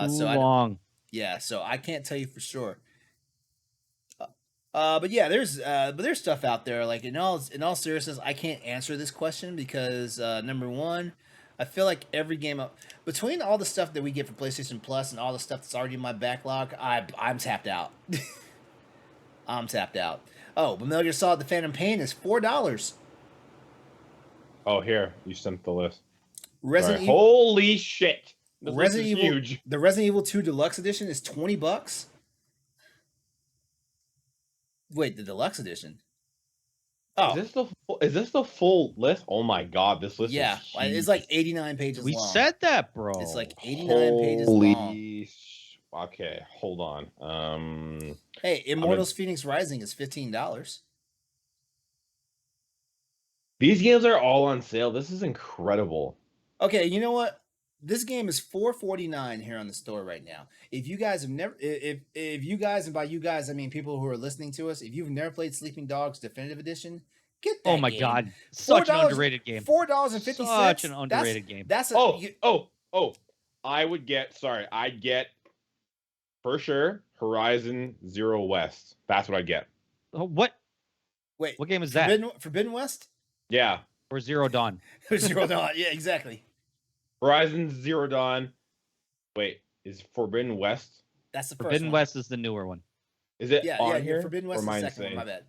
S2: Too long.
S1: Yeah, so I can't tell you for sure. But yeah, there's stuff out there. In all seriousness, I can't answer this question because number one, I feel like every game between all the stuff that we get for PlayStation Plus and all the stuff that's already in my backlog, I'm tapped out. I'm tapped out. Oh, but Metal Gear Solid: The Phantom Pain is $4.
S4: Oh, here you sent the list.
S1: Holy
S4: shit!
S1: The Resident Evil 2 Deluxe Edition is $20. Wait, the deluxe edition.
S4: Is this the full list? Oh my god, this list
S1: Yeah,
S4: is
S1: it's
S4: huge.
S1: like 89 pages
S2: We
S1: long.
S2: said that, bro.
S1: It's like 89 pages long.
S4: Holy okay, hold on.
S1: Hey, Immortals Phoenix Rising is $15.
S4: These games are all on sale. This is incredible.
S1: Okay, you know what? This game is $4.49 here on the store right now. If you guys have never, if you guys, and by you guys I mean people who are listening to us, if you've never played Sleeping Dogs Definitive Edition, get that.
S2: Oh my
S1: game.
S2: god, such an underrated game.
S1: $4.50.
S2: Such an underrated game.
S1: That's
S4: I'd get for sure Horizon Zero West. That's what I get.
S2: Oh, what?
S1: Wait,
S2: what game is that?
S1: Forbidden West?
S4: Yeah.
S2: Or Zero Dawn?
S1: Zero Dawn. Yeah, exactly.
S4: Horizon Zero Dawn. Wait, is Forbidden West?
S1: That's the first
S2: Forbidden
S1: one.
S2: West is the newer one.
S4: Is it on here?
S1: Forbidden West is the second one. My bad.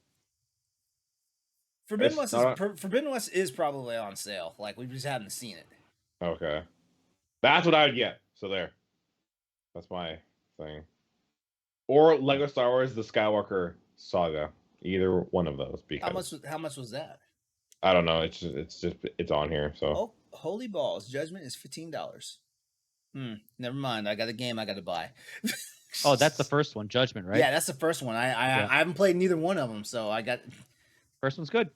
S1: Forbidden West is probably on sale. Like we just haven't seen it.
S4: Okay, that's what I would get. So there, that's my thing. Or Lego Star Wars: The Skywalker Saga. Either one of those. Because
S1: how much was that?
S4: I don't know. It's on here. So.
S1: Oh, holy balls! Judgment is $15. Never mind. I got a game I got to buy.
S2: Oh, that's the first one, Judgment, right?
S1: Yeah, that's the first one. I haven't played neither one of them, so I got.
S2: First one's good.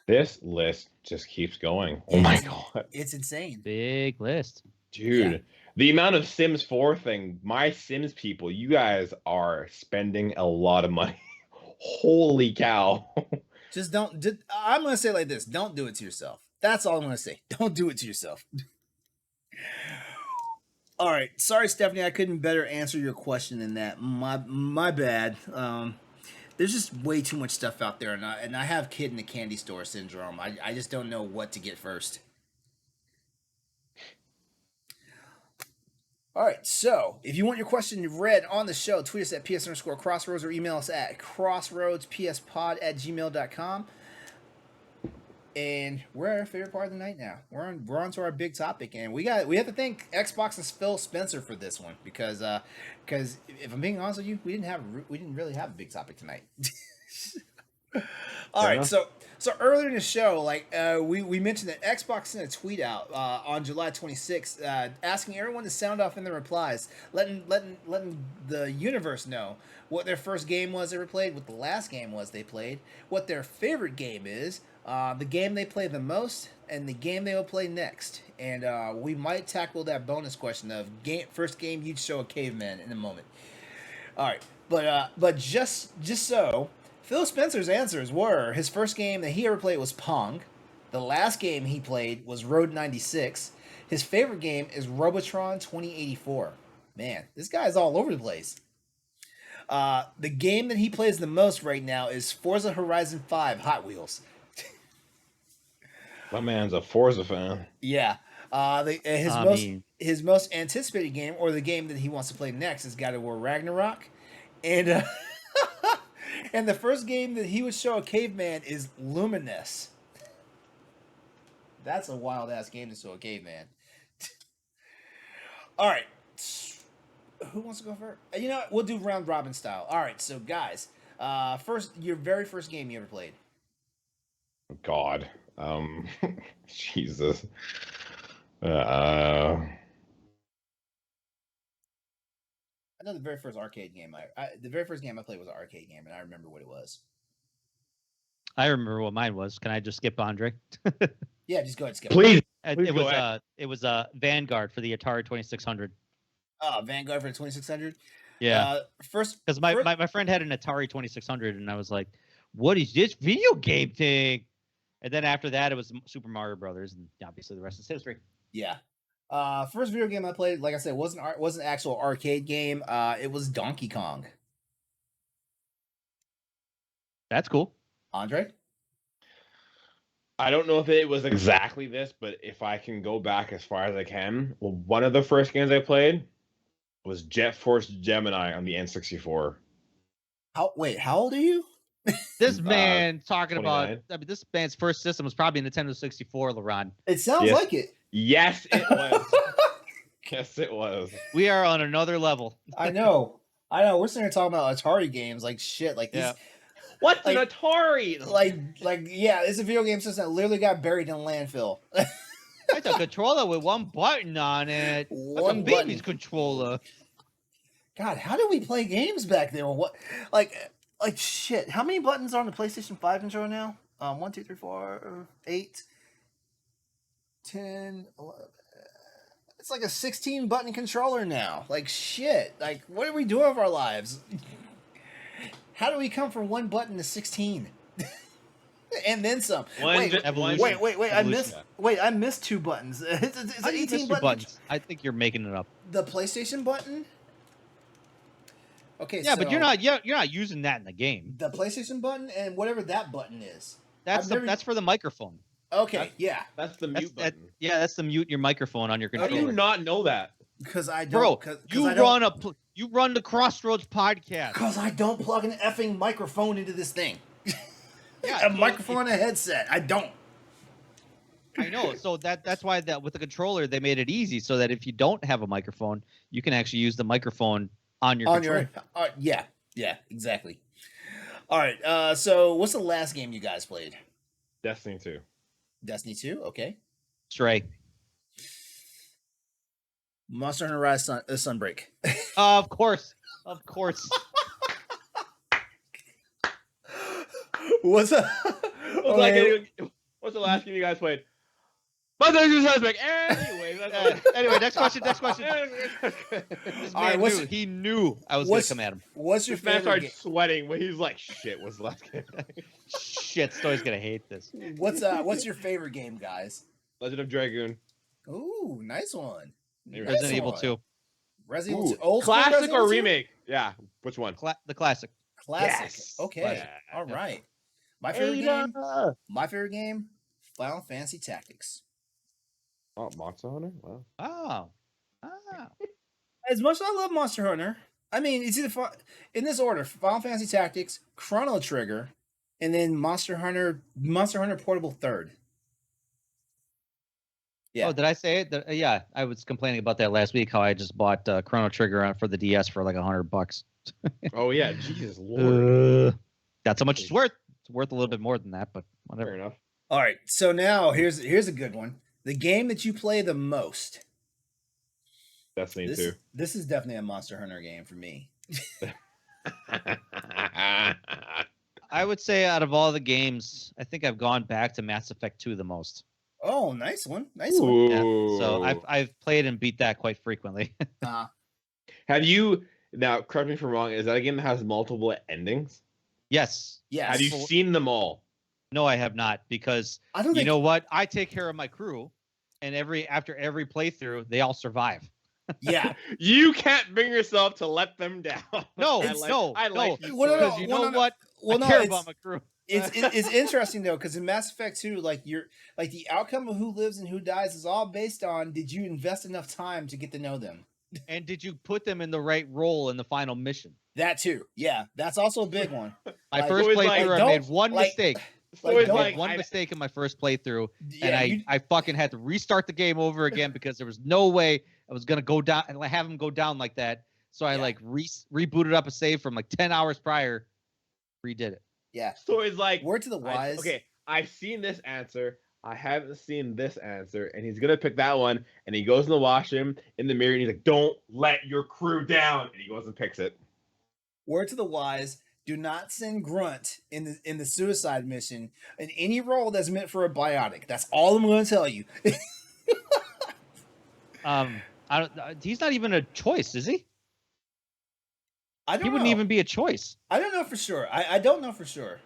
S4: This list just keeps going. Oh my god,
S1: it's insane.
S2: Big list,
S4: dude.
S1: Yeah.
S4: The amount of Sims 4 thing, my Sims people, you guys are spending a lot of money. Holy cow.
S1: I'm going to say it like this. Don't do it to yourself. That's all I'm going to say. Don't do it to yourself. All right. Sorry, Stephanie. I couldn't better answer your question than that. My bad. There's just way too much stuff out there. And I have kid in the candy store syndrome. I just don't know what to get first. All right, so if you want your question read on the show, tweet us at ps_crossroads or email us at crossroadspspod@gmail.com. And we're at our favorite part of the night now. We're on to our big topic, and we have to thank Xbox and Phil Spencer for this one because if I'm being honest with you, we didn't really have a big topic tonight. All right, so earlier in the show, we mentioned that Xbox sent a tweet out on July 26th asking everyone to sound off in their replies, letting the universe know what their first game was they ever played, what the last game was they played, what their favorite game is, the game they play the most, and the game they will play next. And we might tackle that bonus question of first game you'd show a caveman in a moment. All right, but just so. Phil Spencer's answers were his first game that he ever played was Pong. The last game he played was Road 96. His favorite game is Robotron 2084. Man, this guy's all over the place. The game that he plays the most right now is Forza Horizon 5 Hot Wheels.
S4: My man's a Forza fan.
S1: Yeah. His most anticipated game, or the game that he wants to play next, is God of War Ragnarok. And and the first game that he would show a caveman is Luminous. That's a wild ass game to show a caveman. All right. Who wants to go first? You know what? We'll do round robin style. All right. So guys, your very first game you ever played.
S4: God. Jesus.
S1: I know the very first arcade game the very first game I played was an arcade game, and I remember what it was.
S2: I remember what mine was. Can I just skip Andre?
S1: Yeah, just go ahead and skip.
S4: Please.
S2: It was Vanguard for the Atari 2600.
S1: Oh, Vanguard for the 2600.
S2: Yeah. Because my friend had an Atari 2600, and I was like, "What is this video game thing?" And then after that, it was Super Mario Brothers, and obviously the rest is history.
S1: Yeah. First video game I played, like I said, wasn't an actual arcade game. It was Donkey Kong.
S2: That's cool.
S1: Andre?
S4: I don't know if it was exactly this, but if I can go back as far as I can, well, one of the first games I played was Jet Force Gemini on the N64.
S1: How old are you?
S2: This man talking
S4: 29.
S2: about, this man's first system was probably Nintendo 64, LeRon.
S1: It sounds like it.
S4: Yes, it was. Yes, it was.
S2: We are on another level.
S1: I know. I know we're sitting here talking about Atari games like shit, like these,
S2: Yeah.
S4: What's
S1: Like-
S4: an Atari?
S1: like yeah, it's a video game system that literally got buried in a landfill.
S2: It's a controller with one button on it. That's
S1: One
S2: a baby's
S1: button.
S2: controller.
S1: God, how did we play games back then? What, like shit? How many buttons are on the PlayStation 5 controller now? 1, 2, 3, 4, 8, 10, 11. It's like a 16 button controller now. Like shit. Like what are we doing with our lives? How do we come from one button to 16? And then some. Wait,
S2: Evolution.
S1: wait.
S2: Evolution.
S1: I missed 2 buttons. It's
S2: How
S1: an
S2: do you
S1: 18
S2: miss
S1: button.
S2: buttons? I think you're making it up.
S1: The PlayStation button? Okay,
S2: Yeah,
S1: so
S2: but you're not using that in the game.
S1: the PlayStation button and whatever that button is.
S2: That's
S1: I've never-
S2: that's for the microphone.
S1: Okay, yeah.
S4: That's the
S2: That's,
S4: mute button.
S2: that's the mute your microphone on your
S4: How do
S2: controller.
S4: you not know that?
S1: Because I don't.
S2: Bro,
S1: Cause
S2: you
S1: I don't,
S2: run the Crossroads podcast.
S1: Because I don't plug an effing microphone into this thing.
S2: Yeah,
S1: A microphone and a headset. I don't.
S2: I know. So that's why that with the controller they made it easy so that if you don't have a microphone, you can actually use the microphone on your controller.
S1: Yeah, exactly. All right. So what's the last game you guys played?
S4: Destiny 2.
S1: Destiny 2. Okay.
S2: Stray.
S1: Monster Hunter Rise Sunbreak.
S2: Of course. Of course.
S1: What's up?
S4: What's the last game you guys played? Mother's Husband. Anyway,
S2: Anyway, next question. This
S1: All right,
S2: man
S1: what's-
S2: knew. He knew I was going to come at him.
S1: What's your
S4: This man
S1: favorite
S4: started
S1: game?
S4: sweating when he's like, "Shit, what's the last game?"
S2: Shit, Stoy's going to hate this.
S1: What's your favorite game, guys?
S4: Legend of Dragoon.
S1: Ooh, nice one. Nice
S2: Resident Evil
S1: one.
S2: 2.
S1: Resident
S4: Ooh,
S1: Evil 2. Old school
S4: classic
S1: Resident
S4: or
S1: Evil 2?
S4: remake? Yeah, which one?
S2: The classic.
S1: Classic.
S4: Yes.
S1: Okay.
S2: Classic.
S1: All
S2: Yeah.
S1: right. My favorite game, Final Fantasy Tactics.
S4: Oh, Monster Hunter. Wow.
S2: Oh.
S1: As much as I love Monster Hunter, I mean, it's either in this order: Final Fantasy Tactics, Chrono Trigger, and then Monster Hunter Portable third. Yeah.
S2: Oh, did I say it? Yeah, I was complaining about that last week. How I just bought Chrono Trigger for the DS for like $100.
S4: Oh yeah, Jesus Lord.
S2: That's how much it's worth. It's worth a little bit more than that, but
S4: Fair
S2: whatever.
S4: enough.
S1: All right. So now here's a good one. The game that you play the most.
S4: Destiny
S1: This is definitely a Monster Hunter game for me.
S4: 2.
S2: I would say out of all the games, I think I've gone back to Mass Effect 2 the most.
S1: Oh, nice one. Nice one.
S2: Yeah. So I've played and beat that quite frequently.
S4: Have you now? Correct me if I'm wrong. Is that a game that has multiple endings?
S2: Yes.
S1: Yes.
S4: Have you seen them all?
S2: No, I have not, because
S1: I don't
S2: you
S1: think
S2: know what? I take care of my crew, and after every playthrough, they all survive.
S1: Yeah.
S4: You can't bring yourself to let them down.
S2: No,
S4: I like
S2: no,
S4: you
S1: Well, no,
S2: because
S1: no,
S2: you
S1: well,
S2: know
S1: no,
S2: what?
S1: Well,
S2: I
S1: no,
S2: care
S1: it's,
S2: about my crew.
S1: it's interesting though, because in Mass Effect 2, like the outcome of who lives and who dies is all based on did you invest enough time to get to know them.
S2: And did you put them in the right role in the final mission?
S1: That too. Yeah, that's also a big one.
S2: My
S1: Like,
S2: first
S4: always like,
S2: playthrough, I
S1: don't-
S2: made one
S1: like-
S2: mistake.
S4: So
S1: Like,
S4: it's
S1: don't-
S2: I
S4: like
S2: made one
S4: I-
S2: mistake in my first playthrough,
S1: Yeah,
S2: and I fucking had to restart the game over again because there was no way I was gonna go down and have him go down like that. So I
S1: Yeah.
S2: like rebooted up a save from like 10 hours prior, redid it.
S1: yeah.
S4: So it's like
S1: Word to the wise.
S4: okay, I've seen this answer. I haven't seen this answer, and he's gonna pick that one. And he goes in the washroom in the mirror, and he's like, "Don't let your crew down." And he goes and picks it.
S1: Word to the wise. Do not send Grunt in the suicide mission in any role that's meant for a biotic. That's all I'm going to tell you.
S2: He's not even a choice, is he?
S1: I don't
S2: He wouldn't
S1: know.
S2: even be a choice.
S1: I don't know for sure. I don't know for sure.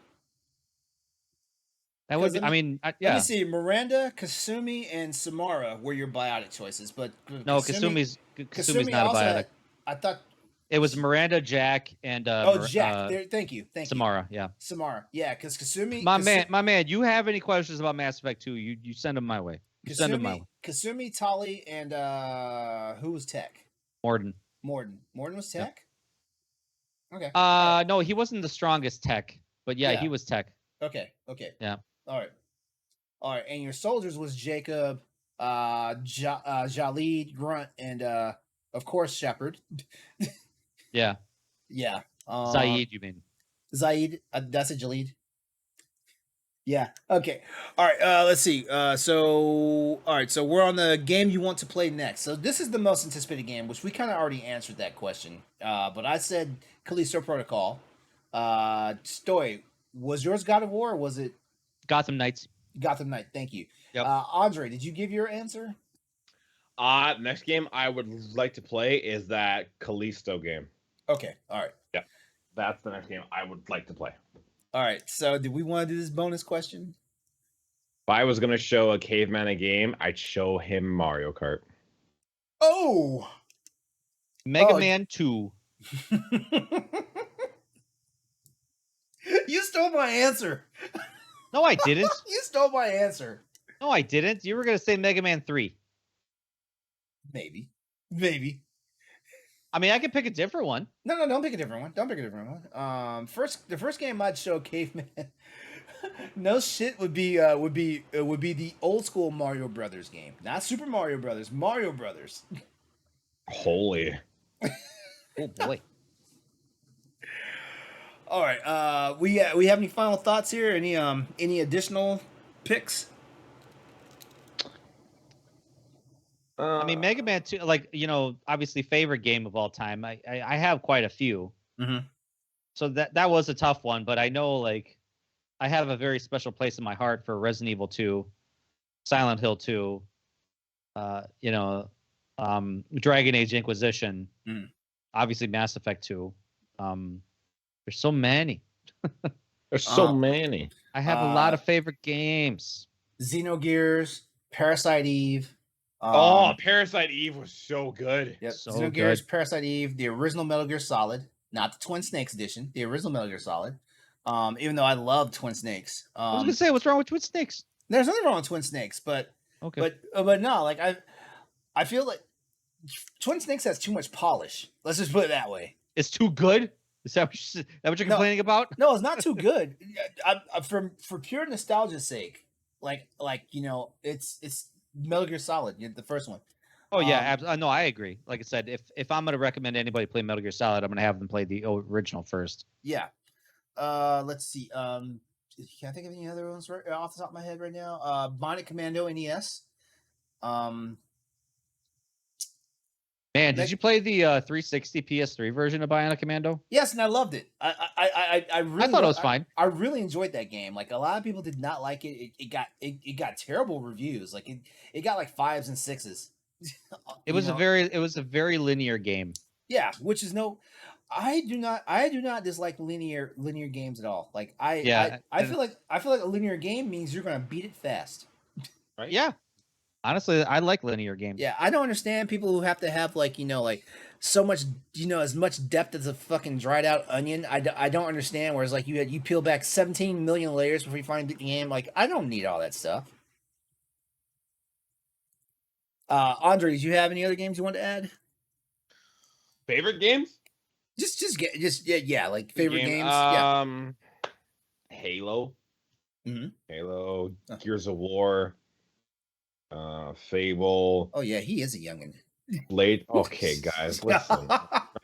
S2: That would.
S1: 'Cause
S2: Be, I mean, yeah.
S1: Let me see. Miranda, Kasumi, and Samara were your biotic choices, but
S2: No, Kasumi's not a
S1: also
S2: biotic.
S1: had- I thought.
S2: It was Miranda, Jack, and
S1: Jack. Thank you.
S2: Samara. Yeah.
S1: Samara. Yeah, because Kasumi.
S2: My man. You have any questions about Mass Effect 2? You send them my way. You send them my way.
S1: Kasumi, Tali, and who was Tech?
S2: Morden.
S1: Morden was Tech. Okay.
S2: No, he wasn't the strongest tech, but yeah,
S1: Yeah.
S2: he was tech.
S1: Okay.
S2: Yeah.
S1: All right. And your soldiers was Jacob, Jalid, Grunt, and of course Shepard.
S2: Yeah.
S1: Yeah.
S2: Zaid, you mean?
S1: Zaid. That's a Jalid. Yeah. Okay. All right. Let's see. So all right. So we're on the game you want to play next. So this is the most anticipated game, which we kind of already answered that question. But I said Callisto Protocol. Stoy, was yours God of War or was it
S2: Gotham Knights.
S1: Gotham Knight? Thank you.
S2: Yep.
S1: Andre, did you give your answer?
S4: Next game I would like to play is that Callisto game.
S1: Okay. All right.
S4: Yeah, that's the next game I would like to play.
S1: All right. So did we want to do this bonus question?
S4: If I was gonna show a caveman a game, I'd show him Mario Kart.
S1: Oh.
S2: Mega Man 2.
S1: You stole my answer.
S2: No, I didn't.
S1: You stole my answer.
S2: No, I didn't. You were going to say Mega Man 3.
S1: Maybe.
S2: I mean, I could pick a different one.
S1: No, don't pick a different one. The first game I'd show caveman. No shit would be the old school Mario Brothers game, not Super Mario Brothers. Mario Brothers.
S4: Holy.
S2: Oh boy.
S1: All right. We have any final thoughts here? Any additional picks?
S2: I mean, Mega Man 2, like, obviously favorite game of all time. I have quite a few.
S1: Mm-hmm.
S2: So that was a tough one, but I know, like, I have a very special place in my heart for Resident Evil 2, Silent Hill 2, Dragon Age Inquisition, obviously Mass Effect 2. There's so many.
S4: There's so many.
S2: I have a lot of favorite games.
S1: Xenogears, Parasite Eve.
S4: Parasite Eve was so good.
S1: Yep.
S2: So
S1: Xenogears,
S2: good.
S1: Parasite Eve, the original Metal Gear Solid, not the Twin Snakes edition, the original Metal Gear Solid. Even though I love Twin Snakes.
S2: I was gonna say, what's wrong with Twin Snakes?
S1: There's nothing wrong with Twin Snakes, but
S2: Okay.
S1: but no, like I feel like Twin Snakes has too much polish. Let's just put it that way.
S2: It's too good. Is that what you're complaining about?
S1: No, it's not too good. For pure nostalgia's sake, like it's Metal Gear Solid, the first one.
S2: Oh yeah, no, I agree. Like I said, if I'm gonna recommend anybody play Metal Gear Solid, I'm gonna have them play the original first.
S1: Yeah. Let's see. Can I think of any other ones right off the top of my head right now? Bionic Commando NES.
S2: Man, did you play the 360 PS3 version of Bionic Commando?
S1: Yes, and I loved it. I really
S2: I thought it was fine.
S1: I really enjoyed that game. Like a lot of people did not like it. It got terrible reviews. Like it got like 5s and 6s.
S2: It was a very linear game.
S1: Yeah, which is I do not dislike linear games at all. Like I feel like a linear game means you're gonna beat it fast.
S2: Right? Yeah. Honestly, I like linear games.
S1: Yeah, I don't understand people who have to have like so much as much depth as a fucking dried out onion. I don't understand. Whereas like you peel back 17 million layers before you finally beat the game. Like I don't need all that stuff. Andre, did you have any other games you want to add?
S4: Favorite games?
S1: Like favorite games.
S4: Halo.
S1: Mm-hmm.
S4: Halo, Gears of War, Fable.
S1: Oh yeah, he is a youngin.
S4: Blade. Okay, guys, listen.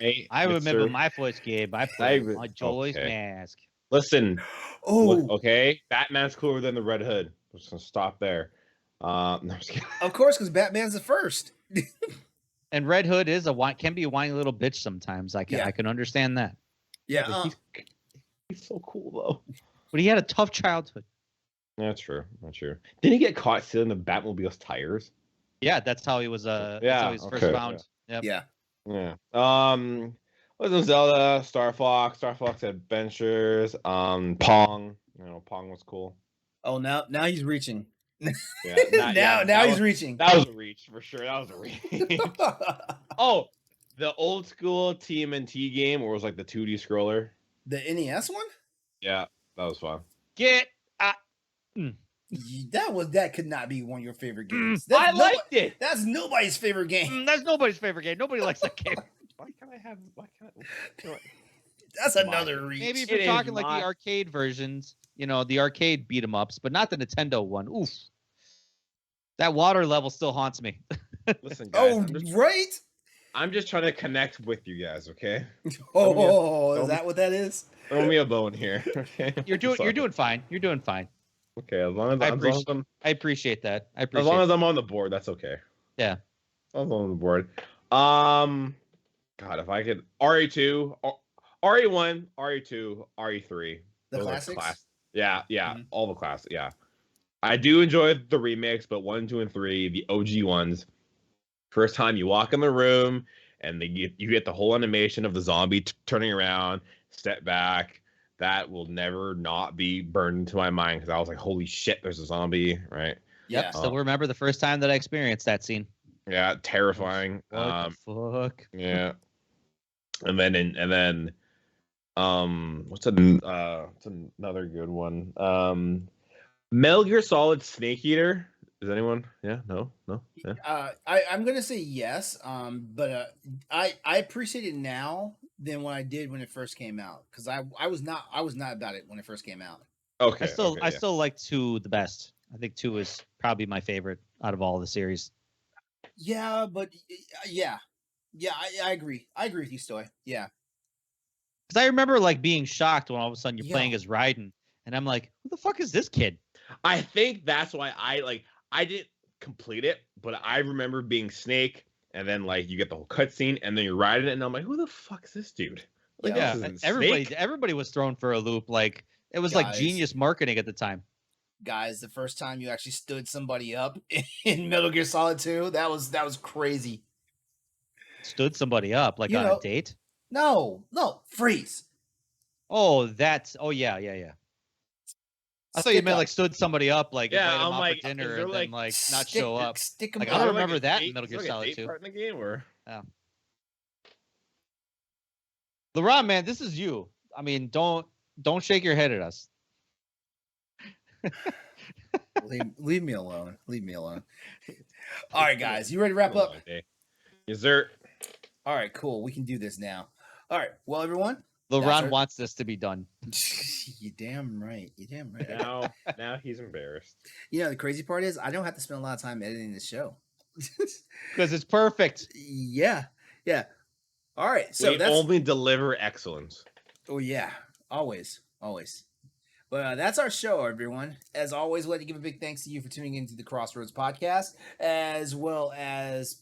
S4: Right?
S2: I remember my first game. I played Majora's Mask.
S4: Listen.
S1: Oh,
S4: okay. Batman's cooler than the Red Hood. I'm just gonna stop there. No, I'm just kidding.
S1: Of course, because Batman's the first.
S2: And Red Hood can be a whiny little bitch sometimes. I can understand that.
S1: Yeah,
S4: he's so cool though.
S2: But he had a tough childhood.
S4: That's true. That's true. Didn't he get caught stealing the Batmobile's tires?
S2: Yeah, that's how he was. That's how he was first found.
S1: Yeah.
S2: Yep.
S4: Yeah. What was Zelda, Star Fox Adventures, Pong. Pong was cool.
S1: Oh, now he's reaching.
S4: Yeah.
S1: Now he's reaching.
S4: That was a reach for sure. That was a reach. Oh, the old school TMNT game where it was like the 2D scroller.
S1: The NES one?
S4: Yeah, that was fun.
S1: That could not be one of your favorite games.
S2: I liked it.
S1: That's nobody's favorite game.
S2: That's nobody's favorite game. Nobody likes that game.
S4: Why can't I?
S1: That's another reach.
S2: Maybe if you're talking like the arcade versions, the arcade beat 'em ups, but not the Nintendo one. Oof. That water level still haunts me.
S4: Listen, guys.
S1: Right?
S4: I'm just trying to connect with you guys, okay?
S1: Oh,
S4: Throw
S1: is
S4: me-
S1: that what that is?
S4: Throw me a bone here, okay?
S2: You're
S4: Sorry.
S2: doing fine. You're doing fine.
S4: Okay, as long as
S2: I
S4: I'm
S2: appreciate that. I
S4: as
S2: appreciate
S4: long as
S2: that.
S4: I'm on the board, that's okay.
S2: Yeah.
S4: As long as I'm on the board. God, if I could RE2, RE1, RE2, RE3.
S1: The
S4: Those are
S1: classics?
S4: Yeah,
S1: Mhm.
S4: all the classics. Yeah, I do enjoy the remakes, but 1, 2, and 3, the OG ones. First time you walk in the room and you get the whole animation of the zombie turning around, step back. That will never not be burned into my mind because I was like, holy shit, there's a zombie, right?
S2: Yep.
S1: Yeah.
S2: Still remember the first time that I experienced that scene.
S4: Yeah, terrifying.
S2: What the fuck?
S4: Yeah, and then what's another good one? Metal Gear Solid Snake Eater. Is anyone? Yeah, no, yeah.
S1: I'm gonna say yes. But I appreciate it now than what I did when it first came out because I was not about it when it first came out.
S4: Okay,
S2: I still like 2 the best. I think 2 is probably my favorite out of all the series.
S1: Yeah, but yeah, I agree. I agree with you, Stoy. Yeah,
S2: Because I remember like being shocked when all of a sudden you're
S1: Yeah.
S2: playing as Raiden, and I'm like, who the fuck is this kid?
S4: I think that's why I didn't complete it, but I remember being Snake, and then like you get the whole cutscene, and then you're riding it, and I'm like, who the fuck is this dude? Like,
S1: Yeah.
S4: this
S2: Yeah,
S4: isn't
S2: everybody
S4: Snake?
S2: everybody was thrown for a loop. Like it was like
S1: Guys.
S2: genius marketing at the time.
S1: guys, the first time you actually stood somebody up in Metal Gear Solid 2, that was crazy.
S2: Stood somebody up like
S1: You
S2: on
S1: know-
S2: a date.
S1: No, freeze.
S2: Oh, yeah. I thought you
S1: Stick
S2: meant
S1: up.
S2: like stood somebody up, like
S4: Yeah,
S2: invite him
S4: I'm
S2: out
S4: like,
S2: for dinner
S4: is there,
S2: and then
S4: like,
S2: like not
S1: Stick-
S2: show up.
S1: Stick 'em
S2: Like, I
S1: up.
S2: don't
S4: Is there,
S2: remember
S4: a
S2: that in
S4: date-
S2: Metal
S4: is
S2: Gear
S4: there, like, a
S2: Solid
S4: date
S2: 2.
S4: part in the game, or
S2: LeRon, man, this is you. I mean, don't shake your head at us.
S1: leave me alone. Leave me alone. All right, guys, you ready to wrap up?
S4: Is there?
S1: All right, cool. We can do this now. All right. Well, everyone.
S2: LeRon
S1: our-
S2: wants this to be done.
S1: You damn right. You damn right.
S4: Now he's embarrassed.
S1: You know, the crazy part is I don't have to spend a lot of time editing this show.
S2: Because it's perfect.
S1: Yeah. All right. So
S4: We
S1: that's
S4: only deliver excellence.
S1: Oh yeah, always. But that's our show, everyone. As always, we'd like to give a big thanks to you for tuning into the Crossroads podcast, as well as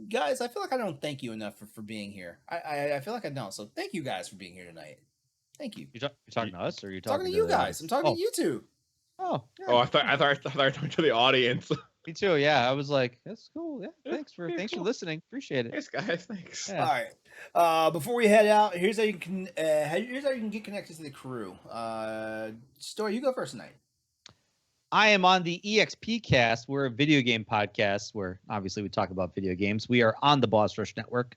S1: guys. I feel like I don't thank you enough for being here. I feel like I don't. So thank you guys for being here tonight. Thank you.
S2: You're talking to us, or you're
S1: Talking to you
S2: the
S1: guys. I'm talking to you two.
S2: Oh, yeah.
S4: Oh, I thought I was talking to the audience.
S2: Me too. Yeah, I was like, that's cool. Yeah,
S4: Yeah,
S2: thanks for
S4: cool.
S2: listening. Appreciate it.
S4: Thanks, guys. Thanks.
S2: Yeah.
S1: All right. Before we head out, here's how you can get connected to the crew. Story, you go first tonight.
S2: I am on the EXP cast. We're a video game podcast where obviously we talk about video games. We are on the Boss Rush Network.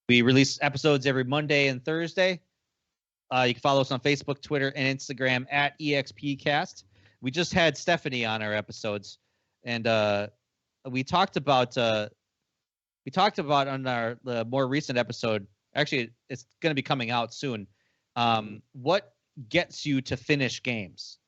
S2: We release episodes every Monday and Thursday. You can follow us on Facebook, Twitter, and Instagram at EXPcast. We just had Stephanie on our episodes, and we talked about on the more recent episode. Actually, it's going to be coming out soon. What gets you to finish games?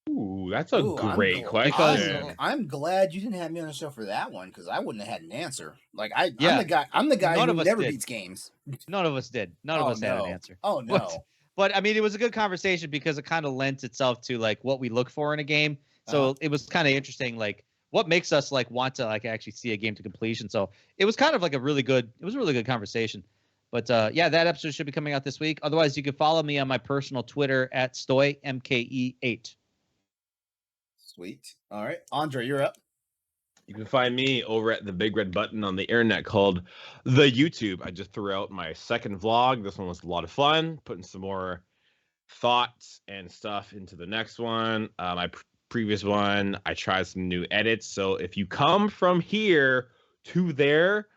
S4: Ooh, that's a
S1: Ooh,
S4: great question.
S2: Because-
S1: I'm glad you didn't have me on the show for that one because I wouldn't have had an answer. Like I'm
S2: Yeah.
S1: the guy
S2: None
S1: who
S2: of us
S1: never
S2: did.
S1: beats games.
S2: None of us did. None of us had an answer.
S1: Oh no.
S2: But I mean, it was a good conversation because it kind of lent itself to like what we look for in a game. So it was kind of interesting, like what makes us like want to like actually see a game to completion. So it was kind of like a really good conversation. But yeah, that episode should be coming out this week. Otherwise, you can follow me on my personal Twitter at StoyMKE8.
S1: Sweet. All right, Andre, you're up.
S4: You can find me over at the big red button on the internet called the YouTube. I just threw out my second vlog. This one was a lot of fun, putting some more thoughts and stuff into the next one. My previous one, I tried some new edits. So if you come from here to there,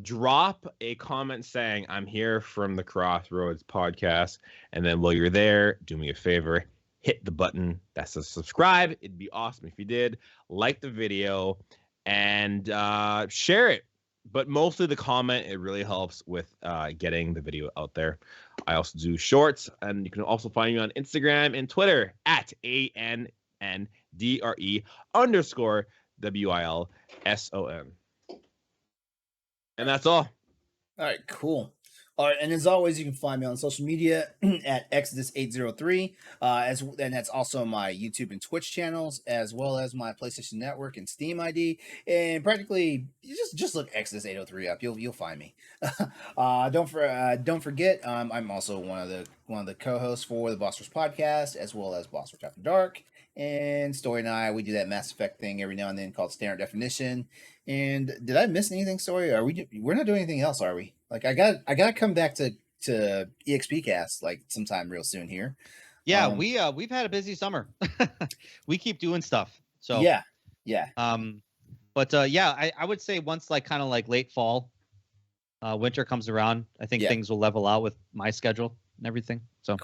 S4: drop a comment saying, I'm here from the Crossroads podcast. And then while you're there, do me a favor, hit the button that says subscribe. It'd be awesome if you did. Like the video and share it. But mostly the comment, it really helps with getting the video out there. I also do shorts, and you can also find me on Instagram and Twitter at ANNDRE_WILSON. And that's all.
S1: All right, cool. All right, and as always, you can find me on social media at Exodus803, and that's also my YouTube and Twitch channels, as well as my PlayStation Network and Steam ID. And practically, you just look Exodus803 up, you'll find me. Don't forget, I'm also one of the co-hosts for the Boss Rush podcast, as well as Boss Rush After Dark. And Stoy and I, we do that Mass Effect thing every now and then called Standard Definition. And did I miss anything, Story? We're not doing anything else, are we? Like I gotta come back to EXP Cast like sometime real soon here.
S2: Yeah, we've had a busy summer. We keep doing stuff. So
S1: yeah.
S2: But yeah, I would say once like kind of like late fall, winter comes around, I think things will level out with my schedule and everything. So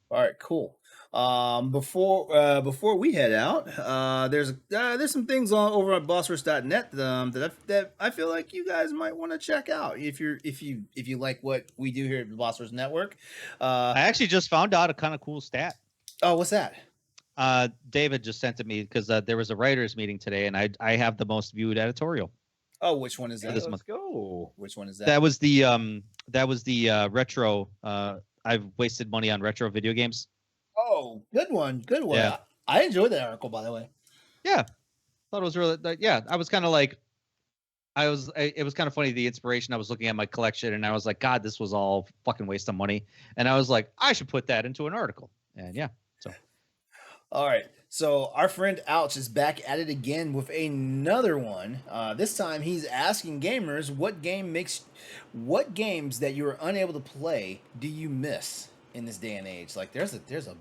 S1: all right, cool. Before we head out, there's some things over at bossrush.net that I feel like you guys might want to check out if you like what we do here at the Boss Rush Network.
S2: I actually just found out a kind of cool stat.
S1: Oh, what's that?
S2: David just sent it me because there was a writers meeting today, and I have the most viewed editorial.
S1: Oh, which one is that?
S4: Let's go.
S1: Which one is that?
S2: That was the retro. I've wasted money on retro video games.
S1: Oh, good one.
S2: Yeah.
S1: I enjoyed that article, by the way.
S2: Yeah, thought it was really I was kind of like, it was kind of funny, the inspiration. I was looking at my collection and I was like, God, this was all fucking waste of money. And I was like, I should put that into an article. And yeah, so. All
S1: right. So our friend Ouch is back at it again with another one. This time he's asking gamers what games that you are unable to play do you miss in this day and age. Like there's a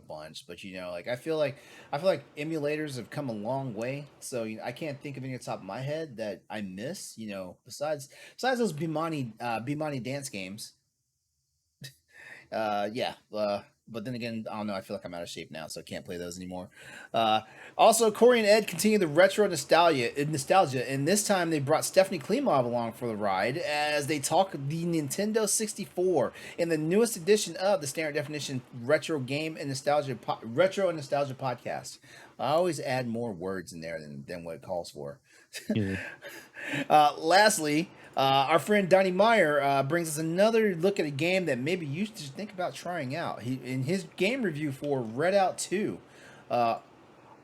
S1: bunch, but like I feel like emulators have come a long way. So I can't think of any at the top of my head that I miss. Besides those Bimani dance games. But then again, I don't know. I feel like I'm out of shape now, so I can't play those anymore. Also, Corey and Ed continue the retro nostalgia, and this time they brought Stephanie Klimov along for the ride as they talk the Nintendo 64 in the newest edition of the Standard Definition Retro and Nostalgia podcast. I always add more words in there than what it calls for.
S2: Yeah.
S1: Lastly, our friend Donnie Meyer brings us another look at a game that maybe you should think about trying out. In his game review for Redout 2.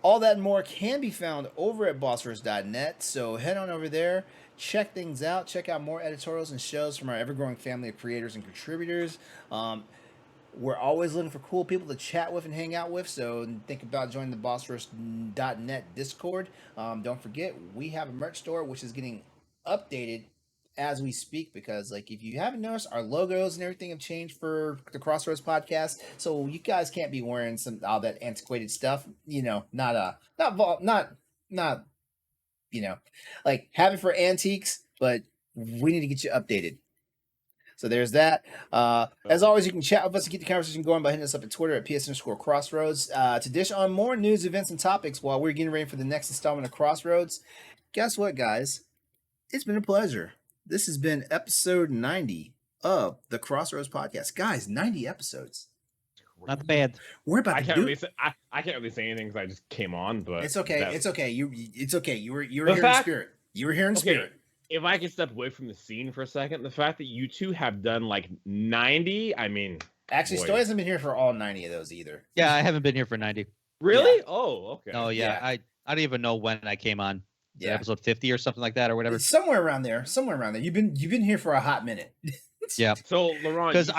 S1: All that and more can be found over at bossrush.net, so head on over there, check things out, check out more editorials and shows from our ever-growing family of creators and contributors. We're always looking for cool people to chat with and hang out with, so think about joining the bossrush.net Discord. Don't forget, we have a merch store which is getting updated as we speak, because like if you haven't noticed, our logos and everything have changed for the Crossroads podcast, so you guys can't be wearing all that antiquated stuff, not like have it for antiques, but we need to get you updated. So there's that. As always, you can chat with us and keep the conversation going by hitting us up at Twitter at ps_Crossroads. To dish on more news, events, and topics while we're getting ready for the next installment of Crossroads. Guess what, guys? It's been a pleasure. This has been episode 90 of the Crossroads podcast. Guys, 90 episodes.
S2: Not bad.
S1: We're about
S4: I
S1: to
S4: can't
S1: do
S4: really say, I can't really say anything because I just came on, but
S1: it's okay.
S4: that-
S1: It's okay. It's okay. You were here in spirit. You were here in spirit.
S4: If I could step away from the scene for a second, the fact that you two have done like 90, I mean,
S1: actually,
S4: boy.
S1: Stoy hasn't been here for all 90 of those either.
S2: Yeah, I haven't been here for 90.
S4: Really?
S1: Yeah.
S4: Oh, okay.
S2: Oh yeah, I don't even know when I came on.
S1: Yeah,
S2: episode 50 or something like that or whatever.
S1: Somewhere around there. You've been here for a hot minute.
S2: Yeah.
S4: So LeRon,
S2: because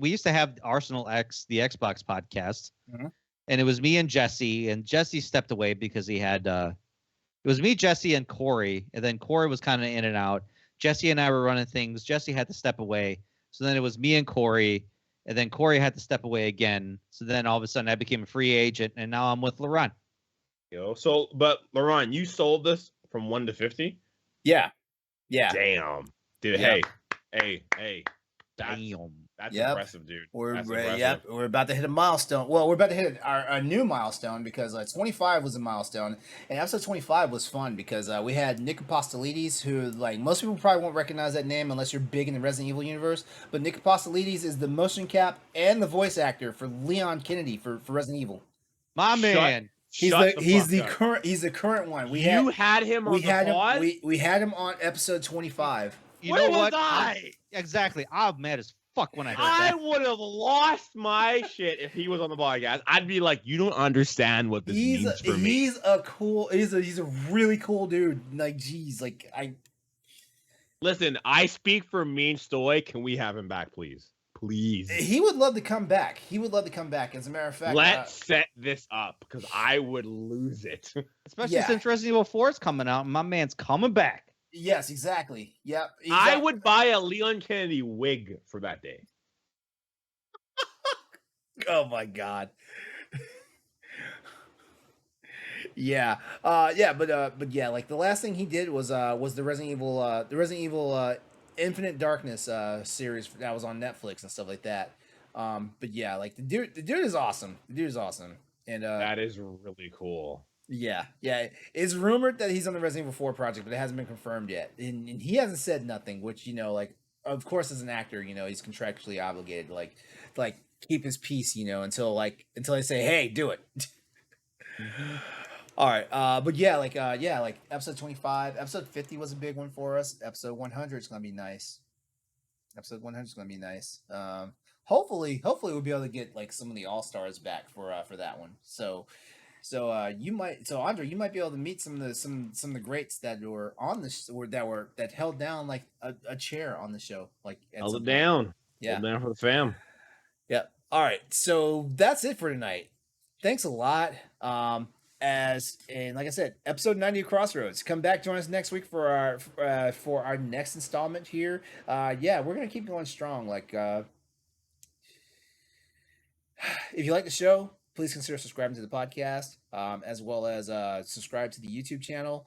S2: we used to have Arsenal X, the Xbox podcast, and it was me and Jesse stepped away because he had it was me, Jesse, and Corey, and then Corey was kind of in and out. Jesse and I were running things. Jesse had to step away, so then it was me and Corey, and then Corey had to step away again. So then all of a sudden I became a free agent, and now I'm with LeRon.
S4: So, but LeRon, you sold this from 1 to 50?
S1: Yeah.
S4: Damn, dude.
S1: Yeah.
S4: Hey.
S2: Damn.
S4: That's impressive, dude.
S1: We're about to hit a milestone. Well, we're about to hit a new milestone because 25 was a milestone, and episode 25 was fun because we had Nick Apostolides, who like most people probably won't recognize that name unless you're big in the Resident Evil universe. But Nick Apostolides is the motion cap and the voice actor for Leon Kennedy for Resident Evil.
S2: My man.
S1: He's the current one. We had him on episode 25.
S2: You
S4: Where
S2: know
S4: was
S2: what? Exactly. I'm mad as fuck when I heard
S4: I
S2: that.
S4: would have lost my shit if he was on the podcast. I'd be like, you don't understand what this means for me.
S1: He's a really cool dude. Like, geez, like
S4: Listen, I speak for Mean Stoy. Can we have him back, please? Please.
S1: he would love to come back. He would love to come back. As a matter of fact,
S4: Let's set this up because I would lose it.
S2: Especially
S1: Yeah.
S2: since Resident Evil 4 is coming out and my man's coming back.
S1: yes, exactly. Yep.
S4: I would buy a Leon Kennedy wig for that day.
S1: Oh my god. yeah. But yeah, like the last thing he did was the Resident Evil Infinite Darkness series that was on Netflix and stuff like that. But yeah, like the dude is awesome. The dude is awesome. And
S4: That is really cool.
S1: yeah. It's rumored that he's on the Resident Evil 4 project, but it hasn't been confirmed yet. And he hasn't said nothing, which, like, of course, as an actor, he's contractually obligated to like keep his peace, until they say, hey, do it. All right. But yeah, like episode 25, episode 50 was a big one for us. Episode 100 is going to be nice. Episode 100 is going to be nice. Hopefully we'll be able to get like some of the all-stars back for that one. So Andre, you might be able to meet some of the greats that were on the that held down like a chair on the show, like
S4: Hold it down.
S1: Yeah.
S4: Hold it down for the fam.
S1: Yeah. All right. So that's it for tonight. Thanks a lot. And like I said, episode 90 of Crossroads. Come back, join us next week for our next installment here. Yeah, we're gonna keep going strong. Like, if you like the show, please consider subscribing to the podcast, as well as subscribe to the YouTube channel.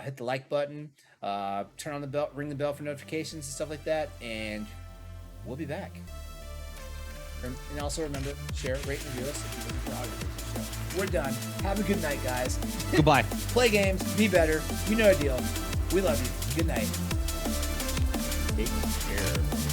S1: Hit the like button. Turn on the bell, ring the bell for notifications and stuff like that. And we'll be back. And also remember, share, rate, and review us if you're looking for audio versions of the show. We're done. Have a good night, guys.
S2: Goodbye.
S1: Play games. Be better. You know the deal. We love you. Good night.
S4: Take care.